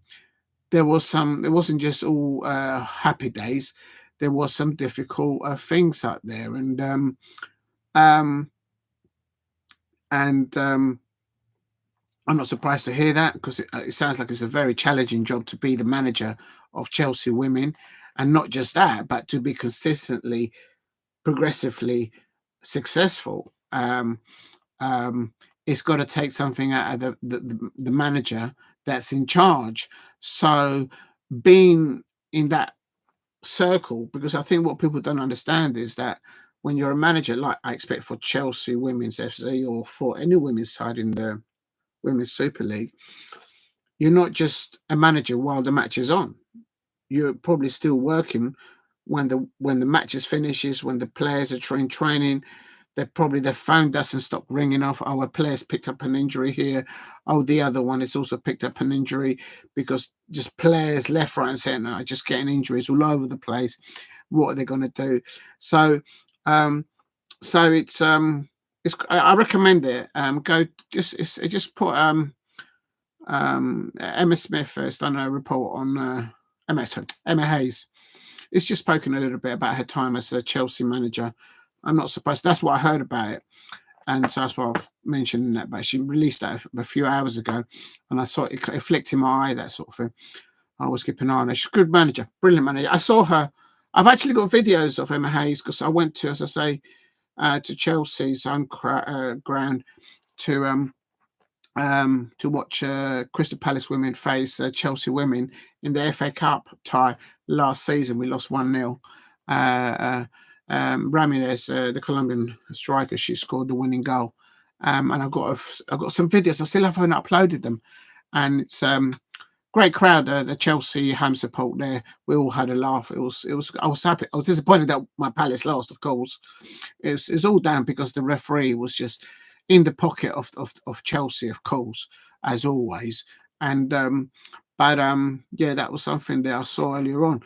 wasn't just all happy days. There was some difficult things out there. And I'm not surprised to hear that, because it sounds like it's a very challenging job to be the manager of Chelsea women, and not just that, but to be consistently, progressively successful. It's got to take something out of the manager that's in charge. So being in that circle, because I think what people don't understand is that when you're a manager, like I expect for Chelsea Women's FC or for any women's side in the Women's Super League, you're not just a manager while the match is on. You're probably still working when the matches finishes, when the players are training. Their phone doesn't stop ringing off. Oh, a player's picked up an injury here. Oh, the other one has also picked up an injury, because just players left, right, and centre are just getting injuries all over the place. What are they going to do? So it's I recommend it. Go just put Emma Smith first on a report on Emma Hayes. It's just spoken a little bit about her time as a Chelsea manager. I'm not surprised. That's what I heard about it, and so that's why I've mentioned that. But she released that a few hours ago, and I saw it flicked in my eye, that sort of thing. I was keeping an eye on her. She's a good manager, brilliant manager. I saw her. I've actually got videos of Emma Hayes, because I went to, as I say, to Chelsea's home ground to to watch Crystal Palace women face Chelsea women in the FA Cup tie last season. We lost 1-0. Ramirez, the Colombian striker, she scored the winning goal. And I've got some videos. I still haven't uploaded them, and it's great crowd. The Chelsea home support there. We all had a laugh. It was. I was happy. I was disappointed that my Palace lost, of course. It's all down because the referee was just in the pocket of Chelsea, of course, as always. And yeah, that was something that I saw earlier on.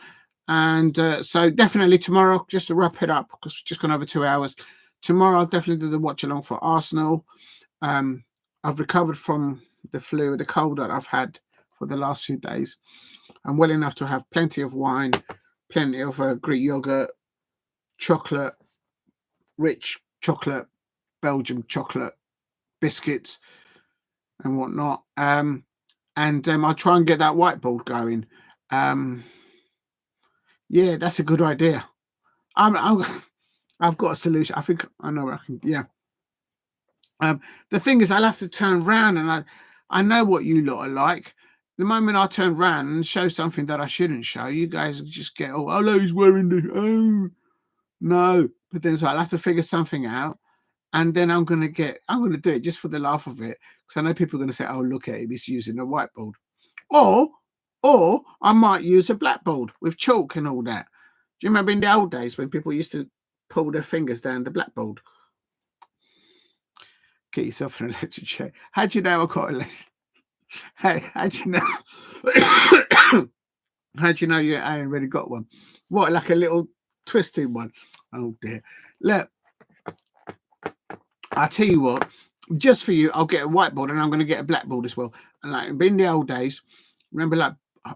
And so definitely tomorrow, just to wrap it up, because we've just gone over 2 hours. Tomorrow I'll definitely do the watch along for Arsenal. I've recovered from the flu, the cold that I've had for the last few days. I'm well enough to have plenty of wine, plenty of Greek yogurt, chocolate, rich chocolate, Belgian chocolate, biscuits and whatnot. And I'll try and get that whiteboard going. Yeah, that's a good idea. I've got a solution. I think I know where I can. Yeah. The thing is, I'll have to turn around, and I know what you lot are like. The moment I turn around and show something that I shouldn't show, you guys just get, oh, hello, he's wearing the, oh, no. But then so I'll have to figure something out, and then I'm going to do it just for the laugh of it, because I know people are going to say, oh, look at him, he's using a whiteboard. Or I might use a blackboard with chalk and all that. Do you remember in the old days when people used to pull their fingers down the blackboard? Get yourself an electric chair. How do you know I got a Hey, how do you know? How do you know you ain't already got one? What, like a little twisted one? Oh dear. Look, I'll tell you what, just for you, I'll get a whiteboard and I'm going to get a blackboard as well. And like in the old days, remember, like,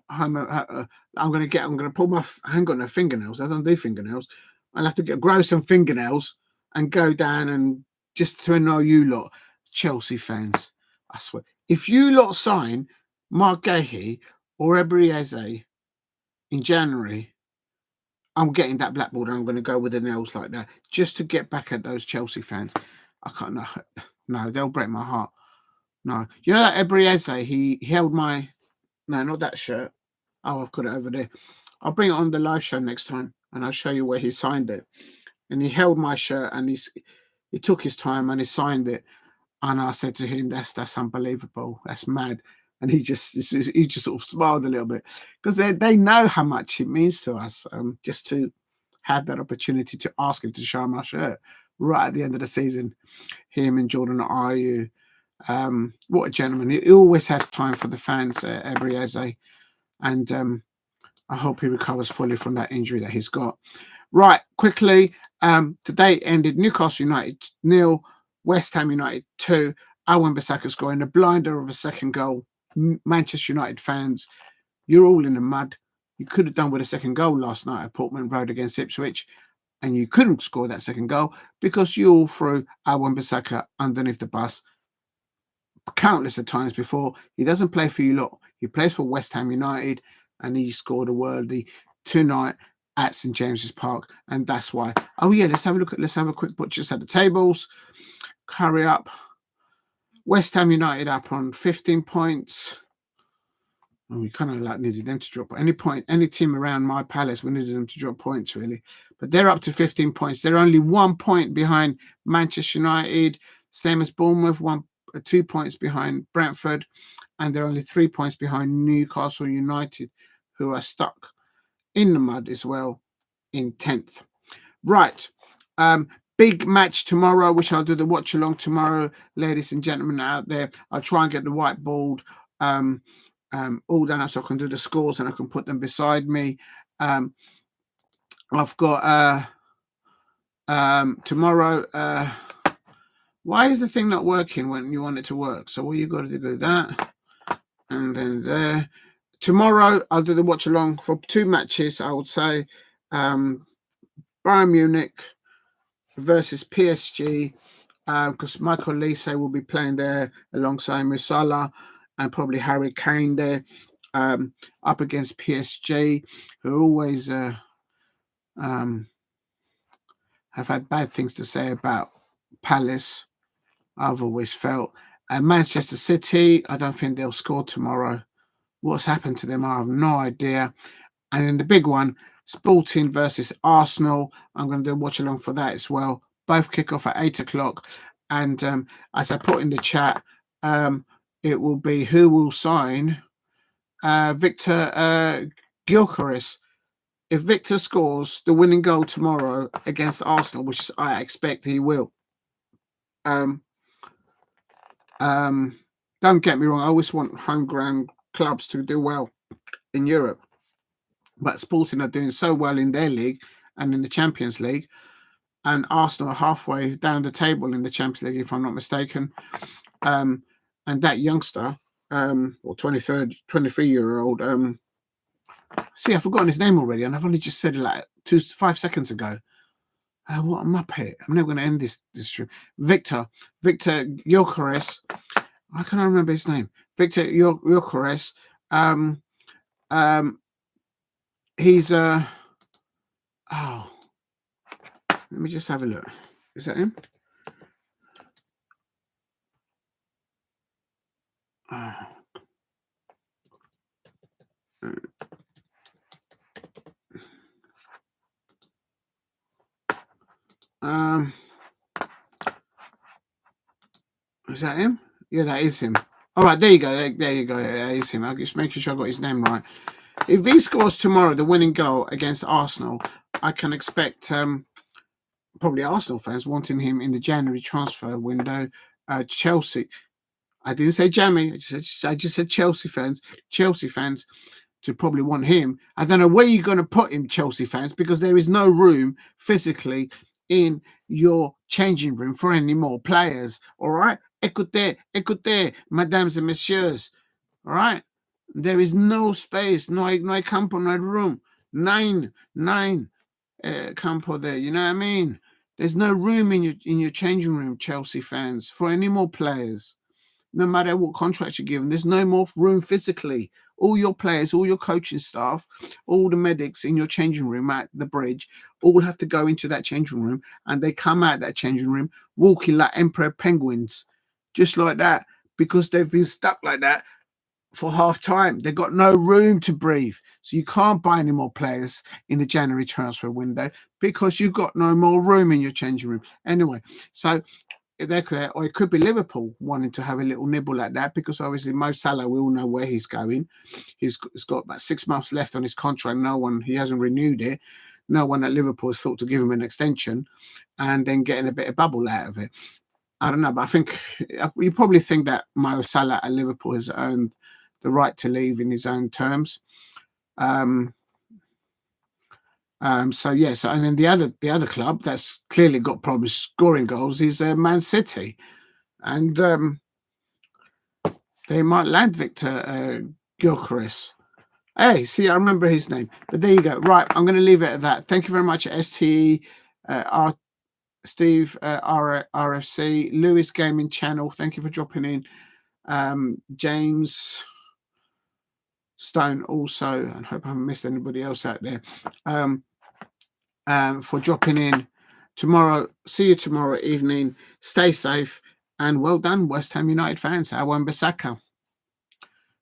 I'm going to pull my, I ain't got no fingernails. I don't do fingernails. I'll have to grow some fingernails and go down and just to annoy you lot, Chelsea fans. I swear. If you lot sign Mark Gahey or Ebrieze in January, I'm getting that blackboard and I'm going to go with the nails like that just to get back at those Chelsea fans. I can't. No, they'll break my heart. No, you know that Ebrieze, he held my. No, not that shirt. Oh, I've got it over there. I'll bring it on the live show next time, and I'll show you where he signed it. And he held my shirt, and he took his time and he signed it. And I said to him, "That's unbelievable. That's mad." And he just sort of smiled a little bit because they know how much it means to us. Just to have that opportunity to ask him to show my shirt right at the end of the season. Him and Jordan Ayew. What a gentleman. He always has time for the fans, Ebrieze. And I hope he recovers fully from that injury that he's got. Right, quickly, today ended Newcastle United 0, West Ham United 2, Wan-Bissaka scoring a blinder of a second goal. Manchester United fans, you're all in the mud. You could have done with a second goal last night at Portman Road against Ipswich, and you couldn't score that second goal because you all threw Wan-Bissaka underneath the bus countless of times before. He doesn't play for you lot. He plays for West Ham United, and he scored a worldie tonight at St James's Park, and that's why. Oh yeah, let's have a quick butchers at the tables. Hurry up. West Ham United up on 15 points. And we kind of like needed them to drop any team around my Palace, we needed them to drop points really. But they're up to 15 points. They're only 1 point behind Manchester United, same as Bournemouth, 2 points behind Brentford, and they're only 3 points behind Newcastle United, who are stuck in the mud as well in 10th. Right. Big match tomorrow, which I'll do the watch along tomorrow, ladies and gentlemen out there. I'll try and get the whiteboard all done up so I can do the scores and I can put them beside me. I've got tomorrow. Why is the thing not working when you want it to work? So what you got to do that, and then there. Tomorrow I'll do the watch along for 2 matches. I would say Bayern Munich versus PSG, because Michael Olise will be playing there alongside Musala and probably Harry Kane there, up against PSG, who always have had bad things to say about Palace, I've always felt. Manchester City, I don't think they'll score tomorrow. What's happened to them, I have no idea. And then the big one, Sporting versus Arsenal. I'm going to do a watch along for that as well. Both kick off at 8 o'clock. And as I put in the chat, it will be who will sign Victor Gyökeres. If Victor scores the winning goal tomorrow against Arsenal, which I expect he will, don't get me wrong, I always want homegrown clubs to do well in Europe. But Sporting are doing so well in their league and in the Champions League. And Arsenal are halfway down the table in the Champions League, if I'm not mistaken. And that youngster, or 23-year-old, see, I've forgotten his name already, and I've only just said it like 5 seconds ago. What a muppet. I'm never going to end this stream. Victor Gyökeres. I can't remember his name. Victor Gyökeres. He's let me just have a look. Is that him? Is that him? Yeah, that is him. All right, there you go. There you go. That is him. I'm just making sure I got his name right. If he scores tomorrow the winning goal against Arsenal, I can expect probably Arsenal fans wanting him in the January transfer window. Chelsea. I didn't say Jamie. I just said Chelsea fans. Chelsea fans to probably want him. I don't know where you're going to put him, Chelsea fans, because there is no room physically in your changing room for any more players. All right? Écoutez, mesdames et messieurs. All right? There is no space, no campo, no room. Nine campo there. You know what I mean? There's no room in your changing room, Chelsea fans, for any more players. No matter what contract you're given, there's no more room physically. All your players, all your coaching staff, all the medics in your changing room at the bridge, all have to go into that changing room, and they come out that changing room walking like emperor penguins, just like that, because they've been stuck like that for half time. They've got no room to breathe. So you can't buy any more players in the January transfer window because you've got no more room in your changing room. Anyway, so they're clear, or it could be Liverpool wanting to have a little nibble at that, because obviously Mo Salah, we all know where he's going. He's got about 6 months left on his contract. He hasn't renewed it. No one at Liverpool has thought to give him an extension and then getting a bit of bubble out of it. I don't know, but I think you probably think that Mo Salah at Liverpool has earned the right to leave in his own terms. So yes, and then the other club that's clearly got problems scoring goals is Man City, and they might land Victor Gyökeres. Hey, see, I remember his name, but there you go. Right, I'm going to leave it at that. Thank you very much, STE, Steve, RFC, Lewis Gaming Channel. Thank you for dropping in. James Stone also, and hope I haven't missed anybody else out there. For dropping in tomorrow. See you tomorrow evening. Stay safe, and well done, West Ham United fans. Wan-Bissaka.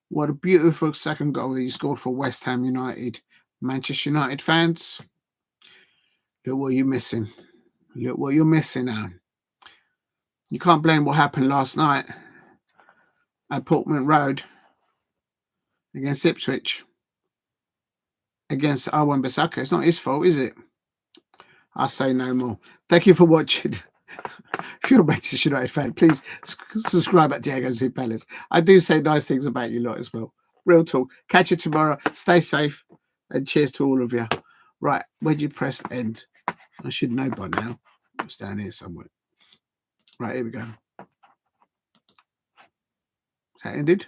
What a beautiful second goal that he scored for West Ham United. Manchester United fans, look what you're missing. Look what you're missing now. You can't blame what happened last night at Portman Road against Ipswich, against Wan-Bissaka. It's not his fault, is it? I'll say no more. Thank you for watching. If you're a Manchester United fan, please subscribe at Diego Z Palace. I do say nice things about you lot as well. Real talk. Catch you tomorrow. Stay safe, and cheers to all of you. Right, where do you press end? I should know by now. It's down here somewhere. Right, here we go. Is that ended?